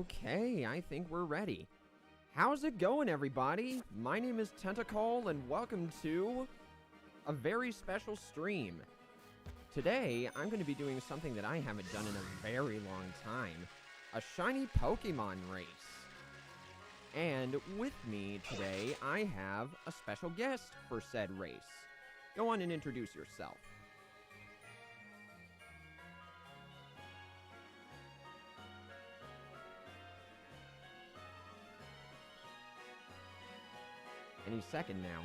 Okay, I think we're ready. How's it going, everybody? My name is Tentacle, and welcome to a very special stream. Today, I'm going to be doing something that I haven't done in a very long time. A Shiny Pokémon race. And with me today, I have a special guest for said race. Go on and introduce yourself. Any second now.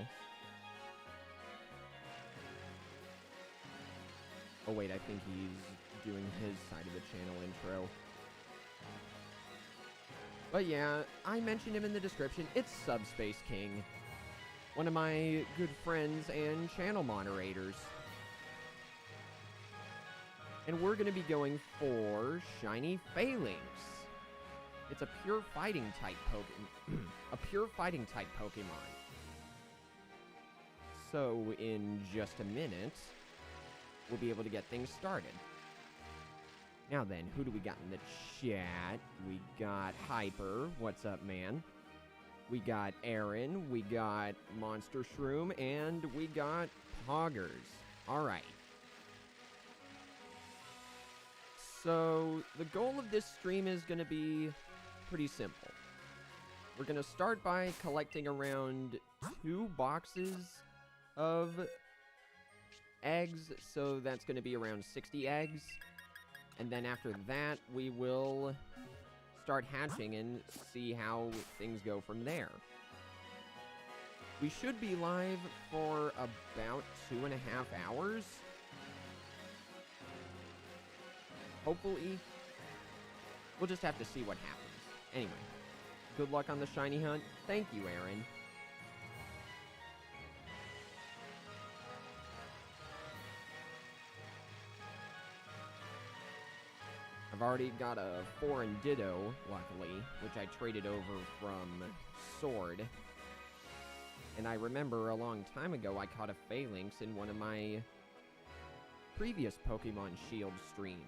Oh wait, I think he's doing his side of the channel intro. But yeah, I mentioned him in the description. It's Subspaceking, one of my good friends and channel moderators. And we're going to be going for Shiny Falinks. It's a pure fighting type Pokemon. A pure fighting type Pokemon. So, in just a minute, we'll be able to get things started. Now then, who do we got in the chat? We got Hyper. What's up, man? We got Aaron. We got Monster Shroom. And we got Poggers. Alright. So, the goal of this stream is going to be pretty simple. We're going to start by collecting around 2 boxes of eggs, so that's going to be around 60 eggs. And then after that, we will start hatching and see how things go from there. We should be live for about 2.5 hours. Hopefully. We'll just have to see what happens. Anyway, good luck on the shiny hunt. Thank you, Aaron. I've already got a foreign Ditto, luckily, which I traded over from Sword. And I remember a long time ago I caught a Phalanx in one of my previous Pokemon Shield streams.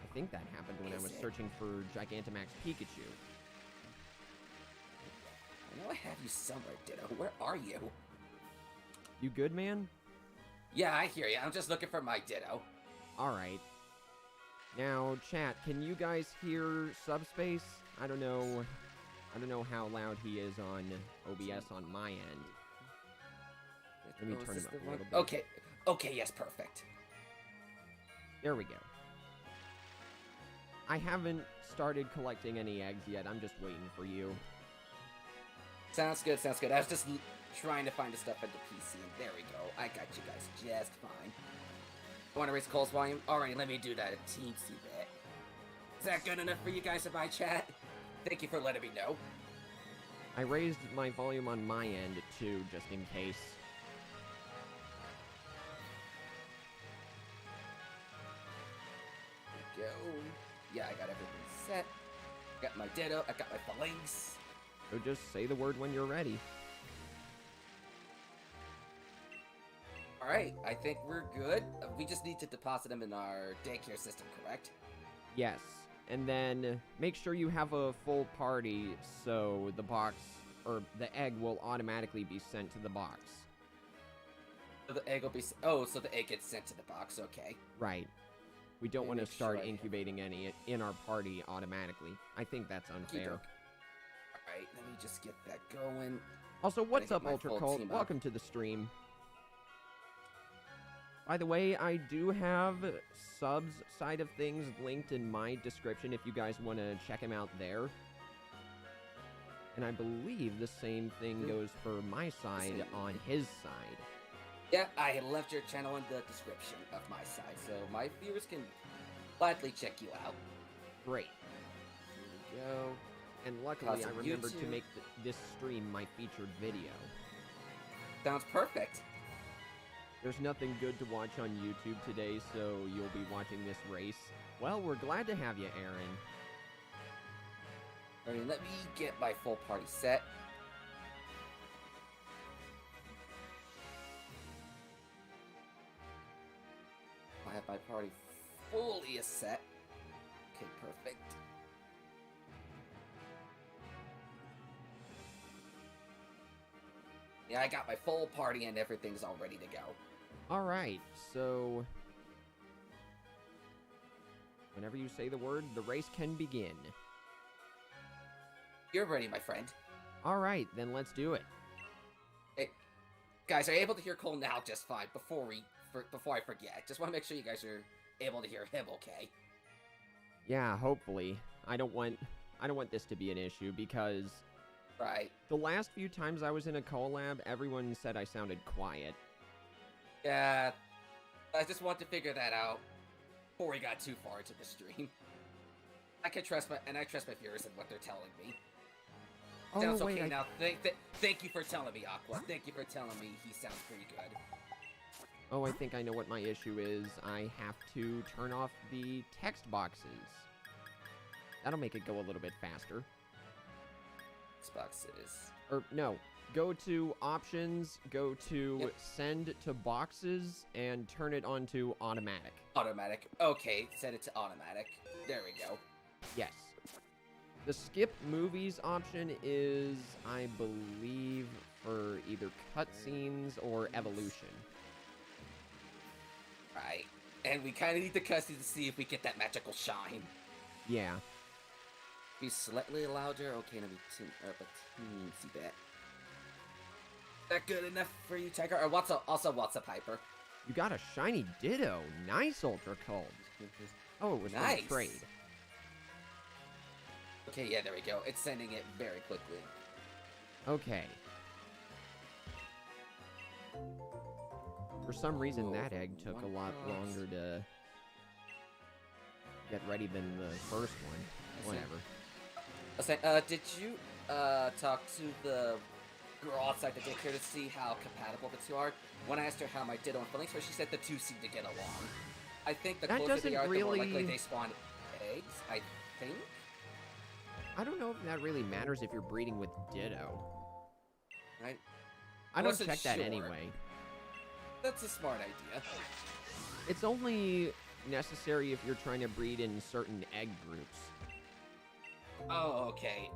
I think that happened when I was searching for Gigantamax Pikachu. I know I have you somewhere, Ditto. Where are you? You good, man? Yeah, I hear you. I'm just looking for my Ditto. Alright. Now, chat, can you guys hear Subspace? I don't know how loud he is on OBS on my end. Let me turn him up a little bit. Okay, yes, perfect. There we go. I haven't started collecting any eggs yet. I'm just waiting for you. Sounds good, sounds good. I was just trying to find the stuff at the PC, and there we go. I got you guys just fine. Want to raise Cole's volume? Alright, let me do that a teensy bit. Is that good enough for you guys in my chat? Thank you for letting me know. I raised my volume on my end, too, just in case. There we go. Yeah, I got everything set. Got my Ditto, I got my Phalanx. So just say the word when you're ready. Alright, I think we're good. We just need to deposit them in our daycare system, correct? Yes. And then make sure you have a full party so the box, or the egg will automatically be sent to the box. So the egg will be... Oh, so the egg gets sent to the box, okay. Right. We don't want to start incubating any in our party automatically. I think that's unfair. Alright, let me just get that going. Also, what's up, Ultra Cult? Welcome to the stream. By the way, I do have Sub's side of things linked in my description if you guys want to check him out there. And I believe the same thing goes for my side on his side. Yeah, I left your channel in the description of my side, so my viewers can gladly check you out. Great. Here we go. And luckily, I remembered to make this stream my featured video. Sounds perfect. There's nothing good to watch on YouTube today, so you'll be watching this race. Well, we're glad to have you, Aaron. Alright, let me get my full party set. I have my party fully set. Okay, perfect. Yeah, I got my full party and everything's all ready to go. Alright, so... whenever you say the word, the race can begin. You're ready, my friend. Alright, then let's do it. Hey, guys, are you able to hear Cole now just fine before I forget? Just want to make sure you guys are able to hear him okay. Yeah, hopefully. I don't want this to be an issue because... Right. the last few times I was in a collab, everyone said I sounded quiet. Yeah, I just want to figure that out before we got too far into the stream. I trust my viewers and what they're telling me. Oh, Sounds wait, okay now. Thank you for telling me, Aqua. Thank you for telling me he sounds pretty good. Oh, I think I know what my issue is. I have to turn off the text boxes. That'll make it go a little bit faster. Boxes. Or, no. Go to Options, go to Yep. Send to Boxes, and turn it on to Automatic. Automatic. Okay, set it to automatic. There we go. Yes. The Skip Movies option is, I believe, for either cutscenes or evolution. Right. And we kind of need the cutscene to see if we get that magical shine. Yeah. Be slightly louder. Okay, let me tune up a teensy bit. Is that good enough for you, Tiger? Or what's up, Hyper? You got a shiny Ditto. Nice, Ultra Cold. Oh, it was Nice. from trade. Okay, yeah, there we go. It's sending it very quickly. Okay. For some reason, that egg took a lot longer to get ready than the first one. Whatever. Did you talk to the girl outside the daycare to see how compatible the two are? When I asked her how my Ditto and Phalanx were, she said the two seem to get along. I think the That closer they doesn't are, the more really- likely they spawn eggs, I think? I don't know if that really matters if you're breeding with Ditto. Right? I don't wasn't check that sure. anyway. That's a smart idea. It's only necessary if you're trying to breed in certain egg groups. Oh, okay.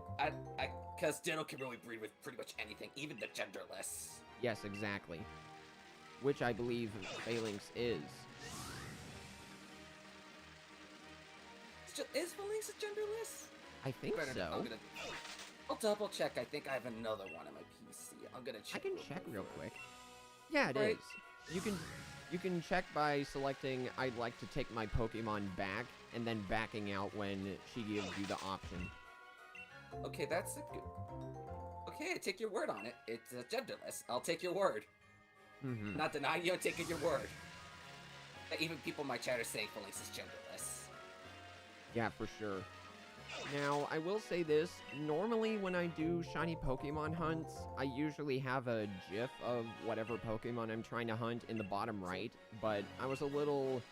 Because Ditto can really breed with pretty much anything, even the genderless. Yes, exactly. Which I believe Phalanx is. Is Phalanx a genderless? I think so. I'll double check. I think I have another one on my PC. I'm gonna check. I can check real quick. Yeah, it Right. is. You can check by selecting I'd like to take my Pokemon back, and then backing out when she gives you the option. Okay, that's a good... Okay, I take your word on it. It's genderless. I'll take your word. Mm-hmm. Not denying you, I'm taking your word. Even people in my chat are saying Phalanx is genderless. Yeah, for sure. Now, I will say this. Normally, when I do shiny Pokemon hunts, I usually have a GIF of whatever Pokemon I'm trying to hunt in the bottom right, but I was a little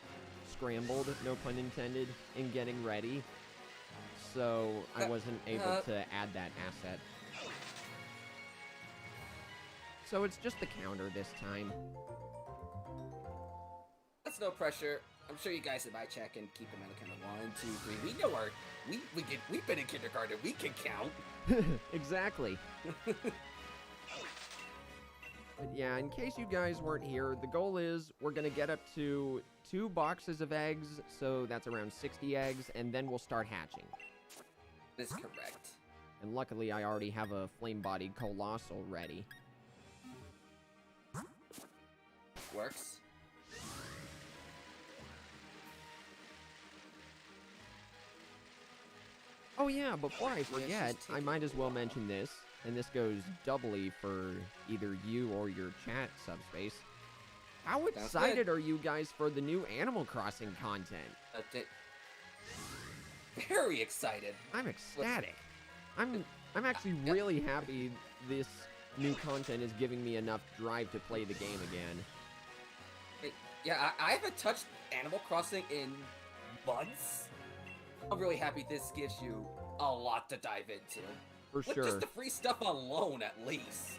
scrambled, no pun intended, in getting ready, so I wasn't able to add that asset. So it's just the counter this time. That's no pressure. I'm sure you guys in my chat can keep them in kind of 1, 2, 3. We know we've been in kindergarten. We can count. Exactly. But yeah, in case you guys weren't here, the goal is we're going to get up to 2 boxes of eggs, so that's around 60 eggs, and then we'll start hatching. That's correct. And luckily, I already have a flame-bodied Colossal ready. Works. Oh yeah, before I forget, just I take might it as well mention this, and this goes doubly for either you or your chat, Subspace. How excited are you guys for the new Animal Crossing content? Very excited. I'm ecstatic. I'm actually really happy this new content is giving me enough drive to play the game again. Yeah, I haven't touched Animal Crossing in months. I'm really happy this gives you a lot to dive into. For With sure. just the free stuff alone, at least.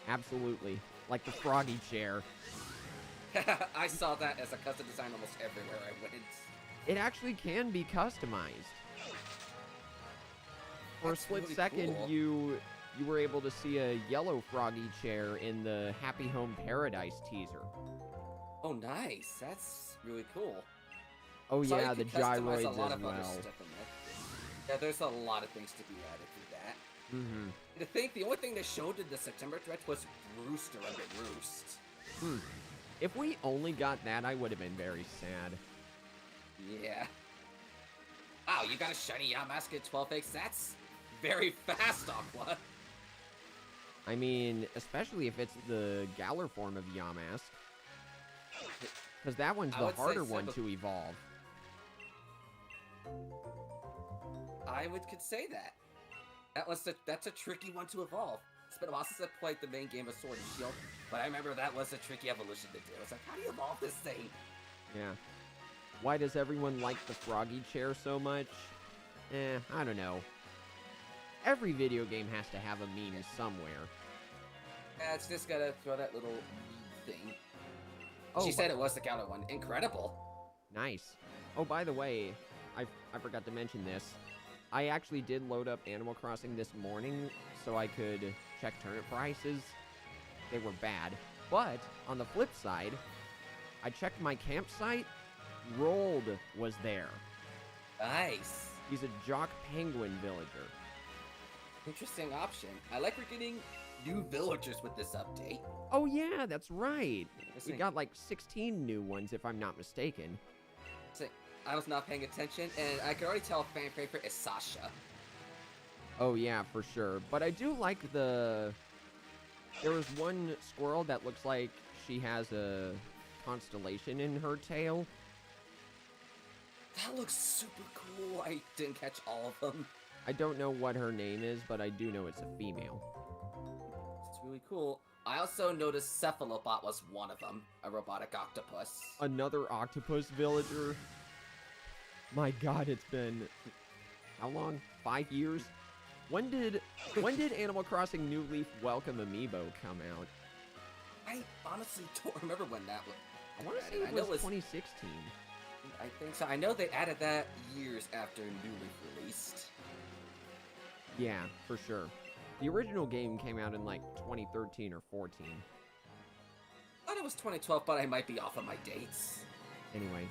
Absolutely. Like the froggy chair. I saw that as a custom design almost everywhere I went. It actually can be customized. For a That's split really second, cool. you you were able to see a yellow froggy chair in the Happy Home Paradise teaser. Oh, nice. That's really cool. Oh So yeah, you the can customize gyroids a lot as of other well. stuff in there. Yeah, there's a lot of things to be added to that. Mm-hmm. The only thing they showed in the September Direct was Rooster under Roost. If we only got that, I would have been very sad. Yeah. Wow, you got a shiny Yamask at 12 eggs? That's very fast, Aqua. I mean, especially if it's the Galar form of Yamask. Because that one's the harder one to evolve. I could say that. That's a tricky one to evolve. It's been a while since I played the main game of Sword and Shield, but I remember that was a tricky evolution to do. It's like, how do you evolve this thing? Yeah. Why does everyone like the froggy chair so much? I don't know. Every video game has to have a meme somewhere. Yeah, it's just gotta throw that little thing. Oh, she said it was the counter one. Incredible. Nice. Oh, by the way, I forgot to mention this. I actually did load up Animal Crossing this morning so I could check turnip prices. They were bad. But, on the flip side, I checked my campsite. Rolled was there. Nice. He's a Jock Penguin villager. Interesting option. I like we're getting new villagers with this update. Oh yeah, that's right. We got like 16 new ones if I'm not mistaken. I was not paying attention, and I could already tell fan favorite is Sasha. Oh yeah, for sure. But I do like there was one squirrel that looks like she has a constellation in her tail. That looks super cool. I didn't catch all of them. I don't know what her name is, but I do know it's a female. It's really cool. I also noticed Cephalobot was one of them, a robotic octopus. Another octopus villager. My god, it's been how long? 5 years? When did Animal Crossing New Leaf Welcome Amiibo come out? I honestly don't remember when that was. I want to say it was 2016. I think so. I know they added that years after New Leaf released. Yeah, for sure. The original game came out in like 2013 or 14. I thought it was 2012, but I might be off on my dates. Anyway.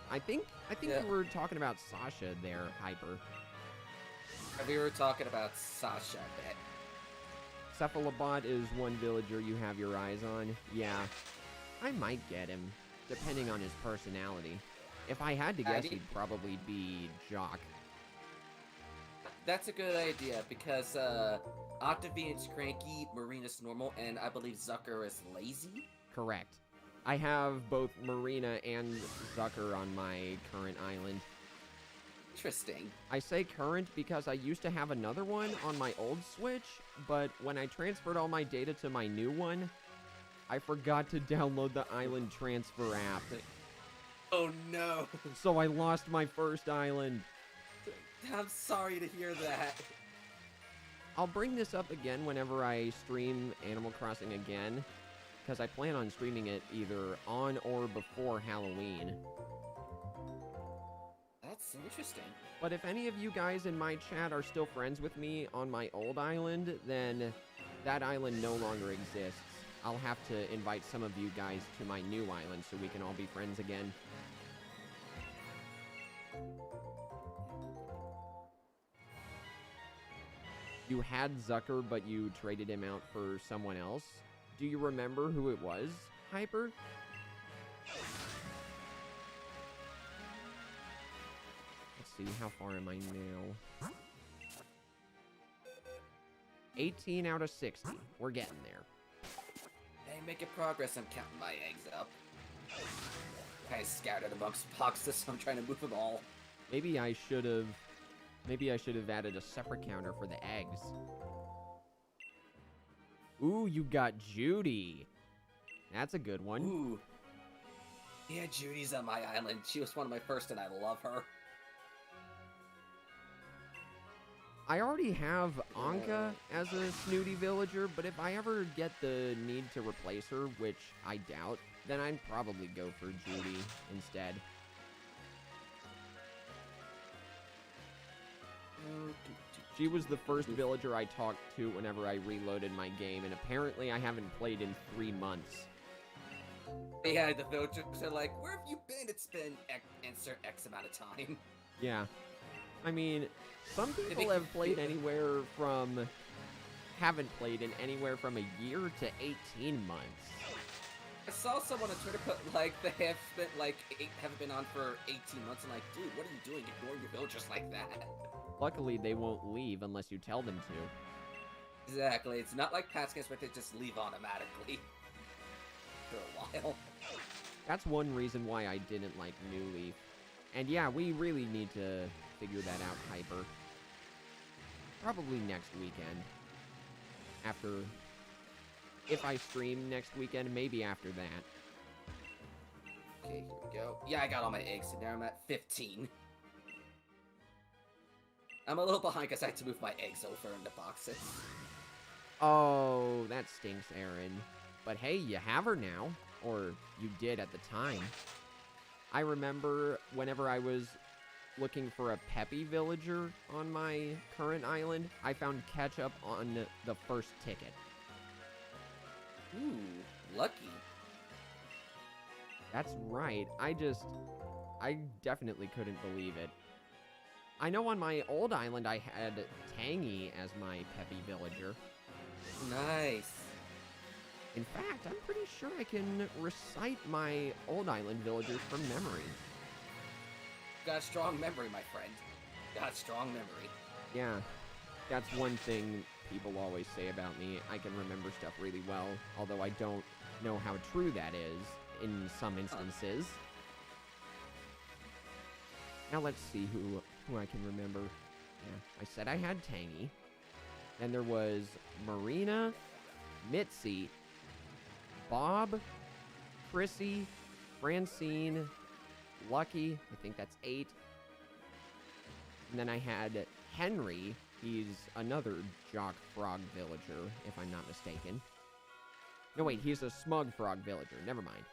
I think Yeah. we were talking about Sasha there, Hyper. We were talking about Sasha a bit. Cephalobot is one villager you have your eyes on. Yeah, I might get him, depending on his personality. If I had to guess, he'd probably be Jock. That's a good idea, because Octavian's cranky, Marina's normal, and I believe Zucker is lazy? Correct. I have both Marina and Zucker on my current island. Interesting. I say current because I used to have another one on my old Switch, but when I transferred all my data to my new one, I forgot to download the island transfer app. Oh no! So I lost my first island. I'm sorry to hear that. I'll bring this up again whenever I stream Animal Crossing again, because I plan on streaming it either on or before Halloween. That's interesting. But if any of you guys in my chat are still friends with me on my old island, then that island no longer exists. I'll have to invite some of you guys to my new island so we can all be friends again. You had Zucker, but you traded him out for someone else. Do you remember who it was, Hyper? Let's see, how far am I now? 18 out of 60. We're getting there. Hey, making progress. I'm counting my eggs up. Kind of scattered amongst boxes, so I'm trying to move them all. Maybe I should have added a separate counter for the eggs. Ooh, you got Judy. That's a good one. Ooh. Yeah, Judy's on my island. She was one of my first, and I love her. I already have Anka as a snooty villager, but if I ever get the need to replace her, which I doubt, then I'd probably go for Judy instead. She was the first villager I talked to whenever I reloaded my game, and apparently I haven't played in 3 months. Yeah, the villagers are like, where have you been? It's been insert X amount of time. Yeah. I mean, some people have played anywhere from... haven't played in anywhere from a year to 18 months. I saw someone on Twitter put, like, they have spent, like, haven't been on for 18 months, and like, dude, what are you doing ignoring your villagers like that? Luckily, they won't leave unless you tell them to. Exactly, it's not like past games where they just leave automatically. For a while. That's one reason why I didn't like New Leaf. And yeah, we really need to figure that out, Hyper. Probably next weekend. After... if I stream next weekend, maybe after that. Okay, here we go. Yeah, I got all my eggs in there. I'm at 15. I'm a little behind because I had to move my eggs over into boxes. Oh, that stinks, Aaron. But hey, you have her now. Or you did at the time. I remember whenever I was looking for a Peppy villager on my current island, I found Ketchup on the first ticket. Ooh, lucky. That's right. I definitely couldn't believe it. I know on my old island I had Tangy as my Peppy villager. Nice. In fact, I'm pretty sure I can recite my old island villagers from memory. Got a strong memory, my friend. Got a strong memory. Yeah, that's one thing people always say about me. I can remember stuff really well, although I don't know how true that is in some instances. Now let's see who I can remember. Yeah, I said I had Tangy. Then there was Marina, Mitzi, Bob, Chrissy, Francine, Lucky, I think that's 8. And then I had Henry, he's another Jock Frog villager, if I'm not mistaken. No, wait, he's a Smug Frog villager, never mind.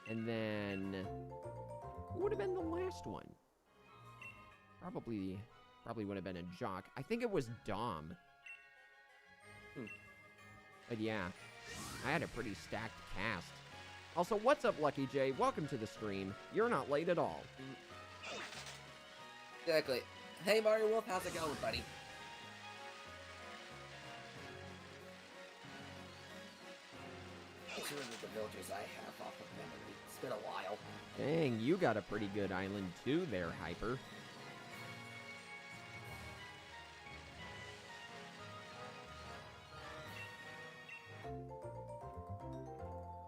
And then, who would have been the last one? Probably would have been a Jock. I think it was Dom. But yeah, I had a pretty stacked cast. Also, what's up, Lucky J? Welcome to the stream. You're not late at all. Exactly. Hey, Mario Wolf, how's it going, buddy? Let's remember the villagers I have off of memory. It's been a while. Dang, you got a pretty good island too there, Hyper.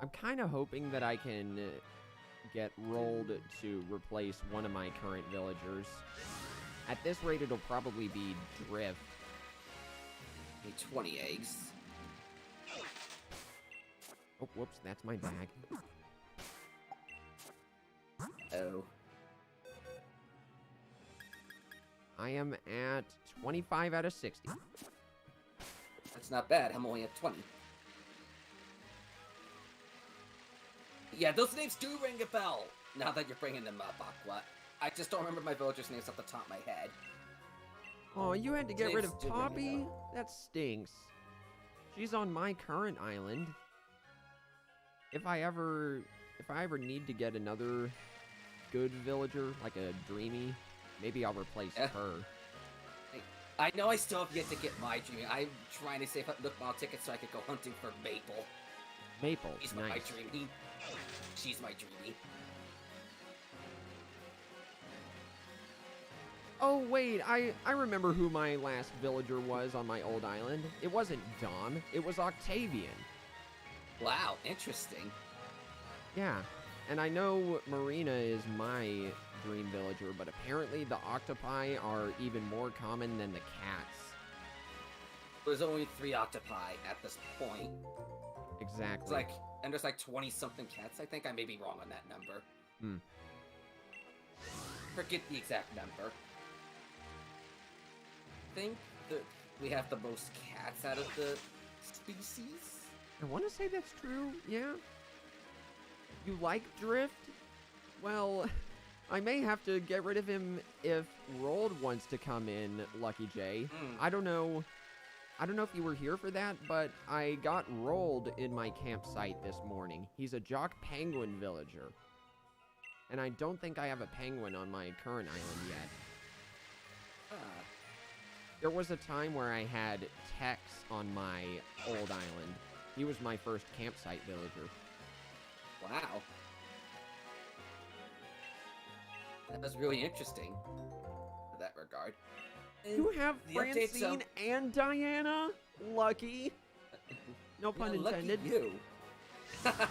I'm kind of hoping that I can get rolled to replace one of my current villagers. At this rate, it'll probably be Drift. Need 20 eggs. Oh, whoops, that's my bag. Oh. I am at 25 out of 60. That's not bad. I'm only at 20. Yeah, those names do ring a bell, now that you're bringing them up, Aqua. I just don't remember my villagers' names off the top of my head. Oh, you had to get rid of do ring a Poppy? bell. That stinks. She's on my current island. If I ever need to get another good villager, like a Dreamy, maybe I'll replace her. I know I still have yet to get my Dreamy. I'm trying to save up Nook Mile tickets so I could go hunting for Maple. Maple, She's nice. my Dreamy. She's my Dreamy. Oh, wait, I remember who my last villager was on my old island. It wasn't Dom, it was Octavian. Wow, interesting. Yeah, and I know Marina is my dream villager, but apparently the octopi are even more common than the cats. There's only 3 octopi at this point. Exactly. It's like, and there's like 20-something cats. I think I may be wrong on that number. Forget the exact number. I think that we have the most cats out of the species. I want to say that's true, yeah. You like Drift? Well, I may have to get rid of him if Rolled wants to come in, Lucky J. I don't know if you were here for that, but I got Rolled in my campsite this morning. He's a Jock Penguin villager. And I don't think I have a penguin on my current island yet. There was a time where I had Tex on my old island. He was my first campsite villager. Wow. That was really interesting in that regard. You have The Francine and Diana? Lucky. No pun intended. Lucky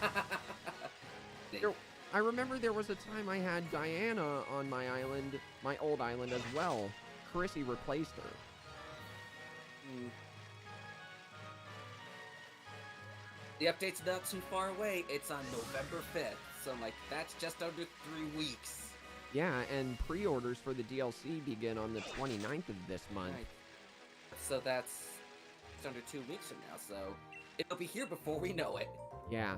you. I remember there was a time I had Diana on my island, my old island as well. Chrissy replaced her. The update's not too far away. It's on November 5th. So, like, that's just under 3 weeks. Yeah, and pre-orders for the DLC begin on the 29th of this month. Right. So that's it's under 2 weeks from now, so it'll be here before we know it. Yeah.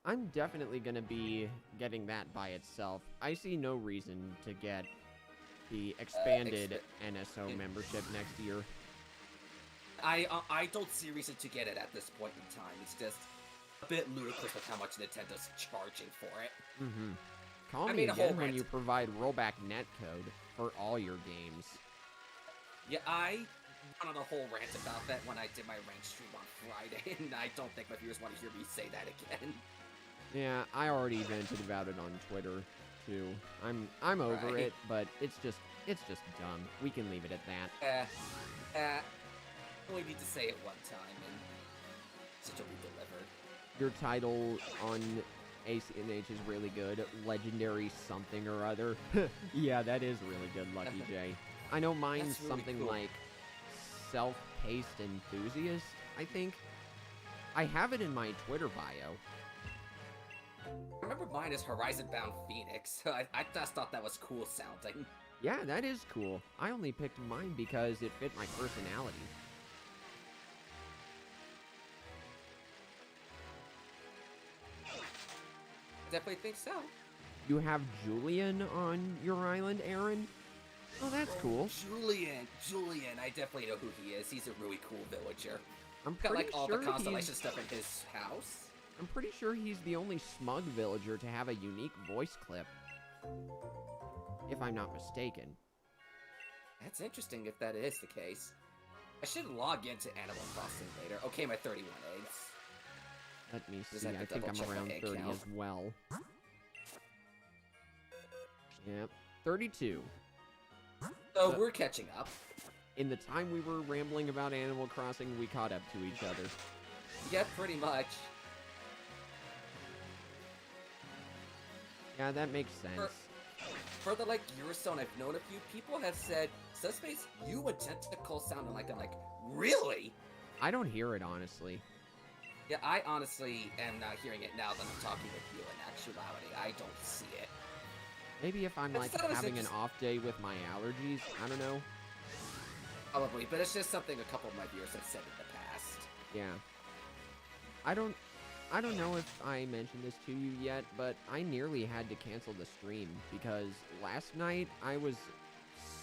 I'm definitely going to be getting that by itself. I see no reason to get the expanded NSO membership next year. I don't see a reason to get it at this point in time. It's just a bit ludicrous with how much Nintendo's charging for it. Call me again when you provide rollback netcode for all your games. Yeah, I went on a whole rant about that when I did my rant stream on Friday, and I don't think my viewers want to hear me say that again. Yeah, I already vented about it on Twitter too. I'm over it, but it's just dumb. We can leave it at that. Only need to say it one time, and it'll be delivered. Your title on ACNH is really good. Legendary something or other. Yeah, that is really good, Lucky J. I know mine's really something cool. Like self-paced enthusiast, I think. I have it in my Twitter bio. I remember mine is Horizon Bound Phoenix. I just thought that was cool sounding. Yeah, that is cool. I only picked mine because it fit my personality. Definitely think so. You have Julian on your island, Aaron? Oh, that's cool. Julian. I definitely know who he is. He's a really cool villager. I'm got like pretty all sure the constellation stuff in his house. I'm pretty sure he's the only smug villager to have a unique voice clip. If I'm not mistaken. That's interesting if that is the case. I should log into Animal Crossing later. Okay, my 31 eggs. Let me see, I think I'm around 30 as well. Yep, 32. So we're catching up. In the time we were rambling about Animal Crossing, we caught up to each other. Yeah, pretty much. Yeah, that makes sense. For the like year or so, and I've known a few people have said, Subspace, you and Tentacle sounding like I'm like, really? I don't hear it, honestly. Yeah, I honestly am not hearing it now that I'm talking with you in actuality. I don't see it. Maybe if I'm like having an off day with my allergies, I don't know. Probably, but it's just something a couple of my viewers have said in the past. Yeah. I don't know if I mentioned this to you yet, but I nearly had to cancel the stream because last night I was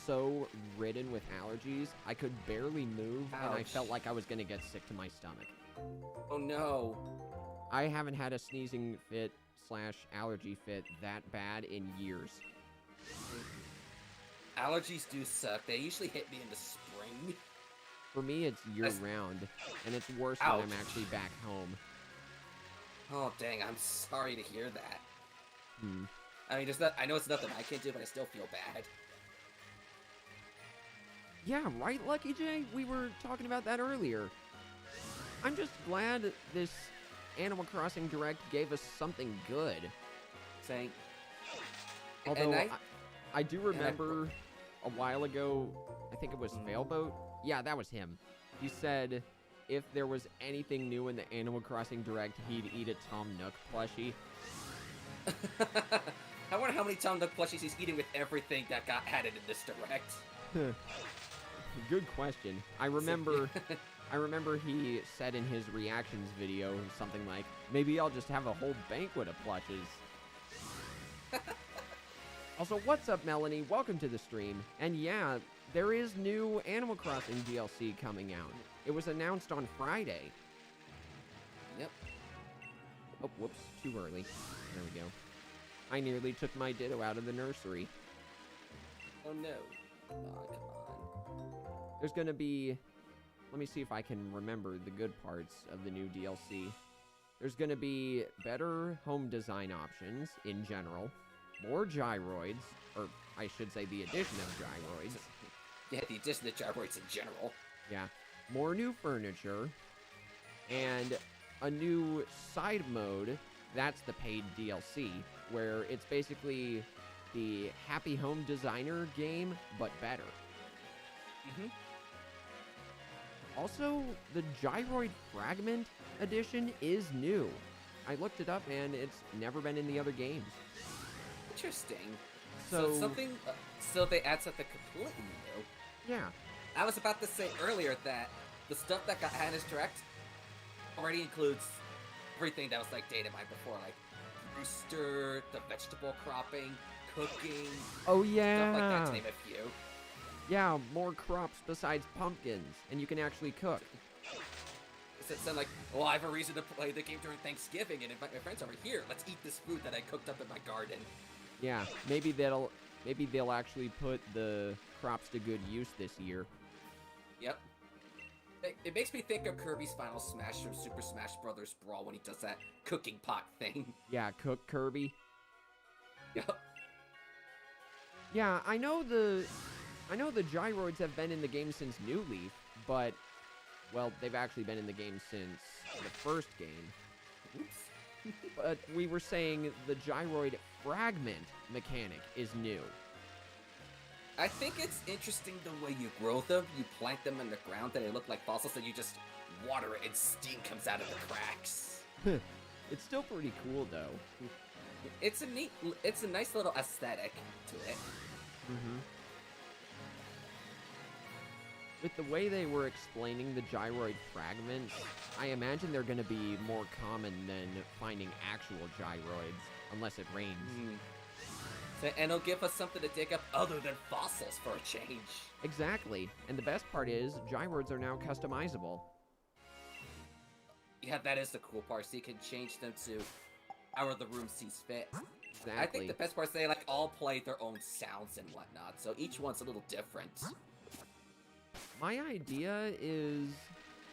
so ridden with allergies, I could barely move. Ouch. And I felt like I was gonna get sick to my stomach. Oh no. I haven't had a sneezing fit / allergy fit that bad in years. Allergies do suck. They usually hit me in the spring. For me, it's year-round, and it's worse when I'm actually back home. Oh, dang, I'm sorry to hear that. I mean, I know it's nothing I can do, but I still feel bad. Yeah, right, Lucky J? We were talking about that earlier. I'm just glad this Animal Crossing Direct gave us something good. Saying, although I do remember a while ago, I think it was Failboat. Yeah, that was him. He said if there was anything new in the Animal Crossing Direct, he'd eat a Tom Nook plushie. I wonder how many Tom Nook plushies he's eating with everything that got added in this Direct. Good question. I remember he said in his reactions video something like, maybe I'll just have a whole banquet of plushes. Also, what's up, Melanie? Welcome to the stream. And yeah, there is new Animal Crossing DLC coming out. It was announced on Friday. Yep. Oh, whoops, too early. There we go. I nearly took my Ditto out of the nursery. Oh no. Come on, come on. There's gonna be... Let me see if I can remember the good parts of the new DLC. There's gonna be better home design options in general. More gyroids, or I should say the addition of gyroids. Yeah, the addition of gyroids in general. Yeah. More new furniture. And a new side mode, that's the paid DLC, where it's basically the Happy Home Designer game, but better. Mm-hmm. Also, the Gyroid Fragment edition is new. I looked it up, and it's never been in the other games. Interesting. So So they add something completely new. Yeah. I was about to say earlier that the stuff that got added as direct already includes everything that was like data mined before, like rooster, the vegetable cropping, cooking, Oh, yeah. stuff like that, to name a few. Yeah, more crops besides pumpkins, and you can actually cook. It's like, well, I have a reason to play the game during Thanksgiving and invite my friends over here. Let's eat this food that I cooked up in my garden. Yeah, maybe they'll actually put the crops to good use this year. Yep. It makes me think of Kirby's Final Smash from Super Smash Bros. Brawl when he does that cooking pot thing. Yeah, cook Kirby. Yep. Yeah, I know the gyroids have been in the game since New Leaf, but well, they've actually been in the game since the first game. Oops. But we were saying the gyroid fragment mechanic is new. I think it's interesting the way you grow them. You plant them in the ground and they look like fossils, and you just water it and steam comes out of the cracks. It's still pretty cool, though. It's a nice little aesthetic to it. Mm-hmm. With the way they were explaining the gyroid fragments, I imagine they're going to be more common than finding actual gyroids, unless it rains. And it'll give us something to dig up other than fossils for a change. Exactly. And the best part is, gyroids are now customizable. Yeah, that is the cool part, so you can change them to however the room sees fit. Exactly. I think the best part is they all play their own sounds and whatnot, so each one's a little different. My idea is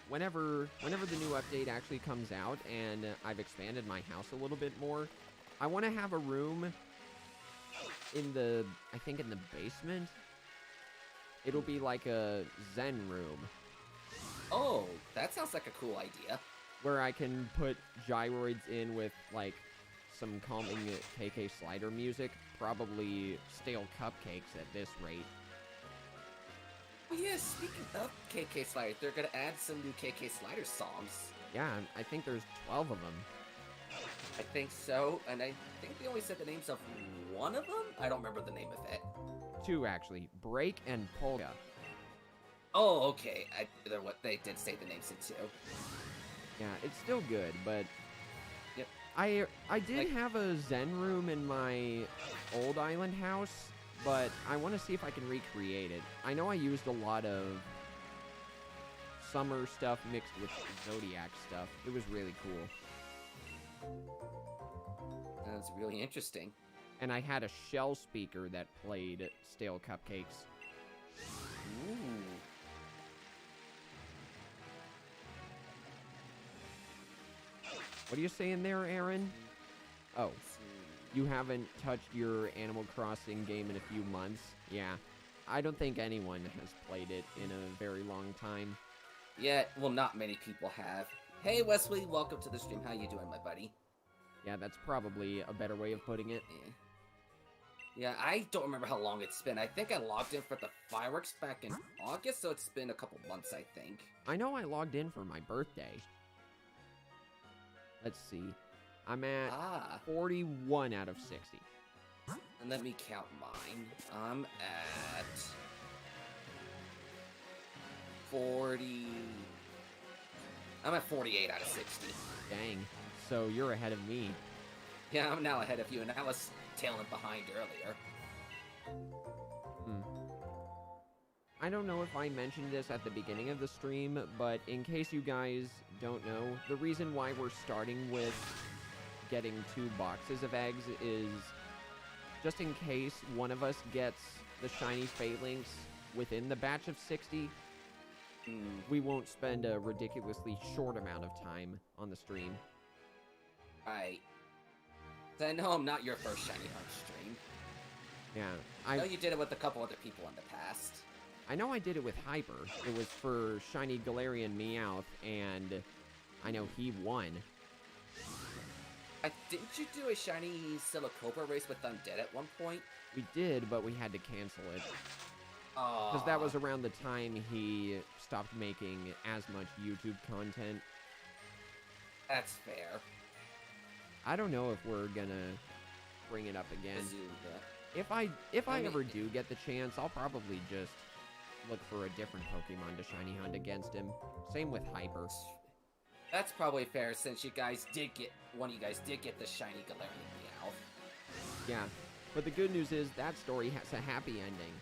whenever the new update actually comes out and I've expanded my house a little bit more, I want to have a room in the basement. It'll be like a Zen room. Oh, that sounds like a cool idea. Where I can put gyroids in with like some calming KK Slider music, probably stale cupcakes at this rate. Oh yeah, speaking of KK Slider, they're gonna add some new KK Slider songs. Yeah, I think there's 12 of them. I think so, and I think they only said the names of one of them? I don't remember the name of it. 2, actually. Break and Polka. Oh, okay. They did say the names of 2. Yeah, it's still good, but... Yep. I did have a Zen room in my old island house, but I want to see if I can recreate it. I know I used a lot of summer stuff mixed with Zodiac stuff. It was really cool. That's really interesting. And I had a shell speaker that played stale cupcakes. Ooh. What are you saying there, Aaron? Oh, you haven't touched your Animal Crossing game in a few months? Yeah, I don't think anyone has played it in a very long time. Yeah, well, not many people have. Hey, Wesley, welcome to the stream. How you doing, my buddy? Yeah, that's probably a better way of putting it. Yeah, I don't remember how long it's been. I think I logged in for the fireworks back in August, so it's been a couple months, I think. I know I logged in for my birthday. Let's see. I'm at 41 out of 60. And let me count mine. I'm at 40... I'm at 48 out of 60. Dang. So you're ahead of me. Yeah, I'm now ahead of you, and I was tailing behind earlier. I don't know if I mentioned this at the beginning of the stream, but in case you guys don't know, the reason why we're starting with getting 2 boxes of eggs is just in case one of us gets the Shiny Falinks within the batch of 60, we won't spend a ridiculously short amount of time on the stream. Right. So I know I'm not your first Shiny Hunt stream. Yeah, I know you did it with a couple other people in the past. I know I did it with Hyper. It was for Shiny Galarian Meowth, and I know he won. Didn't you do a Shiny Silicobra race with Undead at one point? We did, but we had to cancel it. Because that was around the time he stopped making as much YouTube content. That's fair. I don't know if we're gonna bring it up again. Masuda. If I ever do get the chance, I'll probably just look for a different Pokemon to Shiny Hunt against him. Same with Hyper. That's probably fair since one of you guys did get the Shiny Galarian Meowth. Yeah, but the good news is that story has a happy ending.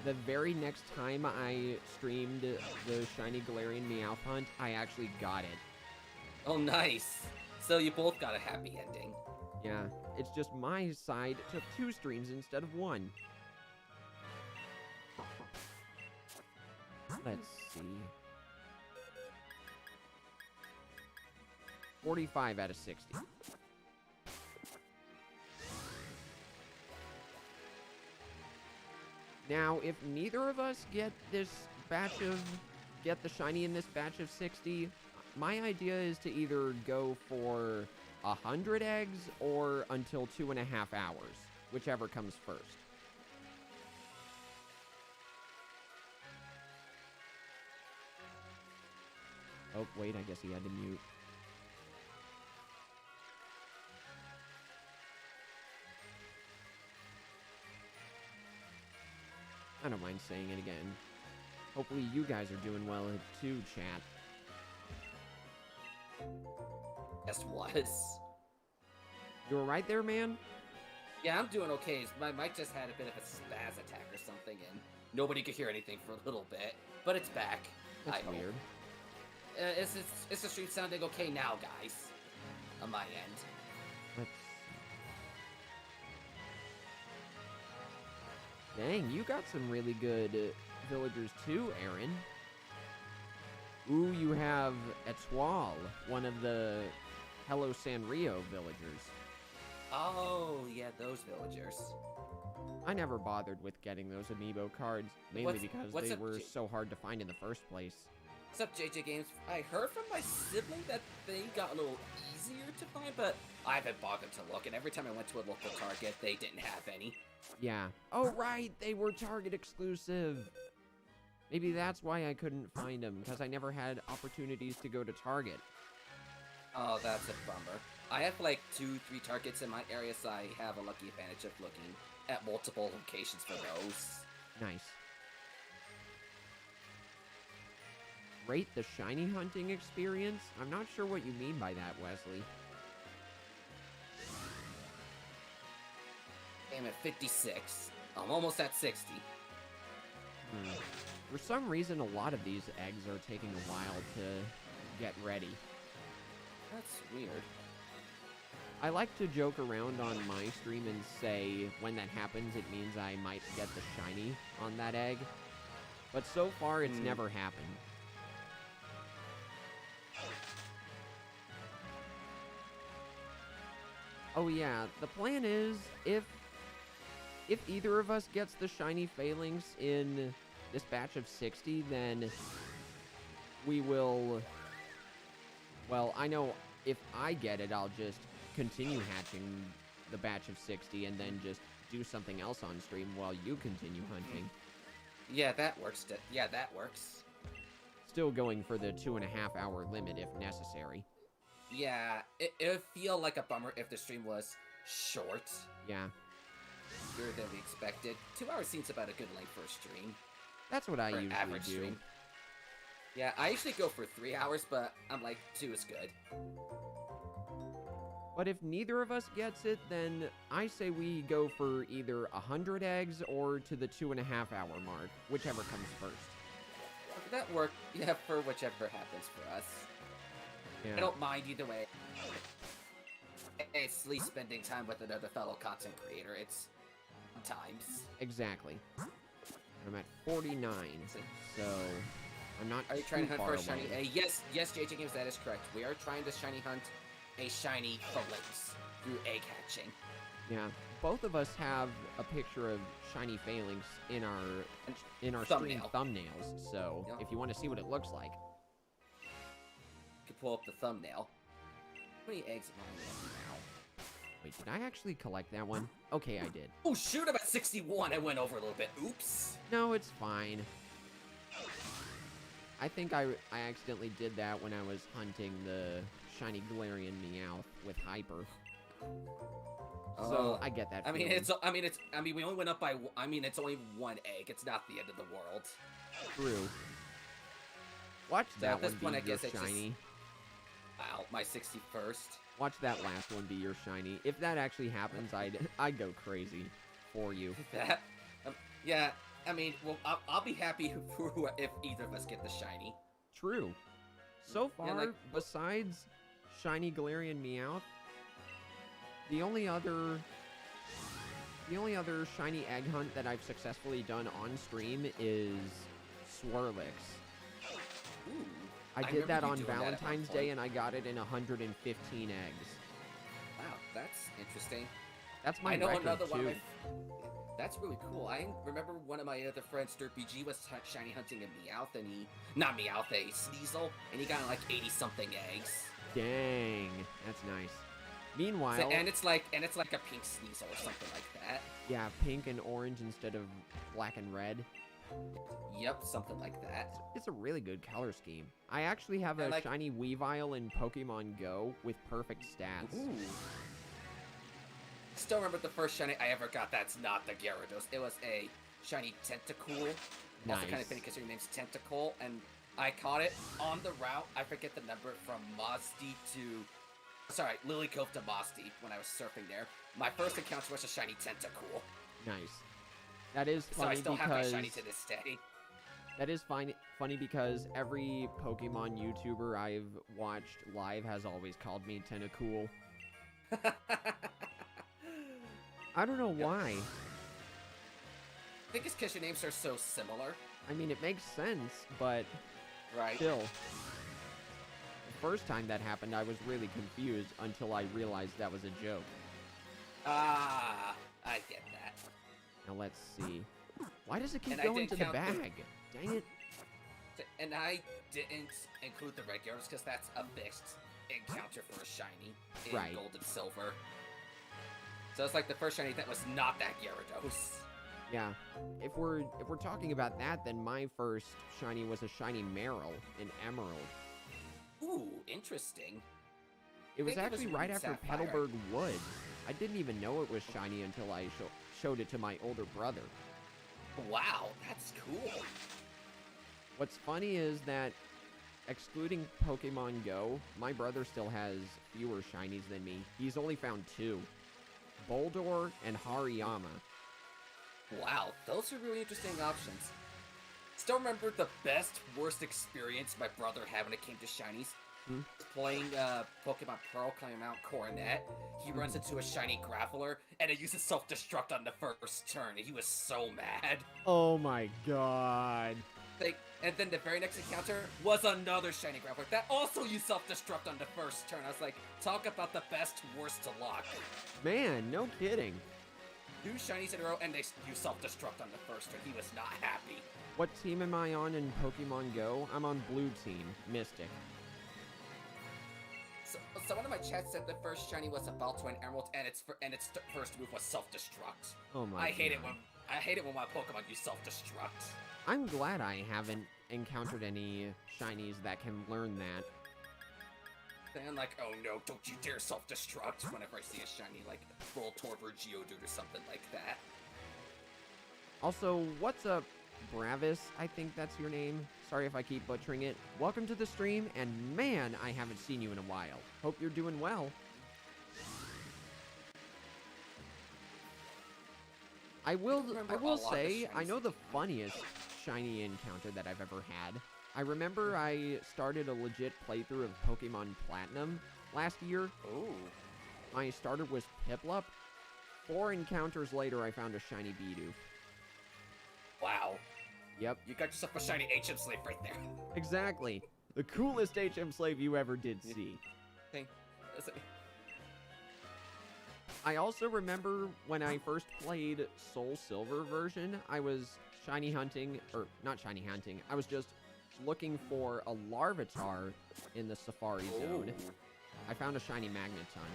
The very next time I streamed the Shiny Galarian Meowth hunt, I actually got it. Oh, nice. So you both got a happy ending. Yeah, it's just my side took 2 streams instead of 1. Let's see. 45 out of 60. Now, if neither of us get the shiny in this batch of 60, my idea is to either go for 100 eggs or until 2.5 hours, whichever comes first. Oh, wait, I guess he had to mute. I don't mind saying it again. Hopefully you guys are doing well too, chat. Yes, was. You alright there, man? Yeah, I'm doing okay. My mic just had a bit of a spaz attack or something, and nobody could hear anything for a little bit. But it's back. That's weird. Is the stream sounding okay now, guys? On my end. Let's... Dang, you got some really good villagers too, Aaron. Ooh, you have Etoile, one of the Hello Sanrio villagers. Oh, yeah, those villagers. I never bothered with getting those amiibo cards, mainly because they were so hard to find in the first place. What's up, JJ Games? I heard from my sibling that they got a little easier to find, but I haven't bothered to look, and every time I went to a local Target, they didn't have any. Yeah. Oh, right, they were Target exclusive. Maybe that's why I couldn't find them, because I never had opportunities to go to Target. Oh, that's a bummer. I have like 2-3 Targets in my area, so I have a lucky advantage of looking at multiple locations for those. Nice. Rate the shiny hunting experience? I'm not sure what you mean by that, Wesley. I'm at 56. I'm almost at 60. For some reason, a lot of these eggs are taking a while to get ready. That's weird. I like to joke around on my stream and say when that happens, it means I might get the shiny on that egg. But so far, it's never happened. Oh yeah, the plan is, if either of us gets the shiny Phalanx in this batch of 60, then we will... Well, I know if I get it, I'll just continue hatching the batch of 60 and then just do something else on stream while you continue hunting. Yeah, that works. Yeah, that works. Still going for the 2.5 hour limit if necessary. Yeah, it would feel like a bummer if the stream was short. Yeah. Shorter than we expected. 2 hours seems about a good length for a stream. That's what I usually average do. Stream. Yeah, I usually go for 3 hours, but I'm like, 2 is good. But if neither of us gets it, then I say we go for either 100 eggs or to the 2.5-hour mark, whichever comes first. That worked, yeah, for whichever happens for us. Yeah. I don't mind either way. It's at least spending time with another fellow content creator. It's times. Exactly. I'm at 49, so I'm not. Are you trying to hunt for a away. shiny? Yes, JJ Games, that is correct. We are trying to shiny hunt a shiny Falinks through egg hatching. Yeah, both of us have a picture of Shiny Falinks in our stream thumbnails, so Yep. if you want to see what it looks like. You can pull up the thumbnail. How many eggs am I at now? Wait, did I actually collect that one? Okay, I did. Oh shoot, I'm at 61. I went over a little bit. Oops. No, it's fine. I think I accidentally did that when I was hunting the Shiny Galarian Meowth with Hyper. So I get that. I mean, feeling. we only went up by. It's only one egg. It's not the end of the world. True. Watch So that at this one point, be I your guess it's shiny. Wow, my 61st. Watch that last one be your shiny. If that actually happens, I'd go crazy for you. That, yeah. I mean, well, I'll be happy if either of us get the shiny. True. So far, like, besides Shiny Galarian Meowth, the only other shiny egg hunt that I've successfully done on stream is Swirlix. Ooh, I did that remember you on doing that at one Valentine's point. Day, and I got it in 115 eggs. Wow, that's interesting. That's my I know record, another one. too. That's really cool. I remember one of my other friends, DerpyG, was shiny hunting a Meowth, and not Meowth, a Sneasel, and he got like 80-something eggs. Dang, that's nice. Meanwhile, So, and it's like a pink Sneasel or something like that. yeah, pink and orange instead of black and red. Yep, something like that. It's a really good color scheme. I actually have a And, like, shiny Weavile in Pokemon Go with perfect stats. Ooh. Still remember the first shiny I ever got. That's not the Gyarados. It was a shiny Tentacool. Nice. Also kind of funny because your name's Tentacle, and I caught it on the route. I forget the number from Lily Cove to Moss Deep when I was surfing there. My first encounter was a shiny Tentacool. Nice. That is So I funny still have my because shiny to this day. that is funny because every Pokemon YouTuber I've watched live has always called me Tentacool. I don't know why. I think it's because your names are so similar. I mean, it makes sense, but Right. still. The first time that happened, I was really confused until I realized that was a joke. Ah, I get that. Now let's see. Why does it keep And I going didn't to the count the- bag? Dang it. And I didn't include the red Gyarados because that's a fixed encounter for a shiny in Right. gold and silver. So it's like the first shiny that was not that Gyarados. Yeah. If we're talking about that, then my first shiny was a shiny Marill in Emerald. Ooh, interesting. It was think it was actually right Ruby after Sapphire. Petalburg Woods. I didn't even know it was shiny until I showed it to my older brother. Wow, that's cool. What's funny is that, excluding Pokemon Go, my brother still has fewer shinies than me. He's only found 2. Boldor and Hariyama. Wow, those are really interesting options. Still remember the best, worst experience my brother had when it came to shinies? Hmm? Playing Pokemon Pearl, climbing Mount Coronet. He runs into a shiny Graveler, and it uses self-destruct on the first turn, and he was so mad. Oh my god. And then the very next encounter was another shiny Graveler that also used self-destruct on the first turn. I was like, talk about the best, worst to luck. Man, no kidding. 2 shinies in a row, and they use self-destruct on the first turn. He was not happy. What team am I on in Pokemon Go? I'm on Blue Team, Mystic. So someone in my chat said the first shiny was a Baltoy and Emerald, and its first move was self-destruct. Oh my I hate god. it when my Pokemon use self-destruct. I'm glad I haven't encountered any shinies that can learn that. Then I'm like, oh no, don't you dare self-destruct whenever I see a shiny like Voltorb or Geodude or something like that. Also, what's up, Bravis? I think that's your name. Sorry if I keep butchering it. Welcome to the stream, and man, I haven't seen you in a while. Hope you're doing well. I will remember I a will lot of say, I shinies. know the funniest shiny encounter that I've ever had. I remember I started a legit playthrough of Pokemon Platinum last year. Ooh. My starter was Piplup. 4 encounters later, I found a shiny Bidoof. Wow. Yep, You got yourself a shiny HM slave right there. exactly. The coolest HM slave you ever did see. Hey, I also remember when I first played Soul Silver version, I was shiny hunting, or not shiny hunting, I was just looking for a Larvitar in the Safari Zone. I found a shiny Magneton.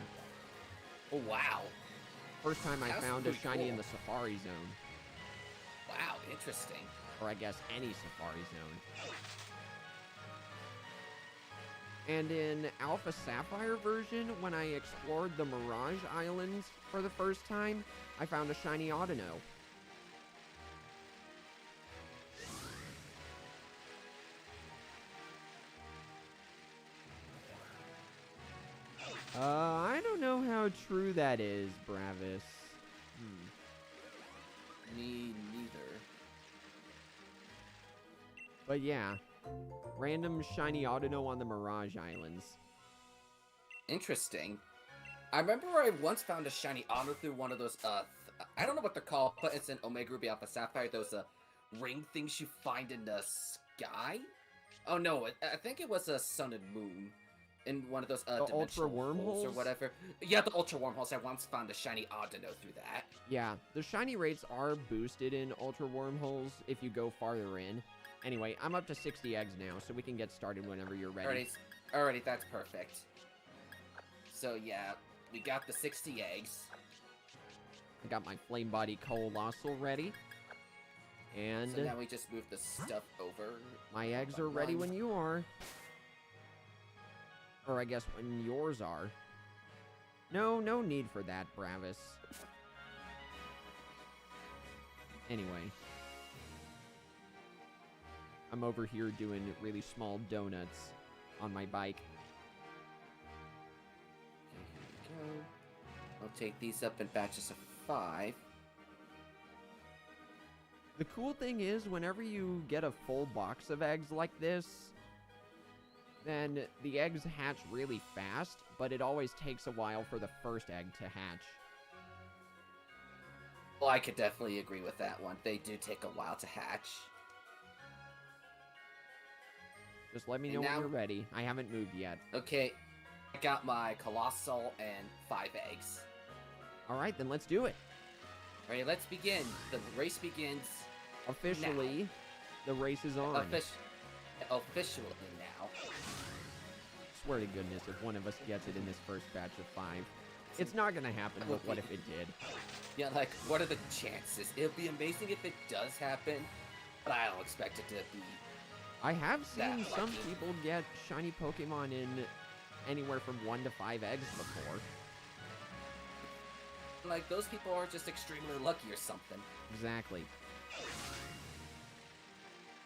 Oh, wow. First time I That's found a pretty shiny in cool. the Safari Zone. Wow, interesting. Or I guess any Safari Zone. And in Alpha Sapphire version, when I explored the Mirage Islands for the first time, I found a shiny Audino. I don't know how true that is, Bravis. Me neither. But yeah, random shiny Audino on the Mirage Islands. Interesting. I remember I once found a shiny honor through one of those, I don't know what they're called, but it's an Omega Ruby Alpha Sapphire. Those, ring things you find in the sky? Oh no, I think it was a Sun and Moon. In one of those, The ultra dimensional holes wormholes? or whatever. Yeah, the ultra wormholes. I once found a shiny Audino through that. Yeah, the shiny rates are boosted in Ultra Wormholes if you go farther in. Anyway, I'm up to 60 eggs now, so we can get started whenever you're ready. Alrighty, that's perfect. So yeah, we got the 60 eggs. I got my Flame Body Colossal ready. And So now we just move the stuff over. my eggs are ready when you are. Or I guess when yours are. No need for that, Bravis. Anyway. I'm over here doing really small donuts on my bike. Okay, here we go. I'll take these up in batches of 5. The cool thing is, whenever you get a full box of eggs like this, then the eggs hatch really fast, but it always takes a while for the first egg to hatch. Well, I could definitely agree with that one. They do take a while to hatch. Just let me And know now- when you're ready. I haven't moved yet. Okay, I got my Colossal and 5 eggs. Alright, then let's do it. Alright, let's begin. The race begins Officially, the race is on. officially now. Swear to goodness, if one of us gets it in this first batch of 5. It's not gonna happen, but what if it did? Yeah, like, what are the chances? It'll be amazing if it does happen, but I don't expect it to be. I have seen That some lucky. people get shiny Pokemon in anywhere from 1 to 5 eggs before. Like, those people are just extremely lucky or something. Exactly.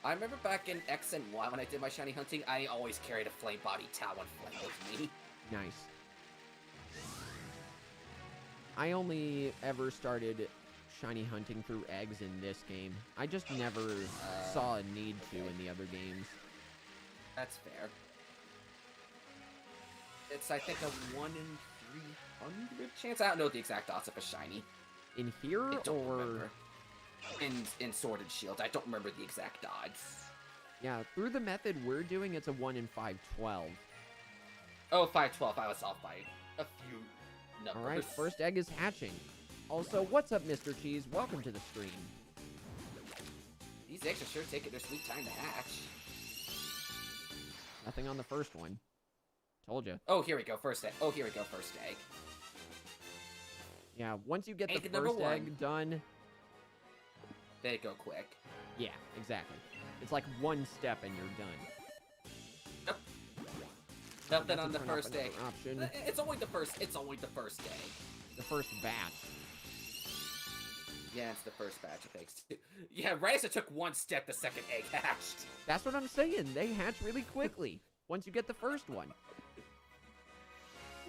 I remember back in X and Y when I did my shiny hunting, I always carried a Flame Body Talon Flame with me. Nice. I only ever started shiny hunting through eggs in this game. I just never saw a need to in the other games. That's fair. It's, I think, a 1 in 300 chance. I don't know the exact odds of a shiny. In here, I don't or... remember. In Sword and Shield, I don't remember the exact odds. Yeah, through the method we're doing, it's a 1 in 512. Oh, 512, I was off by a few numbers. Alright, first egg is hatching. Also, what's up, Mr. Cheese? Welcome to the stream. These eggs are sure taking their sweet time to hatch. Nothing on the first one. Told you. Oh, here we go, first egg. Oh, here we go, first egg. Yeah, once you get Egg the number first 1. egg done, They go quick. yeah, exactly. It's like one step and you're done. Yep. Nothing That's on the turn off first egg. another option. It's only the first egg. The first batch. Yeah, it's the first batch of eggs too. Yeah, right as it took 1 step, the second egg hatched. That's what I'm saying. They hatch really quickly once you get the first one.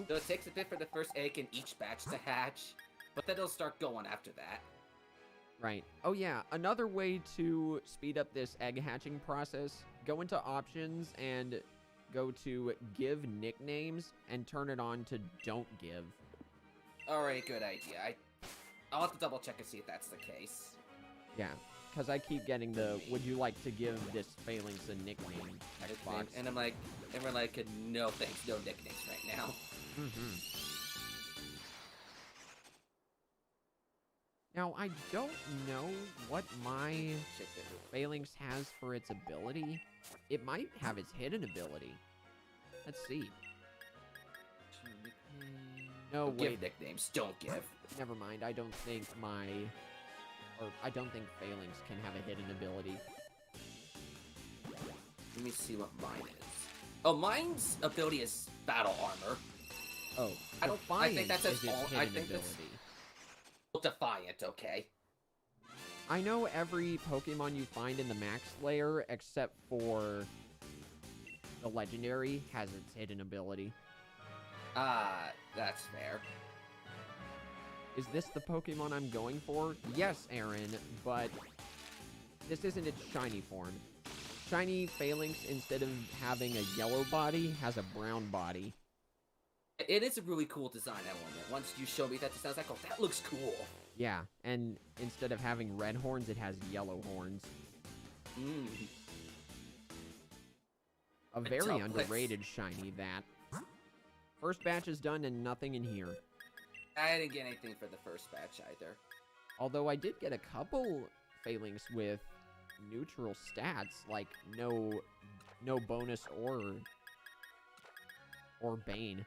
So it takes a bit for the first egg in each batch to hatch, but then it'll start going after that. Right. Oh, yeah. Another way to speed up this egg hatching process, go into options and go to give nicknames and turn it on to don't give. Alright, good idea. I'll have to double check and see if that's the case. Yeah, because I keep getting the would you like to give this Phalanx a nickname text box. And we're like, no thanks, no nicknames right now. Now, I don't know what my Phalanx has for its ability. It might have its hidden ability. Let's see. No, Give wait. nicknames, don't give. Never mind. I don't think I don't think Phalanx can have a hidden ability. Let me see what mine is. Oh, mine's ability is battle armor. Oh, I think that's is its its own. I hidden think that's ability. Defiant. Okay. I know every Pokemon you find in the Max Layer, except for the Legendary, has its hidden ability. That's fair. Is this the Pokemon I'm going for? Yes, Aaron, but this isn't its shiny form. Shiny Phalanx, instead of having a yellow body, has a brown body. It is a really cool design element. Once you show me that design, I was like, oh, that looks cool. Yeah, and instead of having red horns, it has yellow horns. A very underrated shiny, that. First batch is done and nothing in here. I didn't get anything for the first batch either. Although I did get a couple Phalanx with neutral stats, like no bonus or Bane.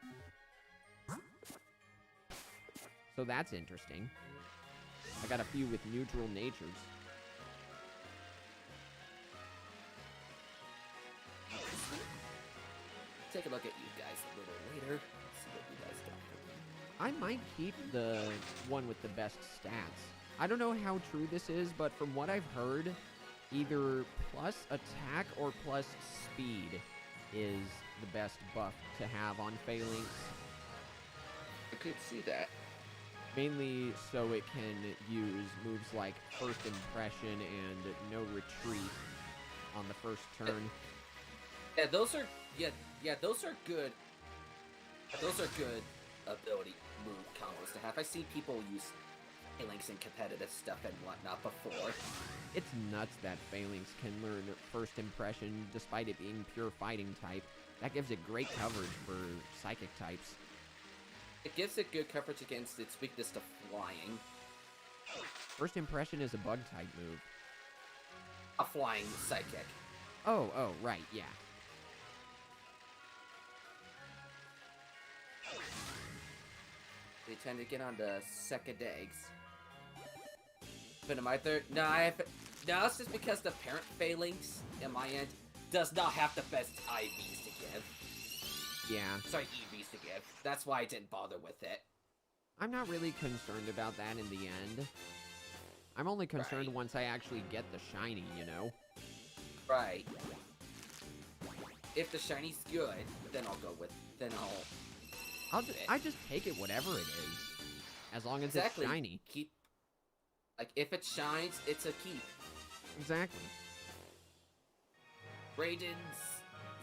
So that's interesting. I got a few with neutral natures. Take a look at you guys a little later. See what you guys got. I might keep the one with the best stats. I don't know how true this is, but from what I've heard, either plus attack or plus speed is the best buff to have on Phalanx. I could see that. Mainly so it can use moves like First Impression and No Retreat on the first turn. Yeah, those are those are good. Those are good ability move combos to have. I see people use Phalanx in competitive stuff and whatnot before. It's nuts that Phalanx can learn First Impression despite it being pure fighting type. That gives it great coverage for psychic types. It gives it good coverage against its weakness to flying. First Impression is a bug type move. A flying psychic. Oh, right, yeah. They tend to get on the second eggs. But in my third, no, it's just because the parent Phalanx in my end does not have the best IVs to give. Yeah. Sorry, EVs to give. That's why I didn't bother with it. I'm not really concerned about that in the end. I'm only concerned once I actually get the shiny, you know? Right. If the shiny's good, then I'll go with, I just take it whatever it is. As long as exactly. it's shiny. If it shines, it's a keep. Exactly. Raiden's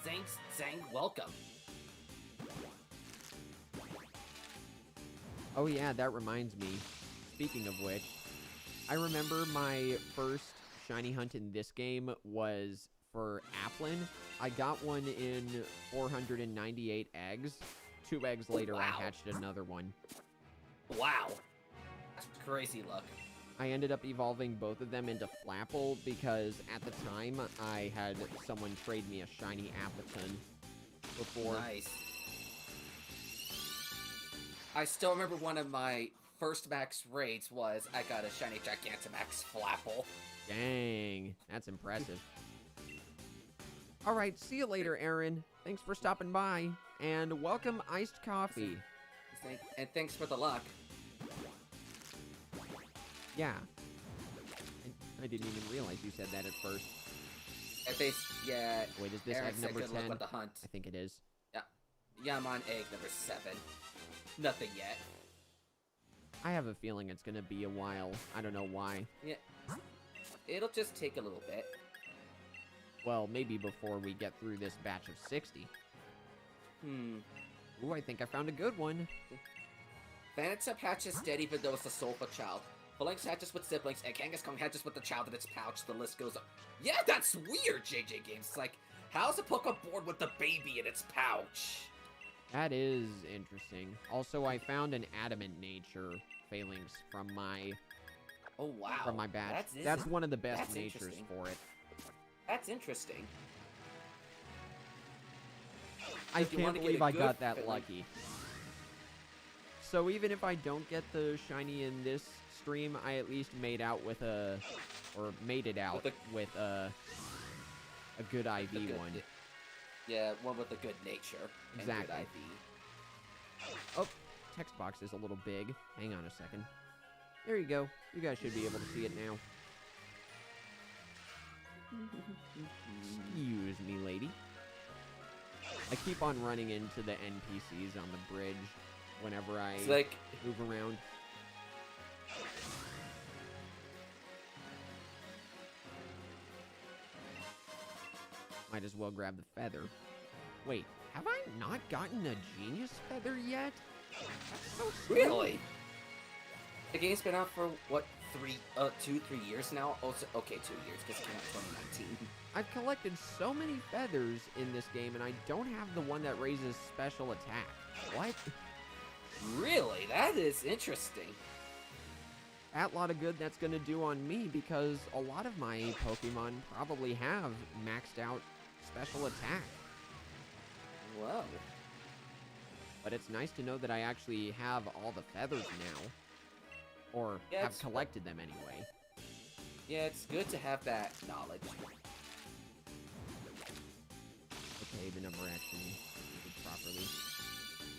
Zang, welcome. Oh yeah, that reminds me. Speaking of which, I remember my first shiny hunt in this game was for Applin. I got one in 498 eggs. 2 eggs later, wow. I hatched another one. Wow. That's crazy luck. I ended up evolving both of them into Flapple because at the time, I had someone trade me a shiny Appleton before. Nice. I still remember one of my first max raids was I got a shiny Gigantamax Flapple. Dang, that's impressive. Alright, see you later, Aaron. Thanks for stopping by, and welcome iced coffee. And thanks for the luck. Yeah. I didn't even realize you said that at first. Yeah. Wait, is this Aaron egg number said good 10? luck with the hunt. I think it is. Yeah. Yeah, I'm on egg number 7. Nothing yet. I have a feeling it's gonna be a while. I don't know why. Yeah. It'll just take a little bit. Well, maybe before we get through this batch of 60. Ooh, I think I found a good one. Phalanx hatches dead even though it's the soul of a child. Phalanx hatches with siblings, and Kangaskhan hatches with the child in its pouch. The list goes up. Yeah, that's weird, JJ Games. It's like, how's a Pokemon born with the baby in its pouch? That is interesting. Also, I found an adamant nature Phalanx from my from my batch. That's one of the best natures for it. That's interesting. I can't believe I got that lucky. So even if I don't get the shiny in this stream, I at least made out with a, or made it out with a good IV one. Yeah, one with a good nature. Exactly. And good IV. Oh, text box is a little big. Hang on a second. There you go. You guys should be able to see it now. Excuse me, lady. I keep on running into the NPCs on the bridge whenever I move around. Might as well grab the feather. Wait, have I not gotten a genius feather yet? That's so strange. Really? The game's been out for, what, 2-3 years now? Oh, okay, 2 years, because it came out in 2019. I've collected so many feathers in this game, and I don't have the one that raises special attack. What? Really? That is interesting. That lot of good that's gonna do on me, because a lot of my Pokemon probably have maxed out special attack. Whoa. But it's nice to know that I actually have all the feathers now. Or have collected them anyway. Yeah, it's good to have that knowledge. Okay, the number actually did properly.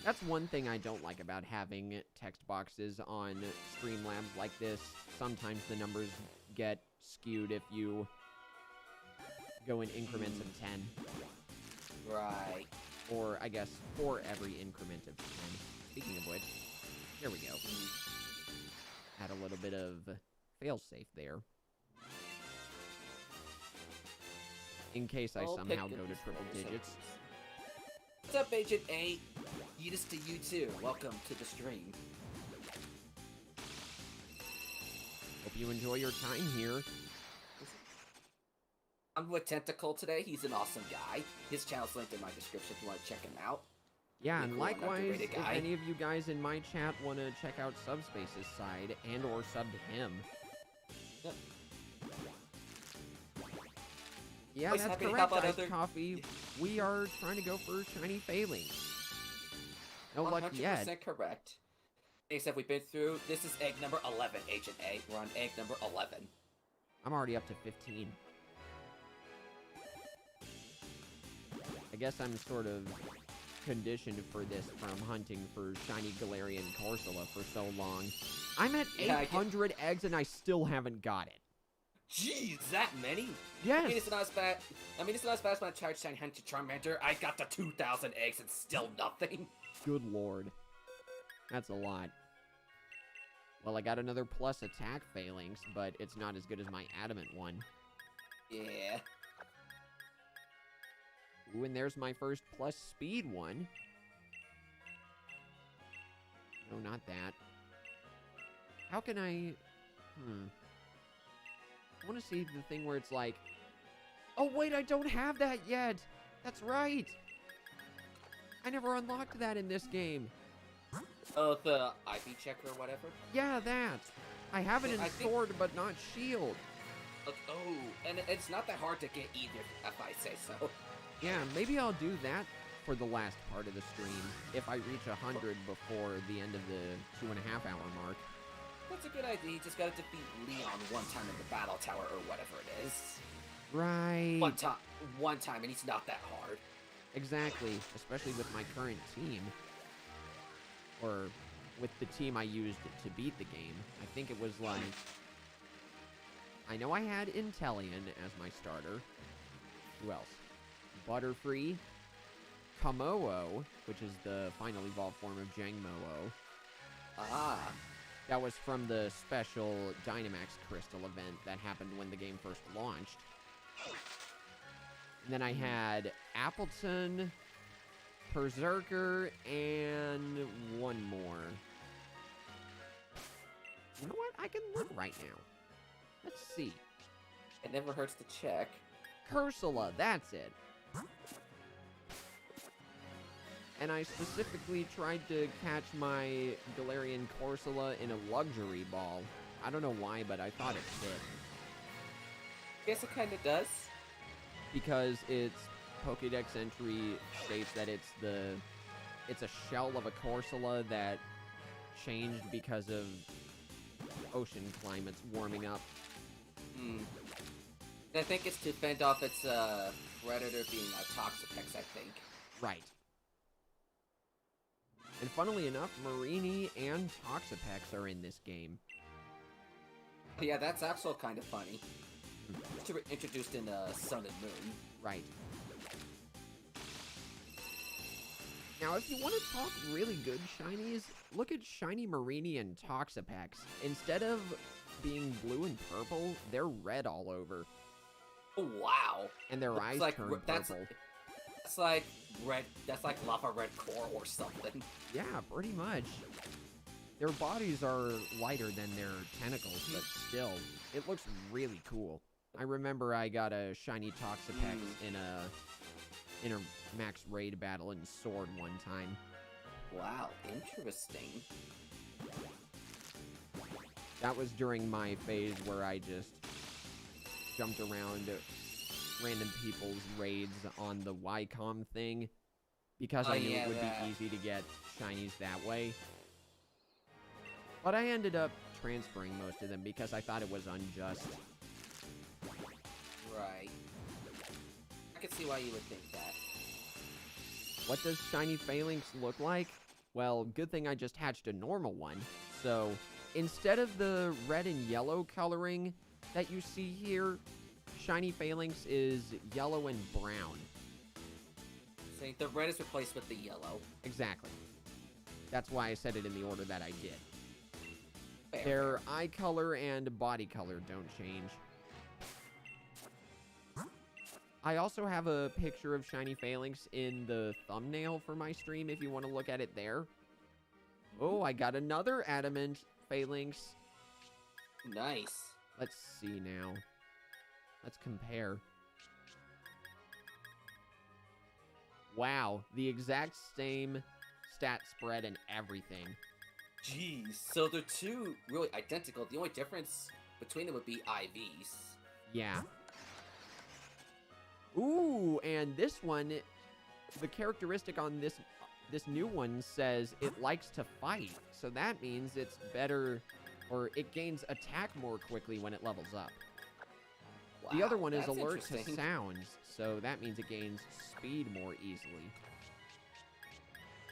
That's one thing I don't like about having text boxes on Streamlabs like this. Sometimes the numbers get skewed if you go in increments of 10. Right. Or, I guess, for every increment of 10. Speaking of which, here we go. Add a little bit of failsafe there. In case I somehow go to triple digits. What's up, Agent A? Yeetus to you too. Welcome to the stream. Hope you enjoy your time here. I'm with Tentacle today. He's an awesome guy. His channel's linked in my description if you want to check him out. Yeah, and likewise, if any of you guys in my chat want to check out Subspace's side and or sub to him. Yep. Yeah, that's correct, Iced Coffee. We are trying to go for Shiny Falinks. No luck yet. 100% correct. Except we've been through, this is egg number 11, Agent A. We're on egg number 11. I'm already up to 15. I guess I'm sort of conditioned for this from hunting for Shiny Galarian Corsola for so long. I'm at 800 eggs and I still haven't got it. Jeez, that many? Yes. I mean, it's not as bad. It's not as bad as when I tried Shiny Hunter Charmander. I got to 2,000 eggs and still nothing. Good lord. That's a lot. Well, I got another plus attack Phalanx, but it's not as good as my adamant one. Yeah. Ooh, and there's my first plus speed one. No, not that. How can I... I want to see the thing where it's like... Oh, wait, I don't have that yet! That's right! I never unlocked that in this game. Oh, the IP checker or whatever? Yeah, that! I have it in Sword, but not Shield. Oh, and it's not that hard to get either, if I say so. Yeah, maybe I'll do that for the last part of the stream, if I reach 100 before the end of the 2.5 hour mark. That's a good idea. You just gotta defeat Leon one time in the battle tower or whatever it is. Right. One time, and he's not that hard. Exactly, especially with my current team. Or with the team I used to beat the game. I think it was like... I know I had Inteleon as my starter. Who else? Butterfree. Kamoo, which is the final evolved form of Jangmo-o. Ah. That was from the special Dynamax Crystal event that happened when the game first launched. And then I had Appleton, Berserker, and one more. You know what? I can look right now. Let's see. It never hurts to check. Cursula, that's it. And I specifically tried to catch my Galarian Corsola in a luxury ball. I don't know why, but I thought it fit. Guess it kind of does. Because its Pokédex entry states that it's a shell of a Corsola that changed because of ocean climates warming up. I think it's to fend off its predator being a Toxapex, I think. Right. And funnily enough, Marini and Toxapex are in this game. Yeah, that's also kind of funny. Introduced in Sun and Moon. Right. Now, if you want to talk really good shinies, look at Shiny Marini and Toxapex. Instead of being blue and purple, they're red all over. Oh, wow. And their eyes turn purple. That's like red. That's like lava red core or something. Yeah, pretty much. Their bodies are lighter than their tentacles, but still, it looks really cool. I remember I got a shiny Toxapex in a max raid battle in Sword one time. Wow, interesting. That was during my phase where I just jumped around random people's raids on the YCOM thing because I knew it would be easy to get shinies that way. But I ended up transferring most of them because I thought it was unjust. Right. I can see why you would think that. What does Shiny Falinks look like? Well, good thing I just hatched a normal one. So, instead of the red and yellow coloring that you see here, Shiny Falinks is yellow and brown. So the red is replaced with the yellow. Exactly. That's why I said it in the order that I did. Fair. Their eye color and body color don't change. I also have a picture of Shiny Falinks in the thumbnail for my stream if you want to look at it there. Oh, I got another Adamant Phalanx. Nice. Let's see now. Let's compare. Wow, the exact same stat spread and everything. Jeez. So they're two really identical. The only difference between them would be IVs. Yeah. Ooh, and this one, the characteristic on this new one says it likes to fight. So that means it's better, or it gains attack more quickly when it levels up. Wow, the other one is that's alert to interesting. sounds, so that means it gains speed more easily.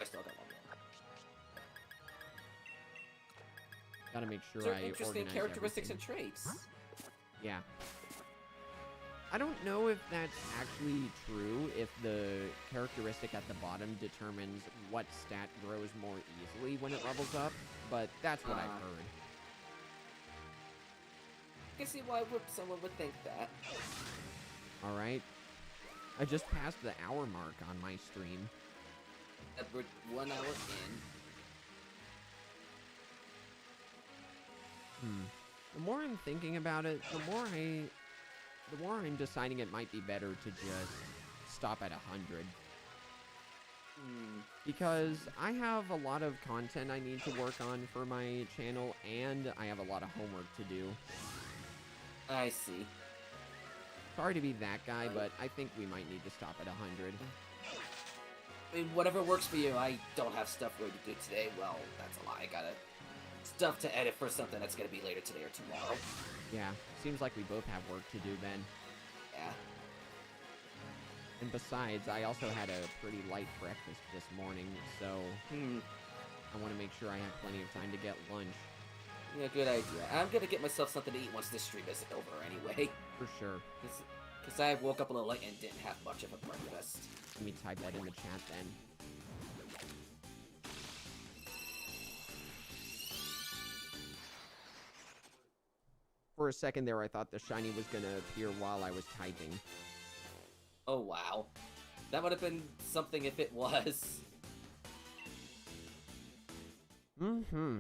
I still got one more. Gotta make sure So I interesting organize characteristics everything. and traits. Yeah. I don't know if that's actually true, if the characteristic at the bottom determines what stat grows more easily when it levels up, but that's what I've heard. I can see why someone would think that. Alright. I just passed the hour mark on my stream. We're 1 hour in. The more I'm thinking about it, the more I'm deciding it might be better to just stop at 100. Because I have a lot of content I need to work on for my channel, and I have a lot of homework to do. I see. Sorry to be that guy, but I think we might need to stop at 100. I mean, whatever works for you. I don't have stuff ready to do today. Well, that's a lie. I gotta stuff to edit for something that's gonna be later today or tomorrow. Yeah, seems like we both have work to do then. Yeah. And besides, I also had a pretty light breakfast this morning, so I want to make sure I have plenty of time to get lunch. Yeah, good idea. I'm gonna get myself something to eat once this stream is over anyway. For sure. Because I woke up a little late and didn't have much of a breakfast. Let me type that in the chat then. For a second there, I thought the shiny was gonna appear while I was typing. Oh, wow. That would have been something if it was. Mm-hmm.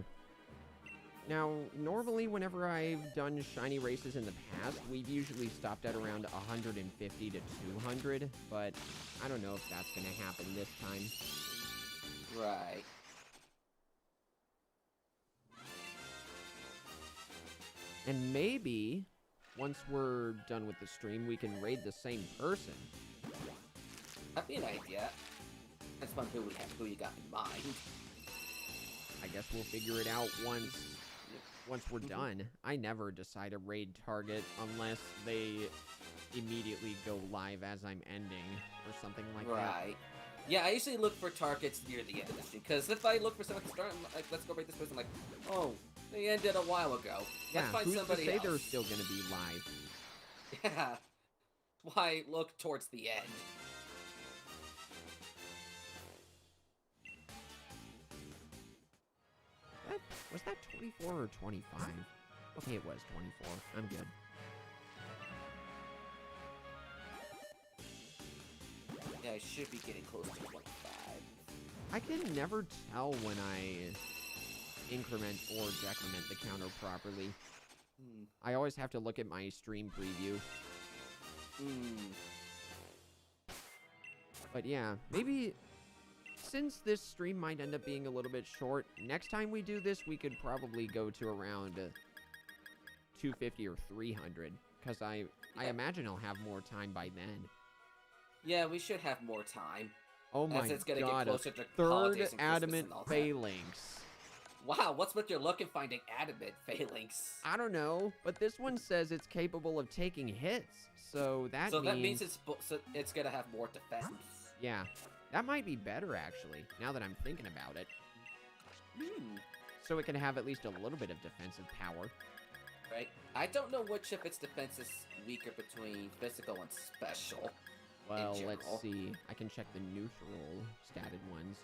Now, normally whenever I've done shiny races in the past, we've usually stopped at around 150 to 200, but I don't know if that's gonna happen this time. Right. And maybe, once we're done with the stream, we can raid the same person. That'd be an idea. That's fun who you got in mind. I guess we'll figure it out once we're done. I never decide a raid target unless they immediately go live as I'm ending or something like that. Right. Yeah, I usually look for targets near the end of the stream, because if I look for someone to start, I'm like, let's go raid this person, like, oh, they ended a while ago. Yeah, Let's find who's somebody to say else. they're still gonna be live? Yeah. Why look towards the end? Was that 24 or 25? Okay, it was 24. I'm good. Yeah, I should be getting close to 25. I can never tell when I increment or decrement the counter properly. I always have to look at my stream preview. But yeah, maybe since this stream might end up being a little bit short, next time we do this, we could probably go to around 250 or 300, because I imagine I'll have more time by then. Yeah, we should have more time. Oh my as it's gonna god, get closer to third holidays and Christmas adamant and all that. Phalanx. Wow, what's with your luck in finding adamant Phalanx? I don't know, but this one says it's capable of taking hits, so that means it's gonna have more defense. Yeah, that might be better actually, now that I'm thinking about it. So it can have at least a little bit of defensive power. Right. I don't know which of its defense is weaker between physical and special. Well, let's see. I can check the neutral statted ones.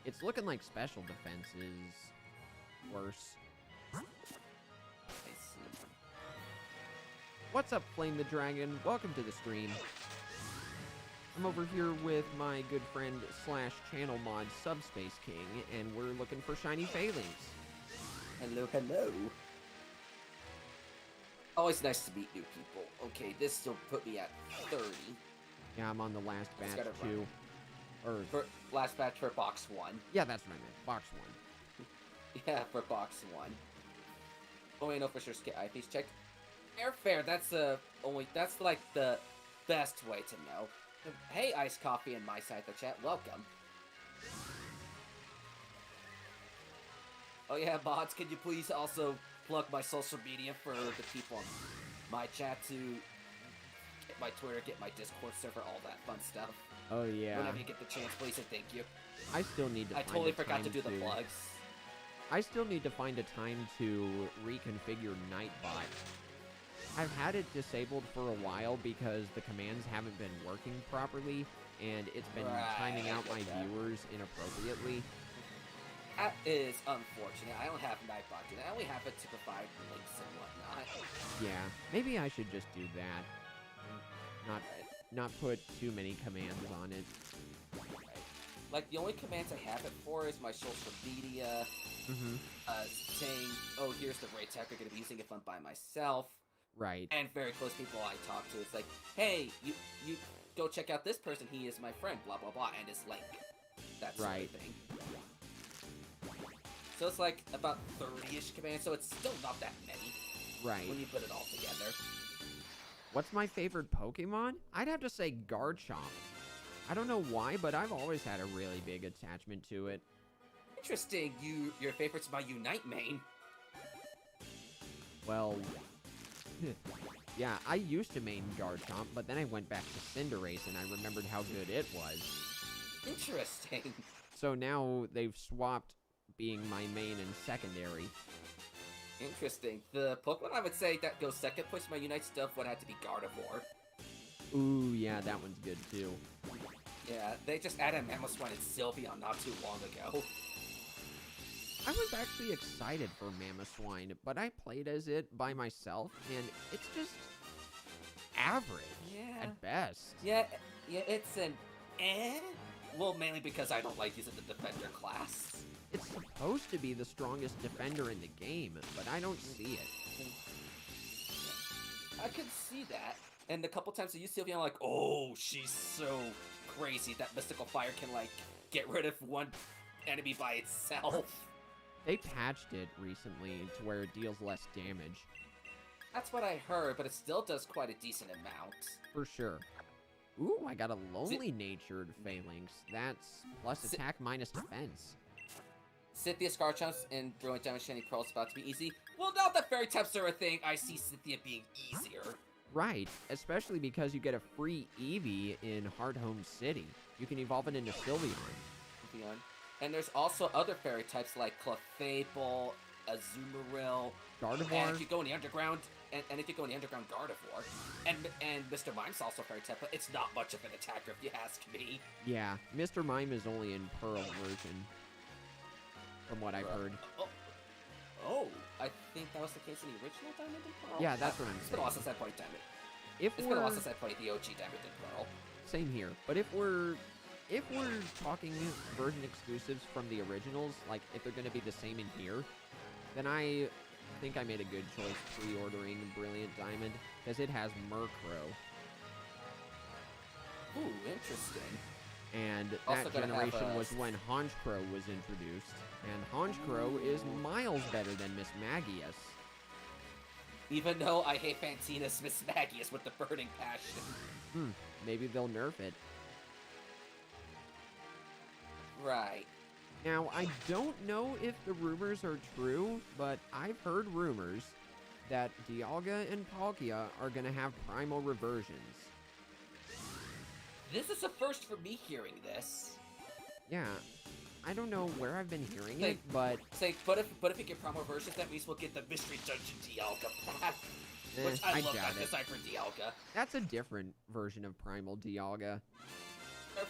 It's looking like special defense is worse. I see. What's up, Flame the Dragon? Welcome to the stream. I'm over here with my good friend / channel mod Subspaceking, and we're looking for Shiny Falinks. Hello, hello. Always nice to meet new people. Okay, this still put me at 30. Yeah, I'm on the last batch got it too. Or For last batch for box 1. yeah, that's what I meant. Box 1. Yeah, for box 1. Oh, wait, no, for sure. IP's checked. Airfare. That's like the best way to know. Hey, iced coffee in my side of the chat. Welcome. Oh yeah, bots. Can you please also plug my social media for the people on my chat to get my Twitter, get my Discord server, all that fun stuff. Oh yeah. Whenever you get the chance, please and thank you. I still need to. I totally forgot to do the plugs. I still need to find a time to reconfigure Nightbot. I've had it disabled for a while because the commands haven't been working properly, and it's been timing out my viewers inappropriately. That is unfortunate. I don't have Nightbot do that. I only have it to provide links and whatnot. Yeah, maybe I should just do that. Not put too many commands on it. Like, the only commands I have it for is my social media, saying, oh, here's the raid tag I'm going to be using if I'm by myself. Right. And very close people I talk to. It's like, hey, you go check out this person, he is my friend, blah, blah, blah, and his link. That sort of thing. So it's like about 30-ish commands, so it's still not that many. Right. When you put it all together. What's my favorite Pokemon? I'd have to say Garchomp. I don't know why, but I've always had a really big attachment to it. Interesting. Your favorite's my Unite main. Well, yeah, I used to main Garchomp, but then I went back to Cinderace and I remembered how good it was. Interesting. So now they've swapped being my main and secondary. Interesting. The Pokemon I would say that goes second place in my Unite stuff would have to be Gardevoir. Ooh, yeah, that one's good too. Yeah, they just added Mamoswine and Sylveon not too long ago. I was actually excited for Mamoswine, but I played as it by myself, and it's just average at best. Yeah, it's an eh. Well, mainly because I don't like using the defender class. It's supposed to be the strongest defender in the game, but I don't see it. I can see that. And the couple times I use Sylvia, I'm like, oh, she's so crazy. That mystical fire can, like, get rid of one enemy by itself. They patched it recently to where it deals less damage. That's what I heard, but it still does quite a decent amount. For sure. Ooh, I got a lonely-natured Phalanx. That's plus attack minus defense. Cynthia Scarchamps and Brilliant Diamond Shiny Pearl is about to be easy. Well, now that fairy types are a thing, I see Cynthia being easier. Right, especially because you get a free Eevee in Hardhome City. You can evolve it into Sylveon. And there's also other fairy types like Clefable, Azumarill, Gardevoir. And if you go in the underground, and if you go in the underground, Gardevoir. And Mr. Mime's also fairy type, but it's not much of an attacker if you ask me. Yeah, Mr. Mime is only in Pearl version, from what I've heard. Oh, I think that was the case in the original Diamond and Pearl? Yeah, that's what I'm saying. It's been a while since I played Diamond. It's been a while since I played the OG Diamond and Pearl. Same here, but if we're talking version exclusives from the originals, like if they're going to be the same in here, then I think I made a good choice pre-ordering Brilliant Diamond, because it has Murkrow. Ooh, interesting. And Also that gonna generation have, was when Honchkrow was introduced, and Honchkrow is miles better than Miss Magius. Even though I hate Fantina's Miss Magius with the burning passion. Maybe they'll nerf it. Right. Now, I don't know if the rumors are true, but I've heard rumors that Dialga and Palkia are going to have primal reversions. This is a first for me hearing this. Yeah, I don't know where I've been hearing it, but... But if we get primal reversions, that means we'll get the Mystery Dungeon Dialga back. Which I love that design for Dialga. That's a different version of primal Dialga.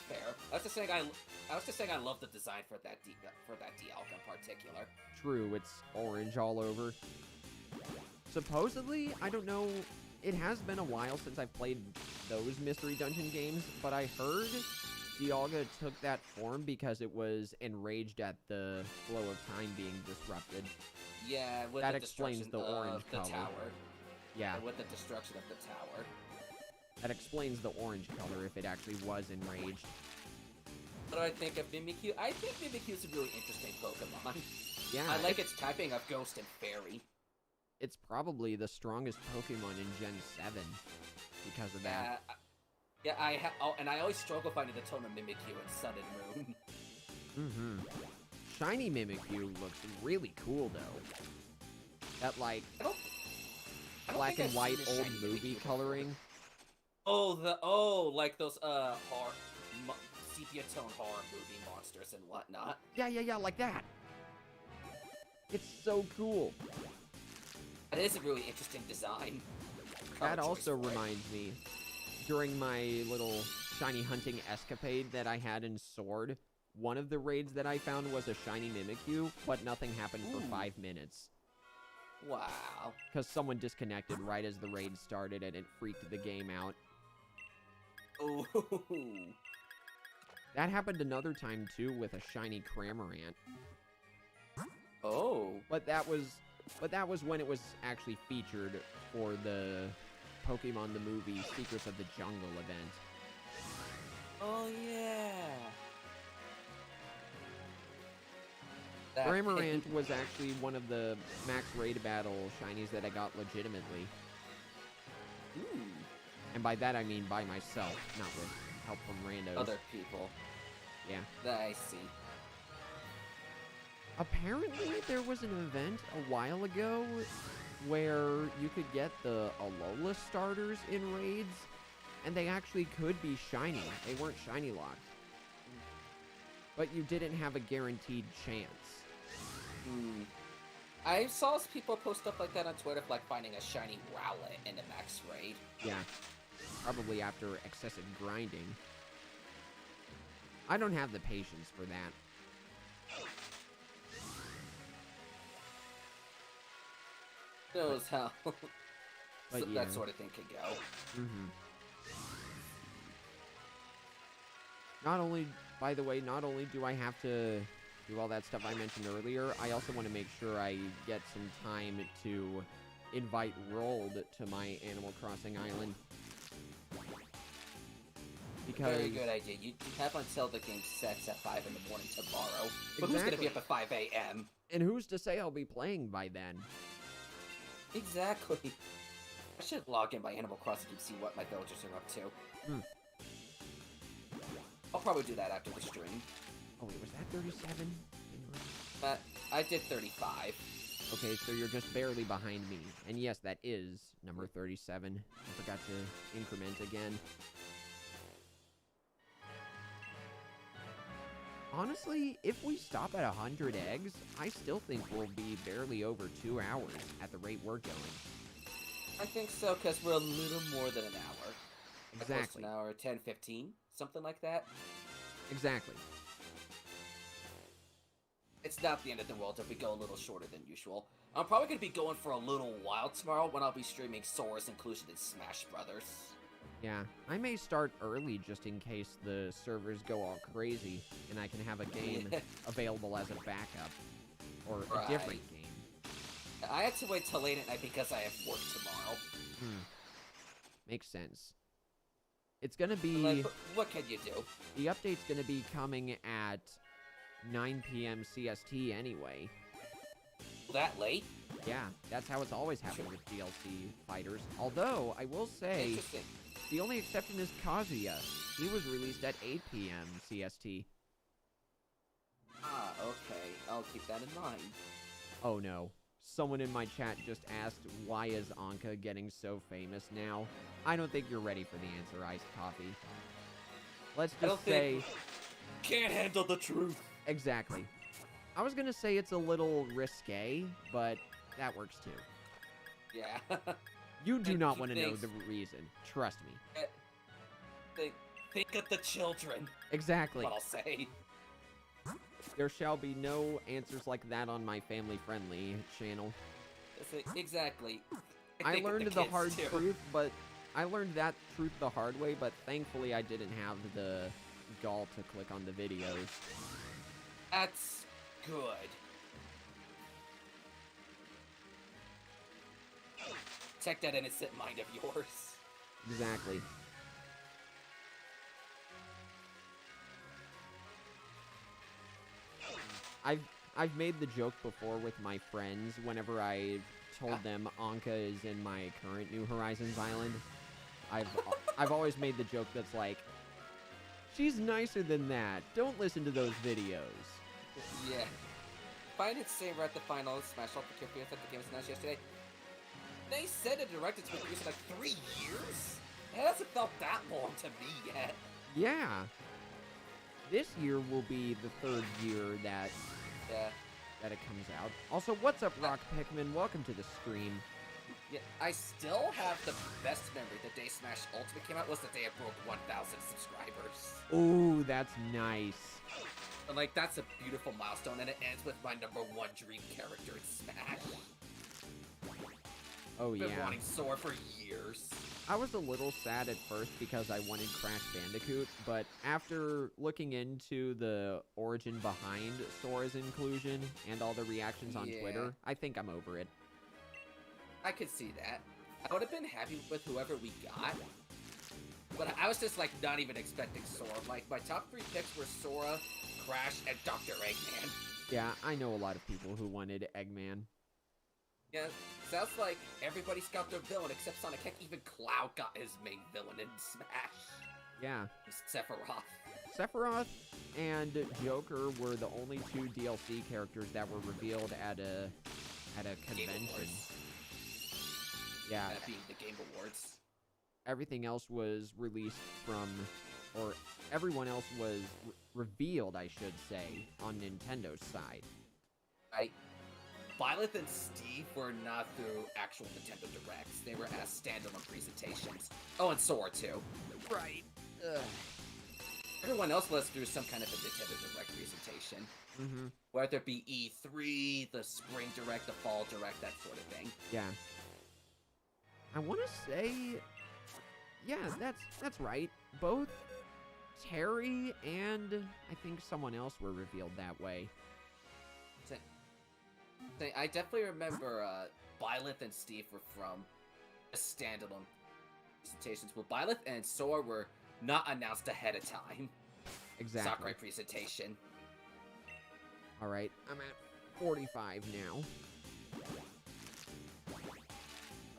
Fair. I was just saying I love the design for that Dialga in particular. True, it's orange all over. Supposedly, I don't know, it has been a while since I've played those Mystery Dungeon games, but I heard Dialga took that form because it was enraged at the flow of time being disrupted. Yeah, with that the explains the orange the color. Tower. Yeah. And with the destruction of the tower. That explains the orange color if it actually was enraged. What do I think of Mimikyu? I think Mimikyu is a really interesting Pokemon. Yeah. I like its typing of Ghost and Fairy. It's probably the strongest Pokemon in Gen 7 because of that. And I always struggle finding the tone of Mimikyu in Sun and Moon. Shiny Mimikyu looks really cool, though. That, like, black and white old movie coloring. Like those, sepia-tone horror movie monsters and whatnot. Yeah, like that. It's so cool. It is a really interesting design. That also reminds me, during my little shiny hunting escapade that I had in Sword, one of the raids that I found was a shiny Mimikyu, but nothing happened for 5 minutes. Wow. Because someone disconnected right as the raid started and it freaked the game out. Ooh. That happened another time too with a shiny Cramorant. Oh. But that was when it was actually featured for the Pokemon the Movie Secrets of the Jungle event. Oh yeah. Cramorant was actually one of the max raid battle shinies that I got legitimately. Ooh. And by that I mean by myself, not with help from randos. Other people. Yeah. I see. Apparently there was an event a while ago where you could get the Alola starters in raids, and they actually could be shiny. They weren't shiny locked. But you didn't have a guaranteed chance. I saw people post stuff like that on Twitter, like finding a shiny Rowlet in the max raid. Yeah. Probably after excessive grinding. I don't have the patience for that. knows how But yeah. that sort of thing can go. Not only, by the way, not only do I have to do all that stuff I mentioned earlier, I also want to make sure I get some time to invite Rold to my Animal Crossing island. Because... Very good idea. You have until the game sets at 5 in the morning tomorrow. But who's gonna be up at 5 a.m.? And who's to say I'll be playing by then? Exactly. I should log in by Animal Crossing and see what my villagers are up to. I'll probably do that after the stream. Oh wait, was that 37? I did 35. Okay, so you're just barely behind me. And yes, that is number 37. I forgot to increment again. Honestly, if we stop at 100 eggs, I still think we'll be barely over 2 hours at the rate we're going. I think so, because we're a little more than an hour. Exactly. An hour, 10, 15, something like that. Exactly. It's not the end of the world if we go a little shorter than usual. I'm probably going to be going for a little while tomorrow when I'll be streaming Sora's inclusion in Smash Brothers. Yeah, I may start early just in case the servers go all crazy, and I can have a game available as a backup, or a different game. I had to wait till late at night because I have work tomorrow. Makes sense. It's gonna be... Like, what can you do? The update's gonna be coming at 9 p.m. CST anyway. That late? Yeah, that's how it's always happened with DLC fighters. Although, I will say... Interesting. The only exception is Kazuya. He was released at 8 p.m. CST. Ah, okay. I'll keep that in mind. Oh no. Someone in my chat just asked, why is Anka getting so famous now? I don't think you're ready for the answer, Iced Coffee. Let's just say... Can't handle the truth. Exactly. I was gonna say it's a little risque, but that works too. Yeah. You do not want to know the reason. Trust me. Think of the children. Exactly. What I'll say. There shall be no answers like that on my family-friendly channel. Exactly. I learned the hard truth, but I learned that truth the hard way, but thankfully I didn't have the gall to click on the videos. That's good. Check that innocent mind of yours. Exactly. I've made the joke before with my friends whenever I told them Anka is in my current New Horizons island. I've always made the joke that's like, she's nicer than that. Don't listen to those videos. Yeah. Find it say we're at the final Smash Ultra Kid that the game was announced yesterday. They said it directed to be released in like 3 years? It hasn't felt that long to me yet. Yeah. This year will be the 3rd year that it comes out. Also, what's up, Rock Pikmin? Welcome to the stream. Yeah, I still have the best memory. The day Smash Ultimate came out was the day it broke 1,000 subscribers. Ooh, that's nice. And like, that's a beautiful milestone, and it ends with my #1 dream character in Smash. Oh, yeah. Been wanting Sora for years. I was a little sad at first because I wanted Crash Bandicoot, but after looking into the origin behind Sora's inclusion and all the reactions on Twitter, I think I'm over it. I could see that. I would have been happy with whoever we got, but I was just like not even expecting Sora. Like, my top 3 picks were Sora, Crash, and Dr. Eggman. Yeah, I know a lot of people who wanted Eggman. Yeah, sounds like everybody's got their villain except Sonic. Heck, even Cloud got his main villain in Smash. Yeah. Sephiroth. Sephiroth and Joker were the only 2 DLC characters that were revealed at a convention. Yeah. That being the Game Awards. Everything else was released from, or everyone else was revealed, I should say, on Nintendo's side. Right. Violet and Steve were not through actual Nintendo Directs. They were as standalone presentations. Oh, and Sora, too. Right. Ugh. everyone else was through some kind of a Nintendo Direct presentation. Mm-hmm. Whether it be E3, the Spring Direct, the Fall Direct, that sort of thing. Yeah. I want to say, yeah, that's right. Both Terry and I think someone else were revealed that way. I definitely remember Byleth and Steve were from a standalone presentations. Well, Byleth and Sora were not announced ahead of time. Exactly. Sakurai presentation. All right, I'm at 45 now.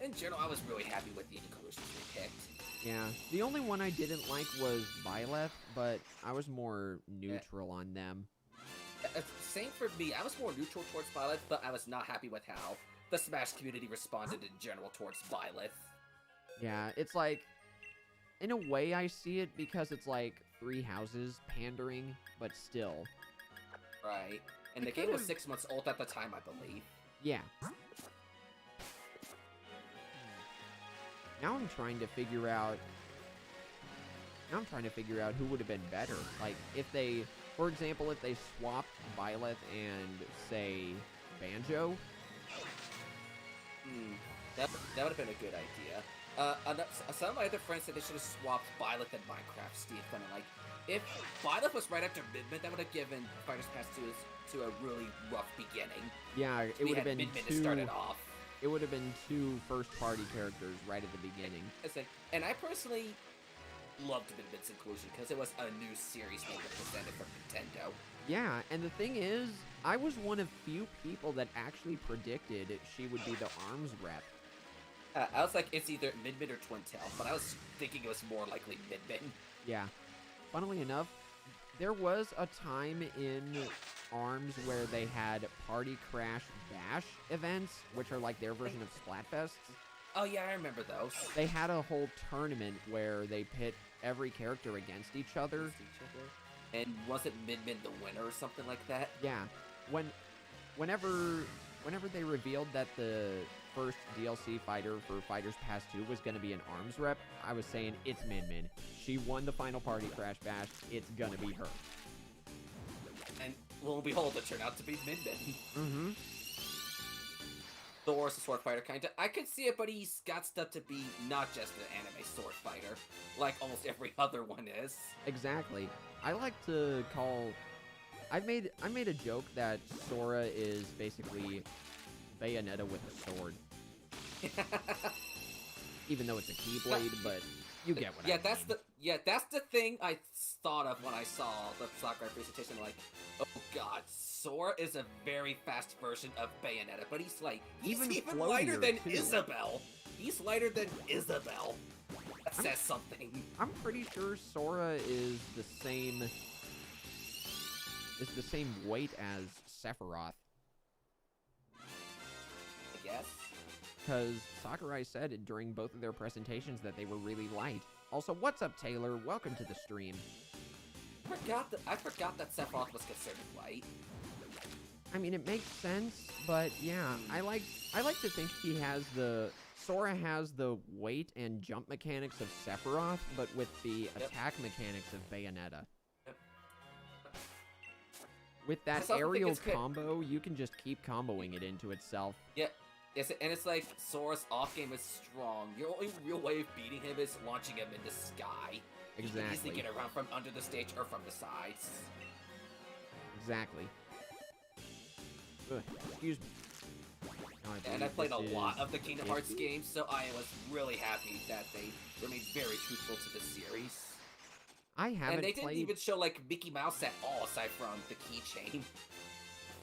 In general, I was really happy with the inclusions we picked. Yeah, the only one I didn't like was Byleth, but I was more neutral on them. Same for me. I was more neutral towards Byleth, but I was not happy with how the Smash community responded in general towards Byleth. Yeah, it's like, in a way I see it because it's like three houses pandering, but still. Right. And the game was 6 months old at the time, I believe. Yeah. Now I'm trying to figure out who would have been better. Like, if they, for example, if they swapped Byleth and, say, Banjo. That would have been a good idea. Some of my other friends said they should have swapped Byleth and Minecraft, Steve. And like, if Byleth was right after Midman, that would have given Fighters Pass 2 to a really rough beginning. Yeah, it would have been Midman to start it off. It would have been two first-party characters right at the beginning. And I personally loved Midman's inclusion because it was a new series being presented from Nintendo. Yeah, and the thing is, I was one of few people that actually predicted she would be the ARMS rep. I was like, it's either Midman or Twintail, but I was thinking it was more likely Midman. Yeah. Funnily enough, there was a time in ARMS where they had Party Crash Bash events, which are like their version of Splatfests. Oh yeah, I remember those. They had a whole tournament where they pit every character against each other. And wasn't Midman the winner or something like that? Yeah. Whenever they revealed that the first DLC fighter for Fighters Pass 2 was going to be an ARMS rep, I was saying, it's Min. She won the final Party Crash Bash. It's going to be her. And lo and behold, it turned out to be Min. Mm-hmm. Thor's a sword fighter, kinda. I could see it, but he's got stuff to be not just an anime sword fighter, like almost every other one is. Exactly. I like to call... I made a joke that Sora is basically Bayonetta with a sword. Even though it's a Keyblade, but you get what I mean. That's the thing I thought of when I saw the Sakurai presentation. Like, oh god, Sora is a very fast version of Bayonetta, but he's like, he's even lighter than too. Isabelle. He's lighter than Isabelle. That says something. I'm pretty sure Sora is the same weight as Sephiroth. I guess. Because Sakurai said it during both of their presentations that they were really light. Also, what's up, Taylor? Welcome to the stream. I forgot that Sephiroth was considered light. I mean, it makes sense, but yeah, I like to think Sora has the weight and jump mechanics of Sephiroth, but with the attack mechanics of Bayonetta. With that aerial combo, you can just keep comboing it into itself. Yeah. Yes, and it's like Sora's off game is strong. Your only real way of beating him is launching him in the sky. Exactly. You can easily get around from under the stage or from the sides. Exactly. Ugh, excuse me. And I played a lot of the Kingdom Hearts games, so I was really happy that they remained very truthful to the series. I haven't And they didn't even show, like, Mickey Mouse at all, aside from the keychain.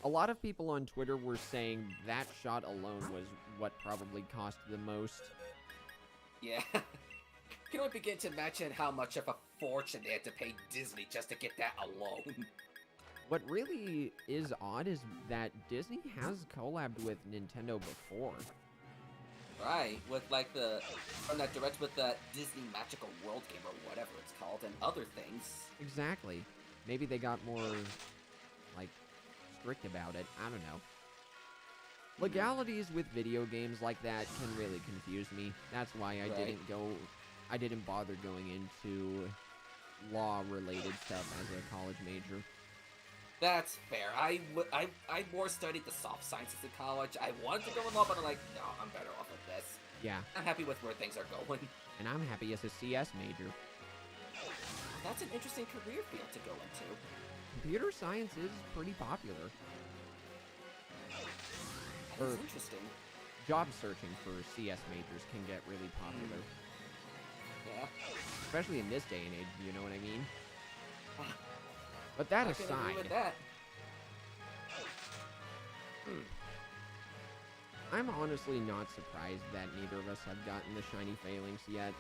A lot of people on Twitter were saying that shot alone was what probably cost the most. Yeah. I can only begin to imagine how much of a fortune they had to pay Disney just to get that alone. What really is odd is that Disney has collabed with Nintendo before. Right, with like from that direct with the Disney Magical World game or whatever it's called, and other things. Exactly. Maybe they got more, like, strict about it. I don't know. Legalities with video games like that can really confuse me. That's why I didn't bother going into law-related stuff as a college major. That's fair. I more studied the soft sciences in college. I wanted to go in law, but I'm like, no, I'm better off with this. Yeah. I'm happy with where things are going. And I'm happy as a CS major. That's an interesting career field to go into. Computer science is pretty popular. That's interesting. Job searching for CS majors can get really popular. Yeah. Especially in this day and age, you know what I mean? But that I can agree aside, with that. I'm honestly not surprised that neither of us have gotten the Shiny Falinks yet.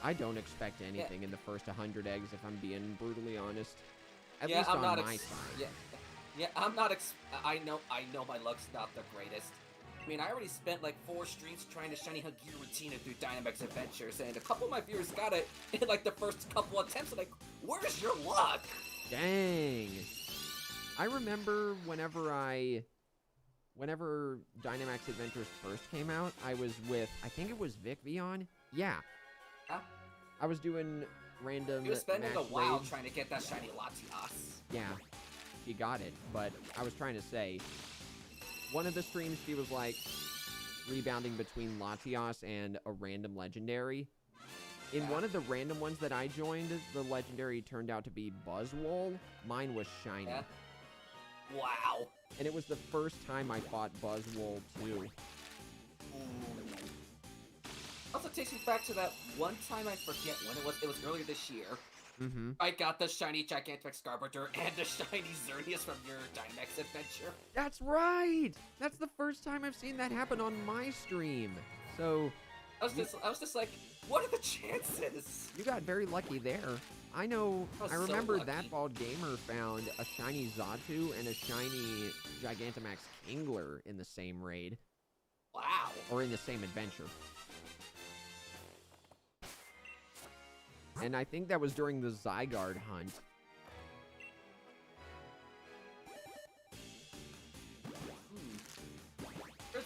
I don't expect anything in the first 100 eggs, if I'm being brutally honest. At least I'm on not my side. Yeah, I'm not I know my luck's not the greatest. I mean, I already spent like 4 streams trying to shiny hug gear routine through Dynamax Adventures, and a couple of my viewers got it in like the first couple attempts. I'm like, where's your luck? Dang. I remember whenever Dynamax Adventures first came out, I was with, I think it was Vic Vion? Yeah. Huh? I was doing random He was spending a match while raids. trying to get that shiny Latias. Yeah, she got it, but I was trying to say, one of the streams she was like rebounding between Latias and a random legendary. In one of the random ones that I joined, the legendary turned out to be Buzzwole. Mine was shiny. Yeah. Wow. And it was the first time I fought Buzzwole too. Also takes me back to that one time, I forget when it was. It was earlier this year. Mm-hmm. I got the shiny Gigantic Scarberter and the shiny Xerneas from your Dynamax adventure. That's right! That's the first time I've seen that happen on my stream. So, I was just like, what are the chances? you got very lucky there. I know, I was I so remember lucky. that bald gamer found a shiny Xatu and a shiny Gigantamax Kingler in the same raid. Wow. Or in the same adventure. And I think that was during the Zygarde hunt.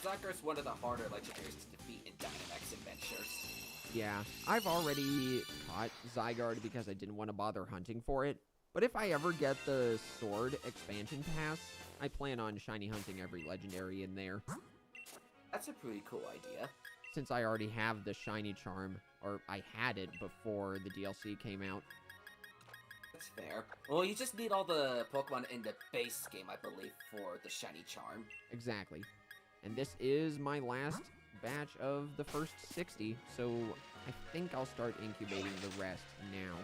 Zygarde's one of the harder legendaries to defeat in Dynamax adventures. Yeah, I've already caught Zygarde because I didn't want to bother hunting for it. But if I ever get the Sword expansion pass, I plan on shiny hunting every legendary in there. That's a pretty cool idea. Since I already have the shiny charm, or I had it before the DLC came out. That's fair. Well, you just need all the Pokemon in the base game, I believe, for the shiny charm. Exactly. And this is my last batch of the first 60, so I think I'll start incubating the rest now.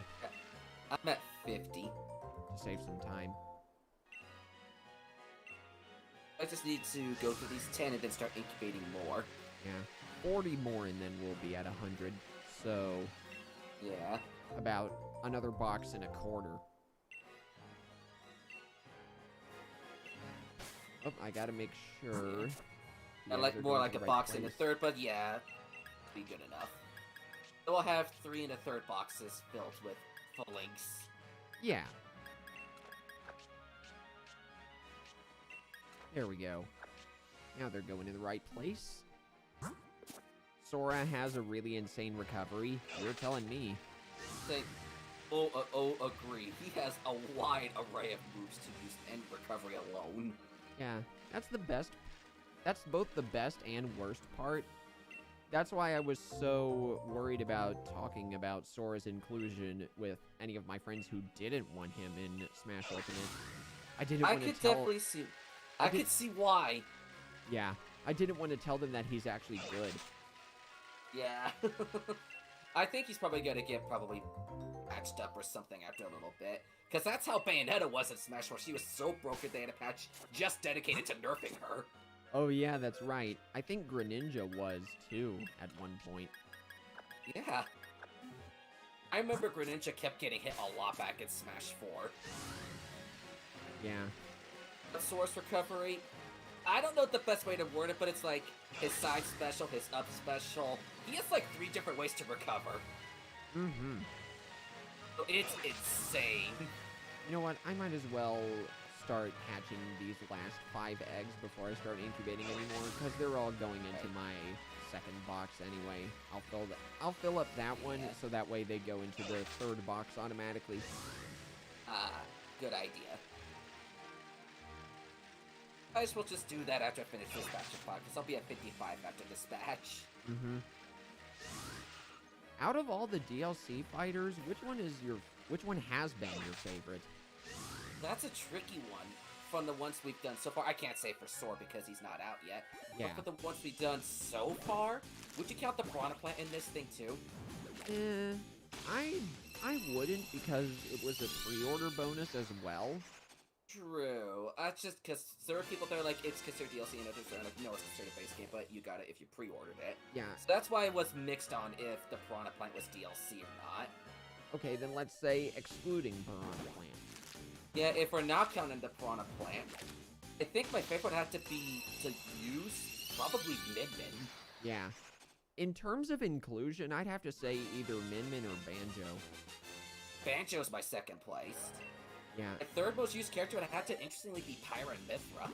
I'm at 50. To save some time. I just need to go through these 10 and then start incubating more. Yeah. 40 more and then we'll be at 100. So, Yeah. about another box and a quarter. Oh, I gotta make sure. I like more like a box in the third, but yeah, be good enough. So we'll have 3 in the third boxes filled with Phalanx. Yeah. There we go. Now they're going to the right place. Sora has a really insane recovery. You're telling me. Say, agree. He has a wide array of moves to use and recovery alone. Yeah, that's the best. That's both the best and worst part. That's why I was so worried about talking about Sora's inclusion with any of my friends who didn't want him in Smash Ultimate. I didn't want to tell... definitely see... I could see why. Yeah, I didn't want to tell them that he's actually good. Yeah. I think he's probably gonna get patched up or something after a little bit. Because that's how Bayonetta was in Smash, where she was so broken they had a patch just dedicated to nerfing her. Oh yeah, that's right. I think Greninja was, too, at one point. Yeah. I remember Greninja kept getting hit a lot back in Smash 4. Yeah. But Sora's recovery, I don't know the best way to word it, but it's like his side special, his up special. He has like 3 different ways to recover. Mm-hmm. So it's insane. You know what? I might as well start hatching these last 5 eggs before I start incubating anymore, because they're all going into my second box anyway. I'll fill up that one so that way they go into the third box automatically. Good idea. I guess we'll just do that after I finish this batch of 5, because I'll be at 55 after this batch. Out of all the DLC fighters, which one has been your favorite? That's a tricky one. From the ones we've done so far, I can't say for sure because he's not out yet. Yeah. But for the ones we've done so far, would you count the Piranha Plant in this thing too? I wouldn't because it was a pre-order bonus as well. True. That's just because there are people that are like, it's considered DLC, and others are like, no, it's considered a base game, but you got it if you pre-ordered it. Yeah. So that's why it was mixed on if the Piranha Plant was DLC or not. Okay, then let's say excluding Piranha Plant. Yeah, if we're not counting the Piranha Plant, I think my favorite had to be to use probably Min Min. Yeah. In terms of inclusion, I'd have to say either Min Min or Banjo. Banjo's my second place. Yeah. The third most used character would have to interestingly be Pyra and Mithra.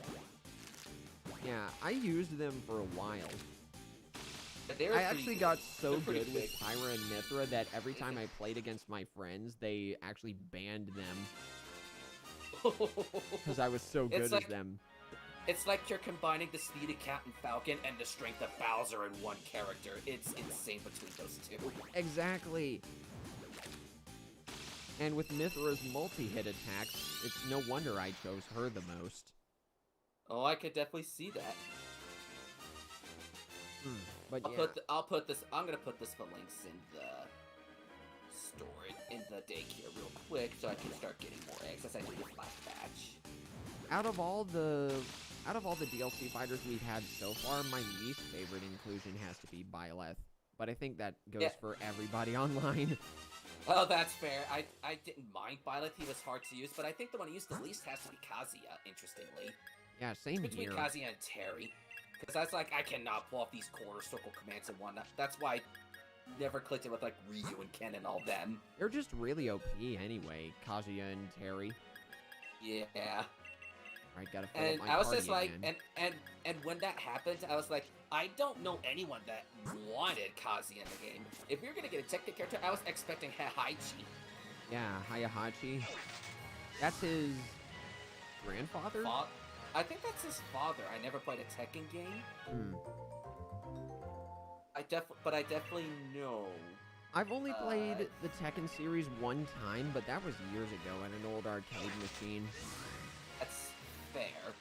Yeah, I used them for a while. I actually got so good big. with Pyra and Mithra that every time I played against my friends, they actually banned them. Because I was so good as them. It's like you're combining the speed of Captain Falcon and the strength of Bowser in one character. It's insane between those two. Exactly. And with Mithra's multi-hit attacks, it's no wonder I chose her the most. Oh, I could definitely see that. But I'm gonna put this Phalanx in the storage, in the daycare real quick so I can start getting more eggs as I do this last batch. Out of all the DLC fighters we've had so far, my least favorite inclusion has to be Byleth. But I think that goes for everybody online. Oh, that's fair. I didn't mind Byleth. He was hard to use, but I think the one I used the least has to be Kazuya, interestingly. Yeah, same here. Between Kazuya and Terry. Because that's like, I cannot pull off these corner circle commands and whatnot. That's why I never clicked it with like Ryu and Ken and all them. They're just really OP anyway, Kazuya and Terry. Yeah. Alright, gotta fill And up my I was party just like, again. and when that happened, I was like, I don't know anyone that wanted Kazuya in the game. If you're gonna get a Tekken character, I was expecting Heihachi. Yeah, Hayahachi. That's his grandfather? I think that's his father. I never played a Tekken game. But I definitely know. I've only played the Tekken series one time, but that was years ago at an old arcade machine. That's fair.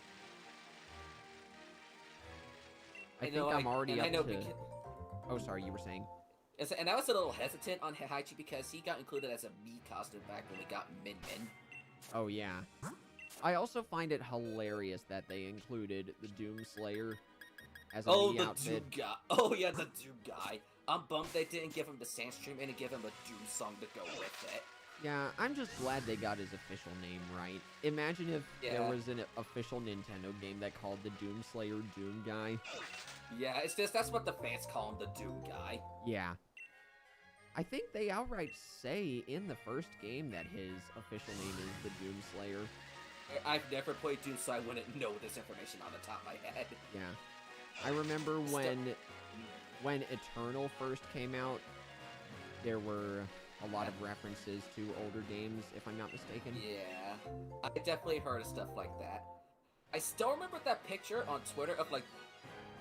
I think I'm already up to... Oh, sorry, you were saying? And I was a little hesitant on Heihachi because he got included as a Mii costume back when we got Min Min. Oh, yeah. I also find it hilarious that they included the Doom Slayer as a Mii outfit. Doom guy. Oh, yeah, the Doom guy. I'm bummed they didn't give him the Sandstream and give him a Doom song to go with it. Yeah, I'm just glad they got his official name right. Imagine if there was an official Nintendo game that called the Doom Slayer Doom Guy. Yeah, it's just, that's what the fans call him, the Doom Guy. Yeah. I think they outright say in the first game that his official name is the Doom Slayer. I've never played Doom, so I wouldn't know this information on the top of my head. Yeah. I remember when Eternal first came out, there were a lot of references to older games, if I'm not mistaken. Yeah. I definitely heard of stuff like that. I still remember that picture on Twitter of, like,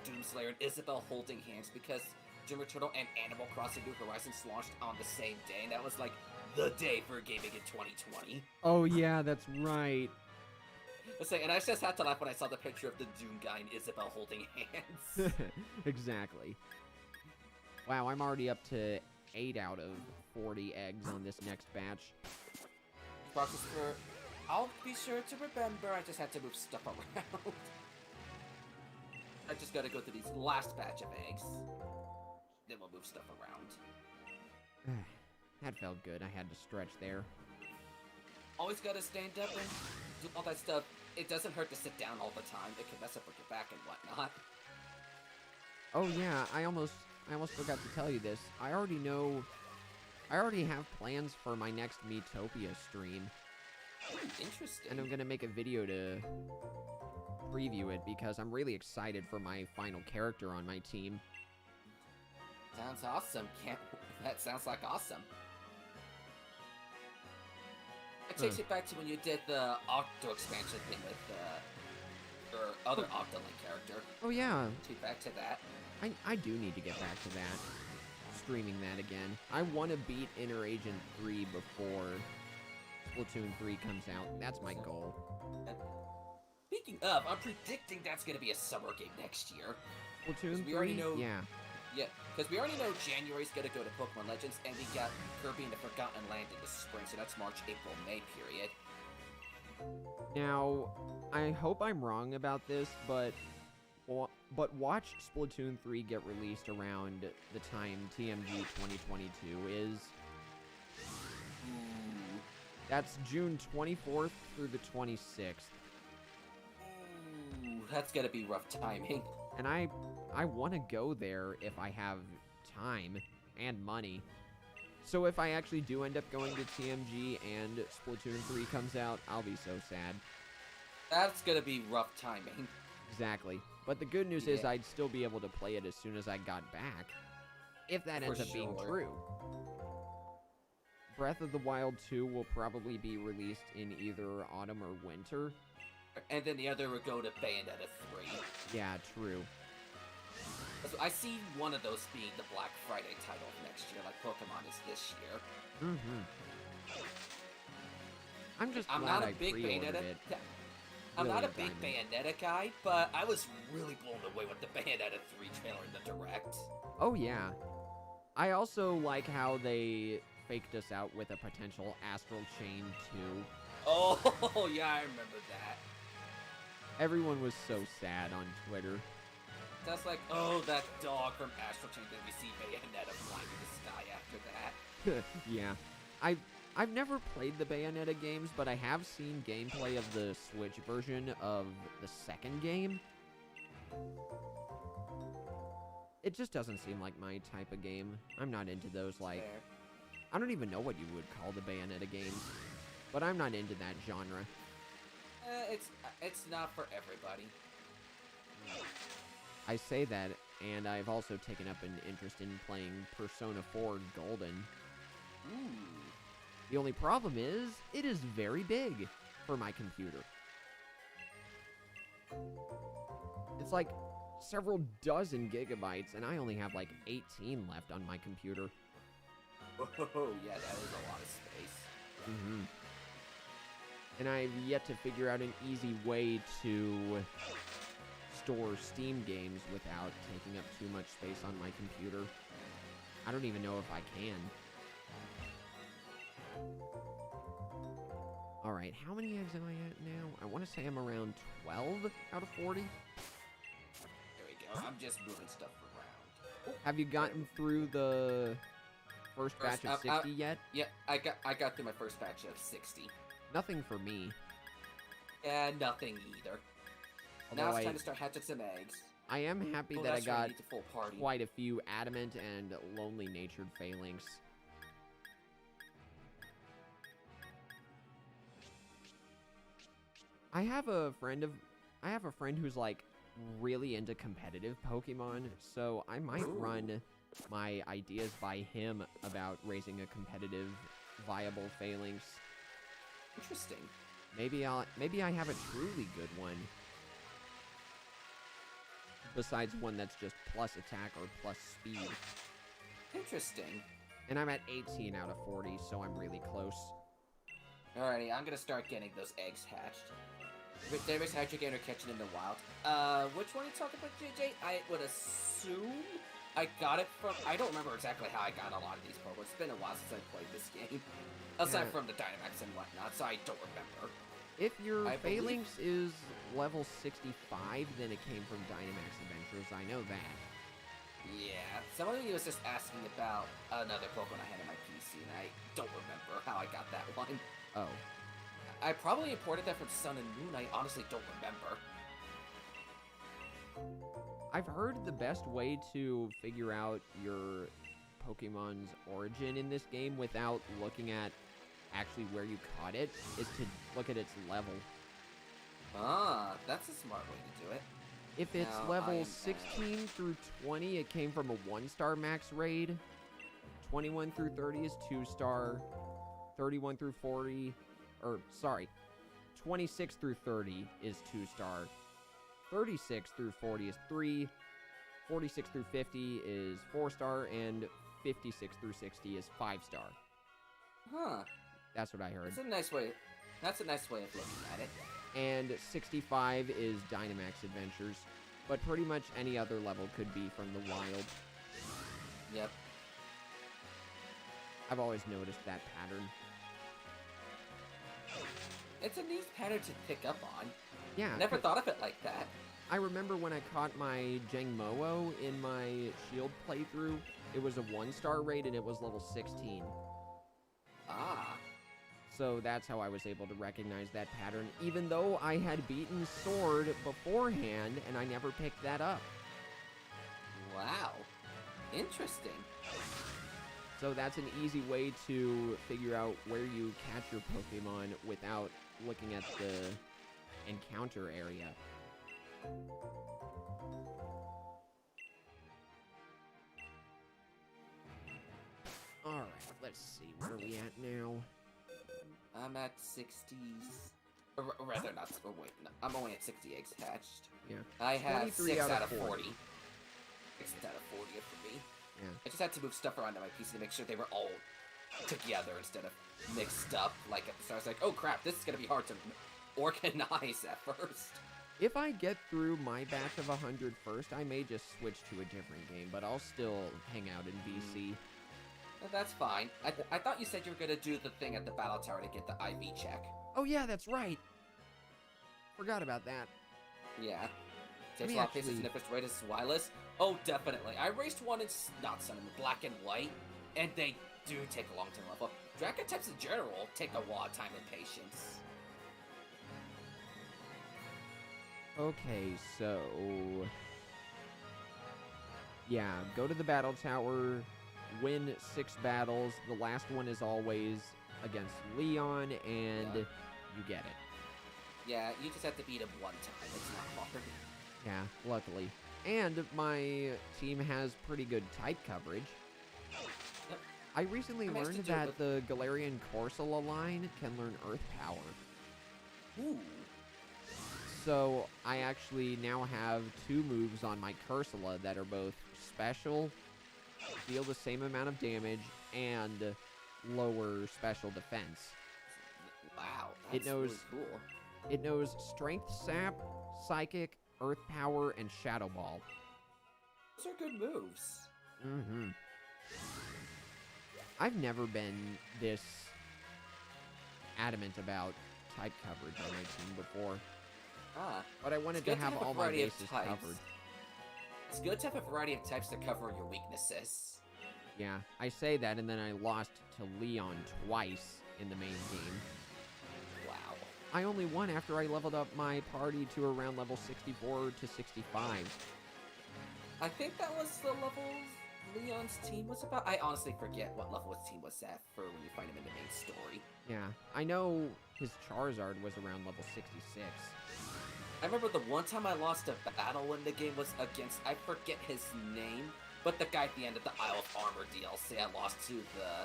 Doomslayer and Isabelle holding hands because Doom Eternal and Animal Crossing New Horizons launched on the same day, and that was, like, the day for gaming in 2020. Oh, yeah, that's right. And I just had to laugh when I saw the picture of the Doom guy and Isabelle holding hands. Exactly. Wow, I'm already up to 8 out of 40 eggs on this next batch. Process for... I'll be sure to remember, I just had to move stuff around. I just gotta go through these last batch of eggs. Then we'll move stuff around. That felt good, I had to stretch there. Always gotta stand up and do all that stuff. It doesn't hurt to sit down all the time. It can mess up with your back and whatnot. Oh yeah, I almost forgot to tell you this. I already have plans for my next Miitopia stream. Interesting. And I'm gonna make a video to preview it because I'm really excited for my final character on my team. Sounds awesome. That sounds like awesome. It takes you back to when you did the Octo expansion thing with your other Octolink character. Oh yeah. Take back to that. I do need to get back to that. Streaming that again. I want to beat Inner Agent 3 before Splatoon 3 comes out. That's my goal. Speaking of, I'm predicting that's going to be a summer game next year. Splatoon 3? Already know, yeah. Yeah, because we already know January's going to go to Pokemon Legends, and we got Kirby and the Forgotten Land in the spring, so that's March, April, May period. Now, I hope I'm wrong about this, but watch Splatoon 3 get released around the time TMG 2022 is. Ooh. That's June 24th through the 26th. Ooh, that's gonna be rough timing. And I want to go there if I have time and money. So if I actually do end up going to TMG and Splatoon 3 comes out, I'll be so sad. That's gonna be rough timing. Exactly. But the good news is I'd still be able to play it as soon as I got back. If that ends up being true. Breath of the Wild 2 will probably be released in either autumn or winter. And then the other would go to Bayonetta 3. Yeah, true. So I see one of those being the Black Friday title of next year, like Pokemon is this year. I'm just I'm glad not a I big pre-ordered Bayonetta. it. I'm Really not a in big time. Bayonetta guy, but I was really blown away with the Bayonetta 3 trailer in the Direct. Oh, yeah. I also like how they faked us out with a potential Astral Chain 2. Oh, yeah, I remember that. Everyone was so sad on Twitter. That's like, oh, that dog from Astral Chain, then we see Bayonetta flying in the sky after that. Yeah. I've never played the Bayonetta games, but I have seen gameplay of the Switch version of the second game. It just doesn't seem like my type of game. I'm not into those, like... Fair. I don't even know what you would call the Bayonetta games, but I'm not into that genre. It's not for everybody. I say that, and I've also taken up an interest in playing Persona 4 Golden. Ooh. The only problem is, it is very big for my computer. It's like several dozen gigabytes, and I only have like 18 left on my computer. Oh, yeah, that is a lot of space. And I've yet to figure out an easy way to store Steam games without taking up too much space on my computer. I don't even know if I can. Alright, how many eggs am I at now? I want to say I'm around 12 out of 40. There we go. I'm just moving stuff around. Have you gotten through the first batch of 60 yet? Yeah, I got through my first batch of 60. Nothing for me. Yeah, nothing either. Although Now it's time to start hatching some eggs. I am happy Oh, that I that's right, got need the full party. quite a few adamant and lonely natured Phalanx. I have a friend who's like really into competitive Pokemon, so I might run my ideas by him about raising a competitive, viable Phalanx. Interesting. Maybe I have a truly good one. Besides one that's just plus attack or plus speed. Interesting. And I'm at 18 out of 40, so I'm really close. Alrighty, I'm gonna start getting those eggs hatched. Davis Hydrogator or catching in the wild. Which one are you talking about, JJ? I would assume I got it from... I don't remember exactly how I got a lot of these Pokemon. It's been a while since I played this game. Aside from the Dynamax and whatnot, so I don't remember. If your I Phalanx is level 65, then it came from Dynamax Adventures. I know that. Yeah, somebody was just asking about another Pokemon I had on my PC, and I don't remember how I got that one. Oh. I probably imported that from Sun and Moon. I honestly don't remember. I've heard the best way to figure out your Pokemon's origin in this game without looking at actually where you caught it is to look at its level. Ah, that's a smart way to do it. If it's Now I level am 16 through 20, it came from a 1-star max raid. 21 through 30 is 2-star. 31 through 40, or sorry, 26 through 30 is 2-star. 36 through 40 is 3. 46 through 50 is 4-star, and 56 through 60 is 5-star. Huh. That's what I heard. That's a nice way. That's a nice way of looking at it. And 65 is Dynamax Adventures, but pretty much any other level could be from the wild. Yep. I've always noticed that pattern. It's a neat pattern to pick up on. Yeah. Never thought of it like that. I remember when I caught my Jangmo-o in my Shield playthrough, it was a 1-star raid and it was level 16. Ah. So that's how I was able to recognize that pattern, even though I had beaten Sword beforehand and I never picked that up. Wow. Interesting. So that's an easy way to figure out where you catch your Pokemon without looking at the encounter area. Alright, let's see, where are we at now? I'm at 60s. Or rather, not. Oh, wait. No, I'm only at 60 eggs hatched. Yeah. I have 23 6 out out of of 40. 40. 6 out of 40 for me. Yeah. I just had to move stuff around on my PC to make sure they were all together instead of mixed up. Like at the start, I was like, oh crap, this is gonna be hard to organize at first. If I get through my batch of 100 first, I may just switch to a different game, but I'll still hang out in VC. That's fine. I thought you said you were gonna do the thing at the battle tower to get the IV check. Oh yeah, that's right. Forgot about that. Yeah. Takes me a lot of patience actually- and efforts to rate as wireless. Oh, definitely. I raced one in not sun in black and white, and they do take a long time to level up. Dragon types in general take a lot of time and patience. Okay, so... yeah, go to the battle tower, win 6 battles. The last one is always against Leon, and Yeah. you get it. Yeah, you just have to beat him one time. It's not hard. Yeah, luckily. And my team has pretty good type coverage. Yep. I recently I managed to learned do it that with- the Galarian Corsola line can learn Earth Power. Ooh. So I actually now have 2 moves on my Corsola that are both special, deal the same amount of damage, and lower special defense. Wow. It That's knows- really cool. It knows Strength Sap, Psychic, Earth Power, and Shadow Ball. Those are good moves. Mm-hmm. I've never been this adamant about type coverage on my team before, Ah. but I wanted It's to good to have have a all my variety of bases types. covered. It's good to have a variety of types to cover your weaknesses. Yeah, I say that, and then I lost to Leon twice in the main game. Wow. I only won after I leveled up my party to around level 64 to 65. I think that was the level Leon's team was about. I honestly forget what level his team was at for when you find him in the main story. Yeah, I know his Charizard was around level 66. I remember the one time I lost a battle in the game was against, I forget his name, but the guy at the end of the Isle of Armor DLC, I lost to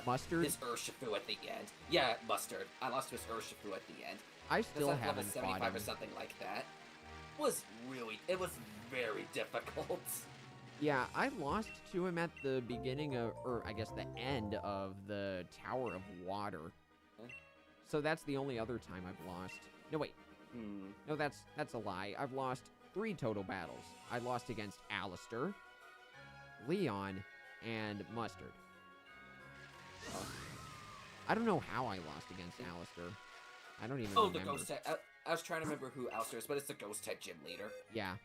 Mustard? his Urshifu at the end. Yeah, Mustard. I lost to his Urshifu at the end. I It's still like level haven't fought 75 him. or something like that. It was very difficult. Yeah, I lost to him at the beginning of, or I guess the end of the Tower of Water. Huh? So that's the only other time I've lost. No, wait. No, that's a lie. I've lost 3 total battles. I lost against Alistair, Leon, and Mustard. Oh. I don't know how I lost against Alistair. I don't even Oh, remember. the ghost type. I was trying to remember who Alistair is, but it's the ghost type gym leader. Yeah.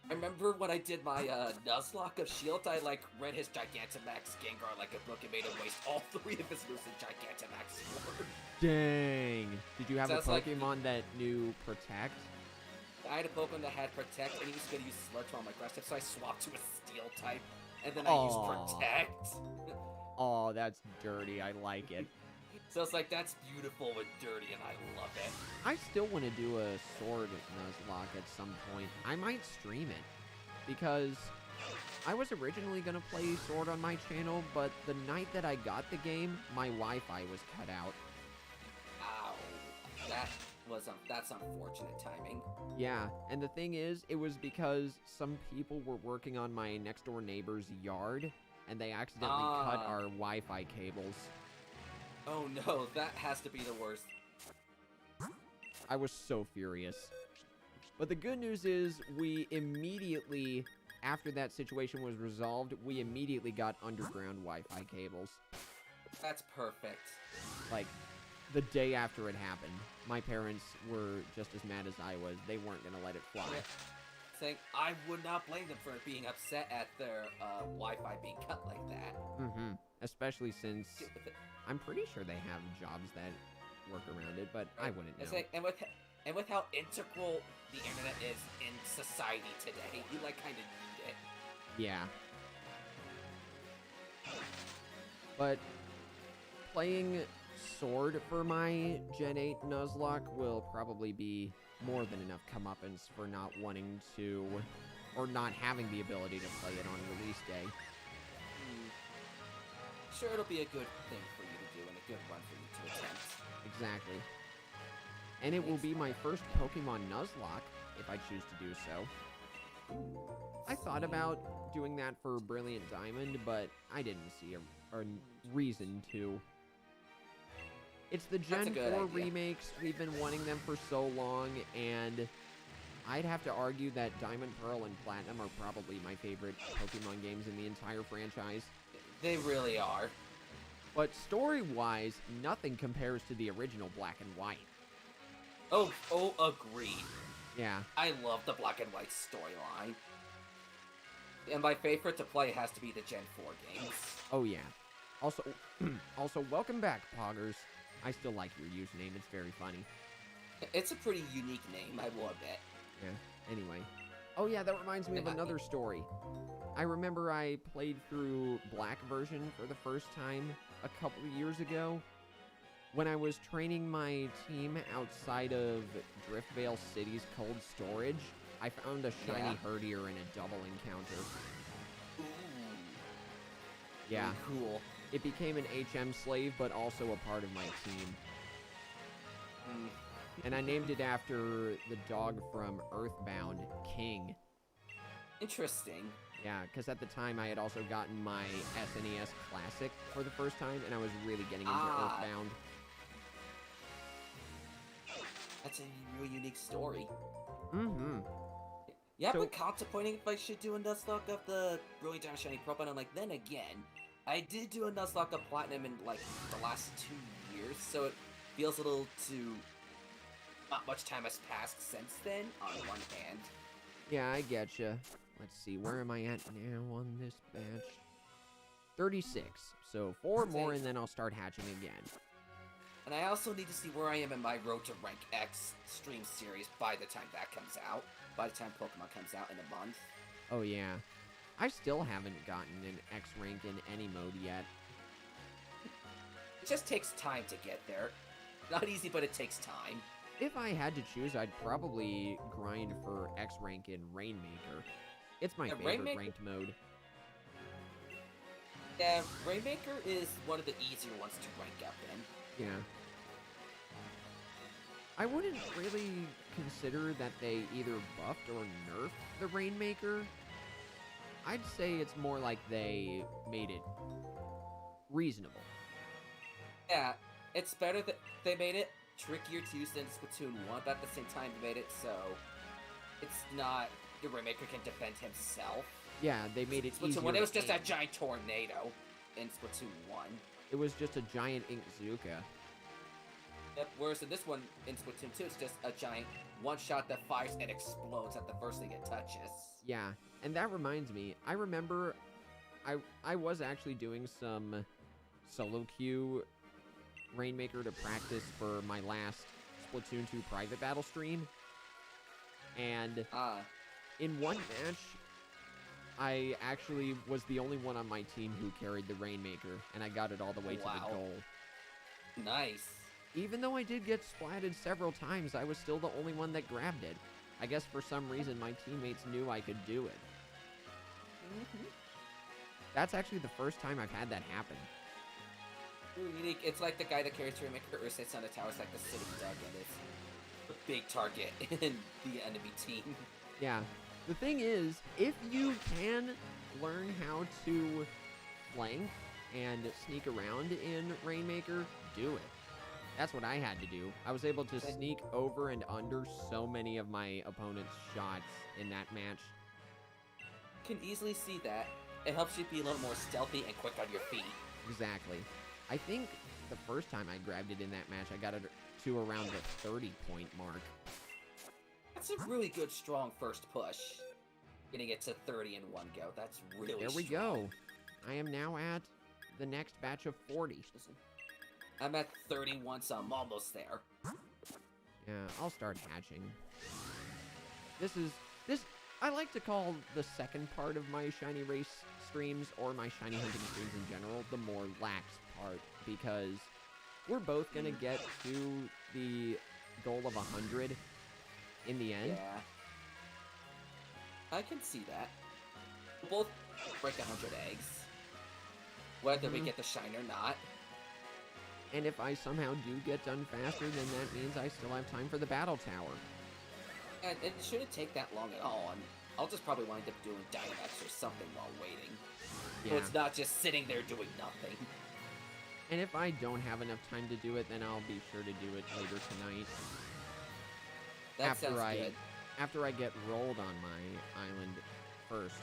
I remember when I did my Nuzlocke of Shield, I read his Gigantamax Gengar like a book and made him waste all 3 of his moves in Gigantamax Sword. Dang. Did you have a Sounds like- Pokemon that knew Protect? I had a Pokemon that had Protect, and he was going to use Sludge on my grass type, so I swapped to a Steel type, and then I Aw. used Protect. Oh, that's dirty. I like it. So it's like, that's beautiful and dirty, and I love it. I still want to do a sword Nuzlocke at some point. I might stream it, because I was originally going to play Sword on my channel, but the night that I got the game, my Wi-Fi was cut out. Ow. That's unfortunate timing. Yeah, and the thing is, it was because some people were working on my next-door neighbor's yard, and they accidentally cut our Wi-Fi cables. Oh no, that has to be the worst. I was so furious. But the good news is, we immediately, after that situation was resolved, we immediately got underground Wi-Fi cables. That's perfect. Like, the day after it happened. My parents were just as mad as I was. They weren't gonna let it fly. Saying, I would not blame them for being upset at their Wi-Fi being cut like that. Mm-hmm. Especially since I'm pretty sure they have jobs that work around it, but I wouldn't know. Like, and with how integral the internet is in society today, you like kind of need it. Yeah. But playing Sword for my Gen 8 Nuzlocke will probably be more than enough comeuppance for not wanting to, or not having the ability to play it on release day. Sure, it'll be a good thing for you to do and a good one for you to attempt. Exactly. And it will be my first Pokemon Nuzlocke, if I choose to do so. I thought about doing that for Brilliant Diamond, but I didn't see a reason to. It's the Gen 4 remakes. We've been wanting them for so long, and I'd have to argue that Diamond, Pearl, and Platinum are probably my favorite Pokemon games in the entire franchise. They really are. But story-wise, nothing compares to the original Black and White. Oh, agreed. Yeah. I love the Black and White storyline. And my favorite to play has to be the Gen 4 games. Oh, yeah. Also, welcome back, Poggers. I still like your username. It's very funny. It's a pretty unique name, I will admit. Yeah, anyway. Oh, yeah, that reminds me of another story. I remember I played through Black version for the first time a couple of years ago. When I was training my team outside of Driftvale City's cold storage, I found a shiny Herdier in a double encounter. Ooh. Yeah. Really cool. It became an HM slave, but also a part of my team. And I named it after the dog from Earthbound, King. Interesting. Yeah, because at the time I had also gotten my SNES Classic for the first time, and I was really getting into Earthbound. That's a really unique story. Mm-hmm. Yeah, I've been contemplating if I should do a Nuzlocke of the Brilliant Diamond Shiny Pearl, but I'm like, then again, I did do a Nuzlocke of Platinum in, like, the last 2 years, so it feels a little too... Not much time has passed since then, on one hand. Yeah, I getcha. Let's see, where am I at now on this batch? 36. So 4 more, and then I'll start hatching again. And I also need to see where I am in my Road to Rank X stream series by the time that comes out. By the time Pokemon comes out in a month. Oh, yeah. I still haven't gotten an X rank in any mode yet. It just takes time to get there. Not easy, but it takes time. If I had to choose, I'd probably grind for X rank in Rainmaker. It's my favorite ranked mode. Yeah, Rainmaker is one of the easier ones to rank up in. Yeah. I wouldn't really consider that they either buffed or nerfed the Rainmaker. I'd say it's more like they made it reasonable. Yeah, it's better that they made it trickier to use than Splatoon 1, but at the same time they made it so it's not... The Rainmaker can defend himself. Yeah, they made it easier. Splatoon 1, it was just a giant tornado in Splatoon 1. It was just a giant Inkzooka. Yep, whereas in this one, in Splatoon 2, it's just a giant one-shot that fires and explodes at the first thing it touches. Yeah, and that reminds me, I remember I was actually doing some solo queue Rainmaker to practice for my last Splatoon 2 private battle stream. And in one match, I actually was the only one on my team who carried the Rainmaker, and I got it all the way to the goal. Nice. Even though I did get splatted several times, I was still the only one that grabbed it. I guess for some reason my teammates knew I could do it. That's actually the first time I've had that happen. Ooh, unique. It's like the guy that carries Rainmaker or sits on the tower. It's like the sitting duck, and it's a big target in the enemy team. Yeah. The thing is, if you can learn how to flank and sneak around in Rainmaker, do it. That's what I had to do. I was able to sneak over and under so many of my opponent's shots in that match. Can easily see that. It helps you be a little more stealthy and quick on your feet. Exactly. I think the first time I grabbed it in that match, I got it to around the 30-point mark. That's a really good, strong first push. Getting it to 30 in one go. That's really strong. There we go. I am now at the next batch of 40. I'm at 31, so I'm almost there. Yeah, I'll start hatching. This I like to call the second part of my shiny race streams, or my shiny hunting streams in general, the more lax part, because we're both gonna get to the goal of 100 in the end. Yeah. I can see that. We'll both break 100 eggs. Whether we get the shine or not. And if I somehow do get done faster, then that means I still have time for the battle tower. And it shouldn't take that long at all, and I'll just probably wind up doing Dynamax or something while waiting. Yeah. So it's not just sitting there doing nothing. And if I don't have enough time to do it, then I'll be sure to do it later tonight. That sounds good. After I get rolled on my island first.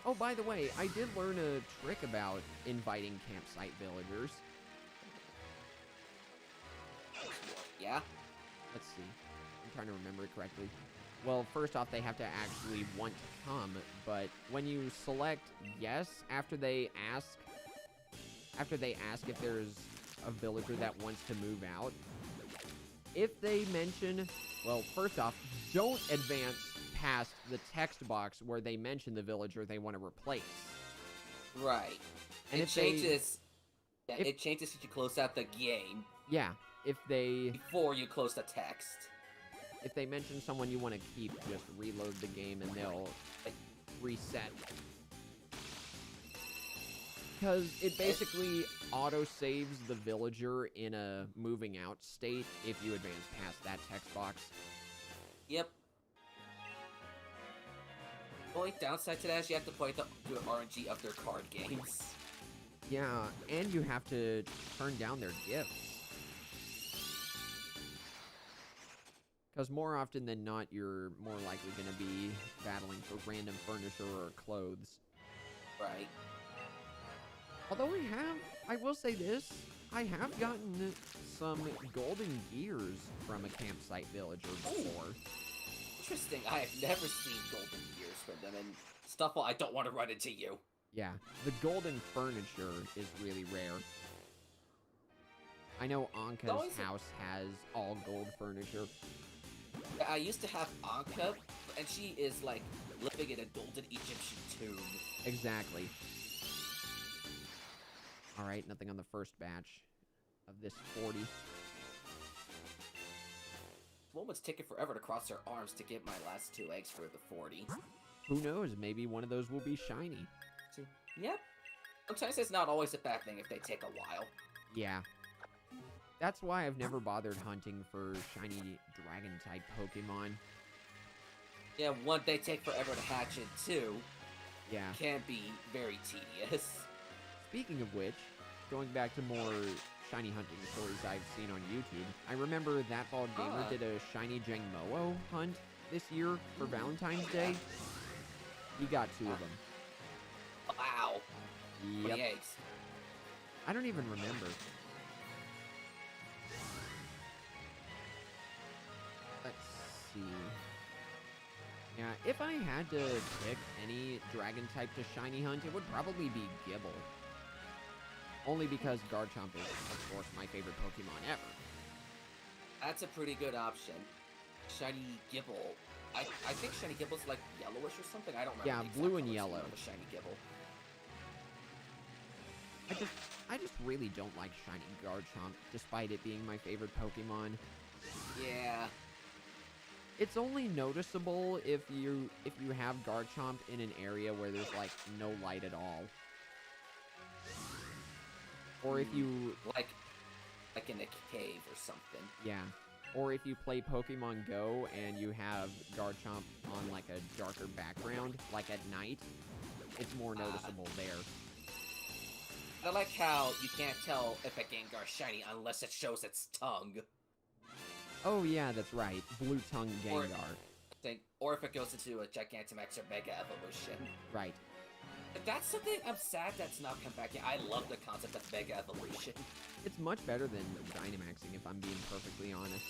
Oh, by the way, I did learn a trick about inviting campsite villagers. Yeah? Let's see. I'm trying to remember it correctly. Well, first off, they have to actually want to come, but when you select yes after they ask if there's a villager that wants to move out, if they mention, well, first off, don't advance past the text box where they mention the villager they want to replace. Right. And it changes. It changes if you close out the game. Yeah, if they before you close the text. If they mention someone you want to keep, just reload the game and they'll reset. Because it basically auto-saves the villager in a moving out state if you advance past that text box. Yep. The only downside to that is you have to play the RNG of their card games. Yeah, and you have to turn down their gifts. Because more often than not, you're more likely going to be battling for random furniture or clothes. Right. Although I will say this, I have gotten some golden gears from a campsite villager before. Interesting. I have never seen golden gears from them, and stuff I don't want to run into you. Yeah, the golden furniture is really rare. I know Anka's house has all gold furniture. I used to have Anka, and she is like living in a golden Egyptian tomb. Exactly. Alright, nothing on the first batch of this 40. Woman's taking forever to cross her arms to get my last 2 eggs for the 40. Who knows, maybe one of those will be shiny. Yep. Sometimes it's not always a bad thing if they take a while. Yeah. That's why I've never bothered hunting for shiny dragon-type Pokemon. Yeah, one, they take forever to hatch, and 2, yeah, can be very tedious. Speaking of which, going back to more shiny hunting stories I've seen on YouTube, I remember That Bald Gamer did a shiny Jangmo hunt this year for Valentine's Day. He got 2 of them. Wow. Yep. 20 eggs. I don't even remember. Let's see. Yeah, if I had to pick any dragon type to shiny hunt, it would probably be Gibble. Only because Garchomp is, of course, my favorite Pokemon ever. That's a pretty good option. Shiny Gibble. I think Shiny Gibble's like yellowish or something. I don't remember. Yeah, the exact blue and colors yellow. of a Shiny Gibble. I just really don't like Shiny Garchomp, despite it being my favorite Pokemon. Yeah. It's only noticeable if you have Garchomp in an area where there's like no light at all. Or if you like in a cave or something. yeah. Or if you play Pokemon Go and you have Garchomp on like a darker background, like at night, it's more noticeable there. I like how you can't tell if a Gengar's shiny unless it shows its tongue. Oh yeah, that's right. Blue Tongue Gengar. Or if it goes into a Gigantamax or Mega Evolution. Right. But that's something I'm sad that's not come back yet. I love the concept of Mega Evolution. It's much better than Dynamaxing, if I'm being perfectly honest.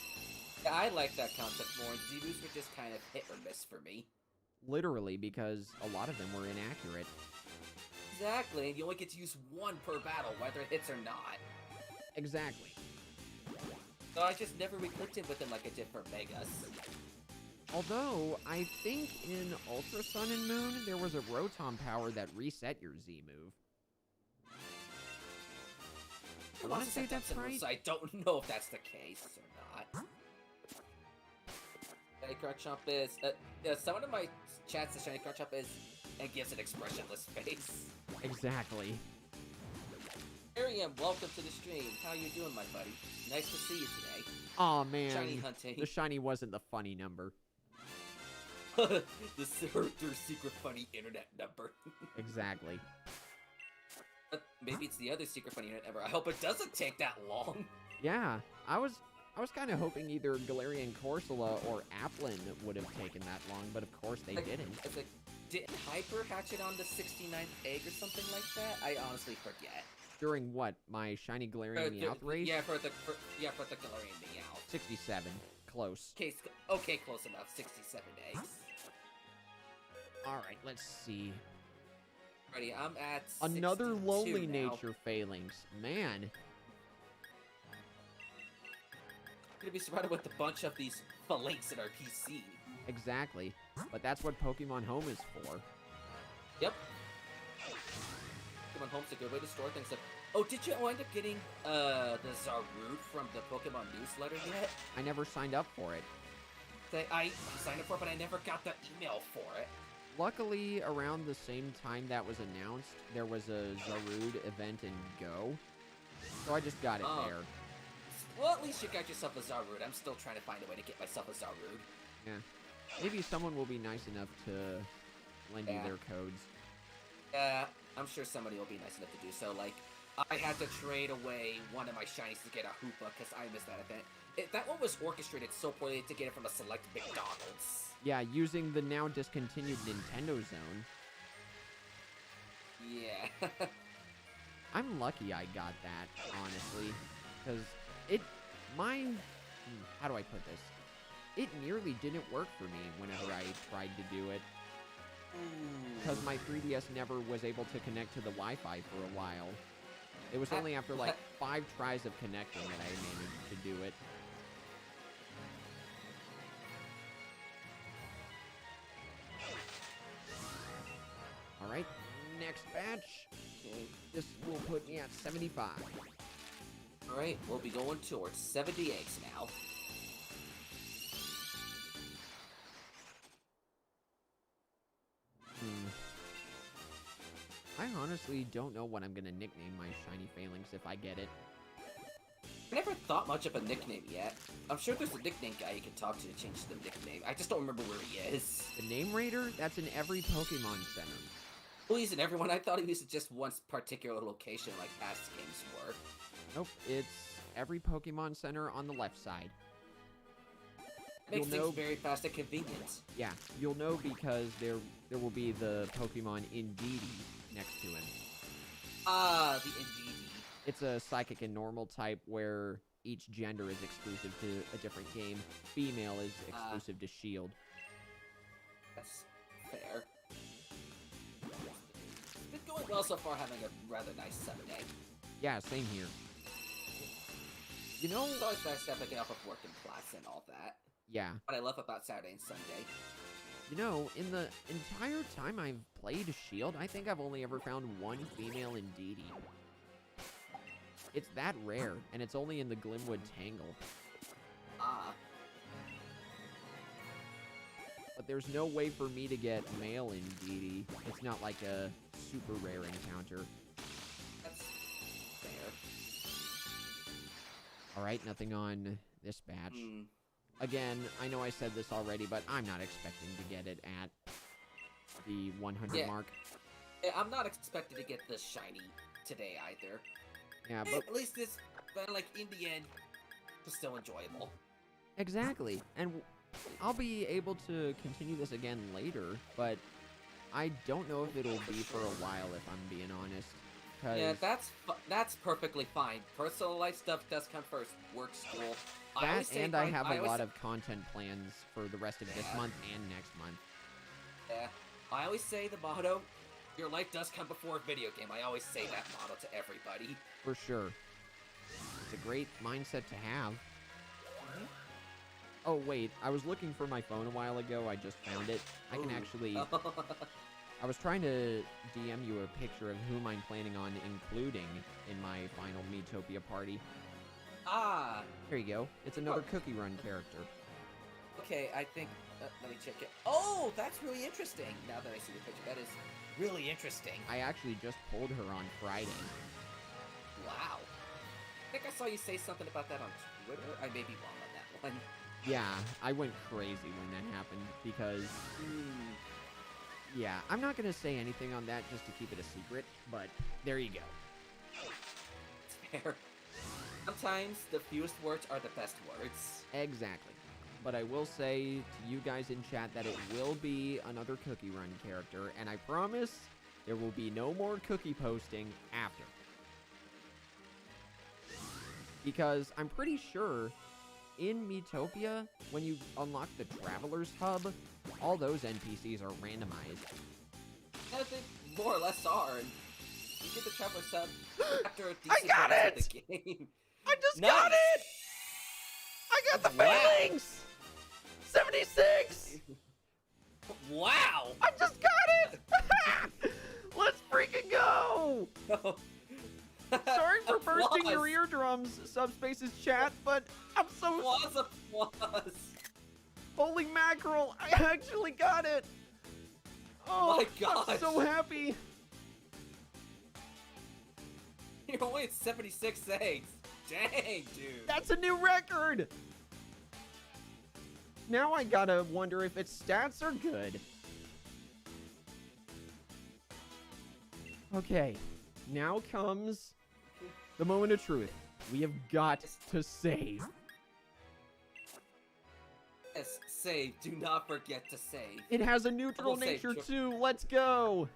Yeah, I like that concept more. Z-moves were just kind of hit or miss for me. Literally, because a lot of them were inaccurate. Exactly, and you only get to use one per battle, whether it hits or not. Exactly. So I just never re-clicked it with him like I did for Megas. Although, I think in Ultra Sun and Moon, there was a Rotom power that reset your Z move. I want to say that's right. So I don't know if that's the case or not. Shiny Garchomp is... someone in my chat says Shiny Garchomp is... and gives an expressionless face. Exactly. Miriam, welcome to the stream. How you doing, my buddy? Nice to see you today. Aw, man. Shiny hunting. The shiny wasn't the funny number. Their secret funny internet number. Exactly. Maybe it's the other secret funny internet number. I hope it doesn't take that long. Yeah, I was kind of hoping either Galarian Corsola or Applin would have taken that long, but of course they didn't. It's like, didn't Hyper hatch it on the 69th egg or something like that? I honestly forget. During what? My Shiny Galarian Meowth race? Yeah, for the Galarian Meowth. 67. Close. Okay, close enough. 67 eggs. Alright, let's see. Ready, I'm at Another Lonely now. Nature Phalanx. Man. I'm gonna be surrounded with a bunch of these Phalanx in our PC. Exactly. But that's what Pokemon Home is for. Yep. Pokemon Home's a good way to store things. Oh, did you wind up getting the Zarude from the Pokemon newsletter yet? I never signed up for it. I signed up for it, but I never got the email for it. Luckily, around the same time that was announced, there was a Zarude event in Go. So I just got it there. Well, at least you got yourself a Zarude. I'm still trying to find a way to get myself a Zarude. Yeah. Maybe someone will be nice enough to lend you their codes. Yeah, I'm sure somebody will be nice enough to do so. Like, I had to trade away one of my shinies to get a Hoopa because I missed that event. That one was orchestrated so poorly to get it from a select McDonald's. Yeah, using the now discontinued Nintendo Zone. Yeah. I'm lucky I got that, honestly. Because how do I put this? It nearly didn't work for me whenever I tried to do it. Because my 3DS never was able to connect to the Wi-Fi for a while. It was only after like 5 tries of connecting that I managed to do it. Alright, next batch. Okay, this will put me at 75. Alright, we'll be going towards 70 eggs now. I honestly don't know what I'm gonna nickname my Shiny Falinks if I get it. I never thought much of a nickname yet. I'm sure there's a nickname guy you can talk to change the nickname. I just don't remember where he is. The Name Raider? That's in every Pokemon Center. Well, he's in everyone. I thought he was at just one particular location like past games were. Nope, it's every Pokemon Center on the left side. Makes things very fast and convenient. Yeah, you'll know because there will be the Pokemon Indeedee next to him. Ah, the Indeedee. It's a Psychic and Normal type where each gender is exclusive to a different game. Female is exclusive to Shield. That's fair. It's been going well so far, having a rather nice Sunday. Yeah, same here. You know, it's always nice stepping off of work and class and all that. Yeah. What I love about Saturday and Sunday. You know, in the entire time I've played Shield, I think I've only ever found one female Indeedee. It's that rare, and it's only in the Glimwood Tangle. Ah. But there's no way for me to get male in DD. It's not like a super rare encounter. That's fair. Alright, nothing on this batch. Again, I know I said this already, but I'm not expecting to get it at the 100 mark. Yeah, I'm not expecting to get this shiny today either. Yeah, but at least this, but like in the end, it's still enjoyable. Exactly, and I'll be able to continue this again later, but I don't know if it'll be for a while, if I'm being honest. Yeah, that's perfectly fine. Personal life stuff does come first. Work, school. That, and I have a lot of content plans for the rest of this month and next month. Yeah, I always say the motto, your life does come before a video game. I always say that motto to everybody. For sure. It's a great mindset to have. Oh, wait, I was looking for my phone a while ago. I just found it. I can actually... I was trying to DM you a picture of whom I'm planning on including in my final Miitopia party. Ah! There you go. It's another Cookie Run character. Okay, I think... let me check it. Oh, that's really interesting. Now that I see the picture, that is really interesting. I actually just pulled her on Friday. Wow. I think I saw you say something about that on Twitter. I may be wrong on that one. Yeah, I went crazy when that happened because... Yeah, I'm not going to say anything on that just to keep it a secret, but there you go. It's fair. Sometimes the fewest words are the best words. Exactly. But I will say to you guys in chat that it will be another Cookie Run character, and I promise there will be no more cookie posting after. Because I'm pretty sure in Miitopia, when you unlock the Traveler's Hub, all those NPCs are randomized. I think more or less are, and you get the Traveler's Hub after a I decent got run it! of the game. I just got it! I got the Phalanx! 76! Wow! I just got it! Let's freaking go! Sorry for bursting your eardrums, Subspace's chat, but I'm so... Applause! Holy mackerel! I actually got it! Oh, my gosh! I'm so happy! You're only at 76 eggs. Dang, dude. That's a new record! Now I gotta wonder if its stats are good. Okay, now comes the moment of truth. We have got to save. Yes, save. Do not forget to save. It has a neutral Double nature save, too. Let's go.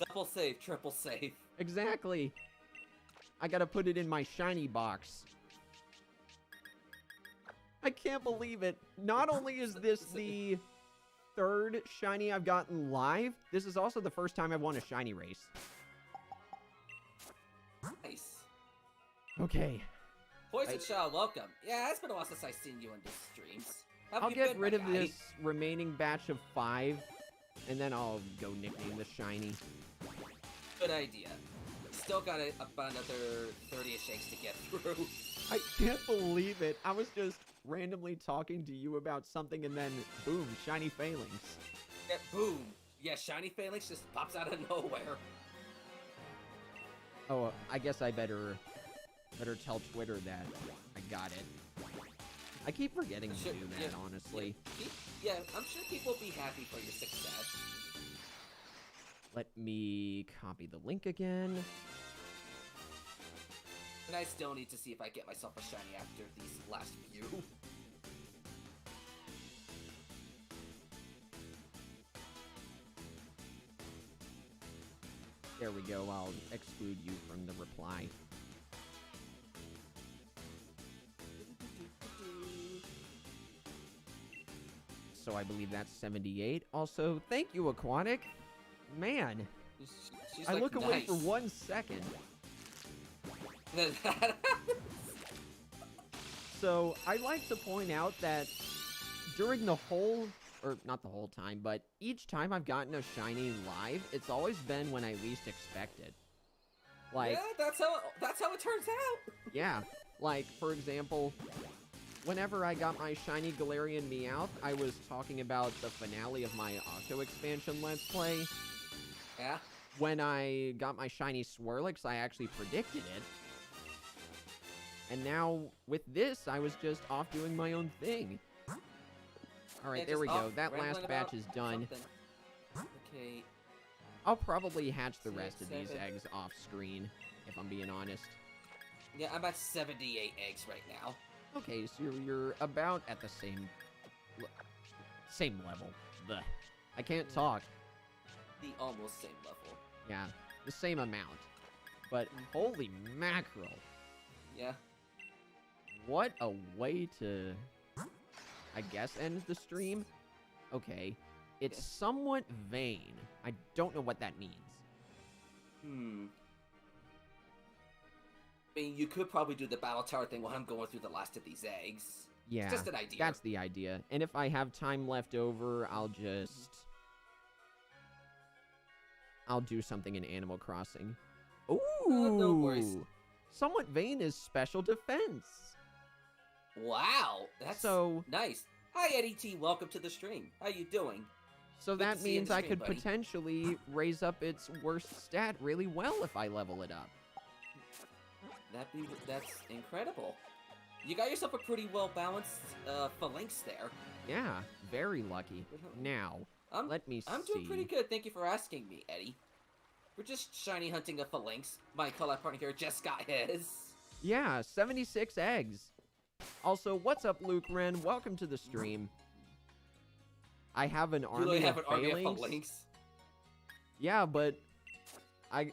Double save, triple save. Exactly. I gotta put it in my shiny box. I can't believe it. Not only is this the third shiny I've gotten live, this is also the first time I've won a shiny race. Nice. Okay. Poison Child, welcome. Yeah, it's been a while since I've seen you in these streams. I'll get rid of this remaining batch of 5, and then I'll go nickname the shiny. Good idea. Still got about another 30-ish eggs to get through. I can't believe it. I was just randomly talking to you about something, and then boom, Shiny Falinks. Yeah, boom. Yeah, Shiny Falinks just pops out of nowhere. Oh, I guess I better tell Twitter that I got it. I keep forgetting to do that, honestly. Yeah, I'm sure people will be happy for your success. Let me copy the link again. And I still need to see if I get myself a shiny after these last few. There we go, I'll exclude you from the reply. So I believe that's 78. Also, thank you, Aquatic. Man, She's I like, look away nice. for 1 second. So, I like to point out that during the whole, or not the whole time, but each time I've gotten a shiny live, it's always been when I least expected. Like, yeah, that's how it turns out. yeah, like, for example, whenever I got my shiny Galarian Meowth, I was talking about the finale of my Octo expansion Let's Play. Yeah. When I got my shiny Swirlix, I actually predicted it. And now, with this, I was just off doing my own thing. Alright, Yeah, there just we go. off That rambling last batch about is done. something. Okay. I'll probably hatch the rest of these 7. eggs off screen, if I'm being honest. Yeah, I'm at 78 eggs right now. Okay, so you're about at the same level. Blech. I can't talk. The almost same level. Yeah, the same amount. But holy mackerel. Yeah. What a way to, I guess, end the stream. Okay, it's somewhat vain. I don't know what that means. I mean, you could probably do the battle tower thing while I'm going through the last of these eggs. Yeah, It's just an idea. that's the idea. And if I have time left over, I'll do something in Animal Crossing. Ooh! No worries. Somewhat vain is special defense. Wow, that's So nice. Hi, Eddie T. Welcome to the stream. How you doing? So Good to that see you in means the I stream, could buddy. potentially raise up its worst stat really well if I level it up. That's incredible. You got yourself a pretty well balanced Phalanx there. Yeah, very lucky. Now, let me see. I'm doing pretty good. Thank you for asking me, Eddie. We're just shiny hunting a Phalanx. My call-out partner here just got his. Yeah, 76 eggs. Also, what's up, Luke Wren? Welcome to the stream. I have an You army really have of an army of Phalanx. Phalanx. Yeah, but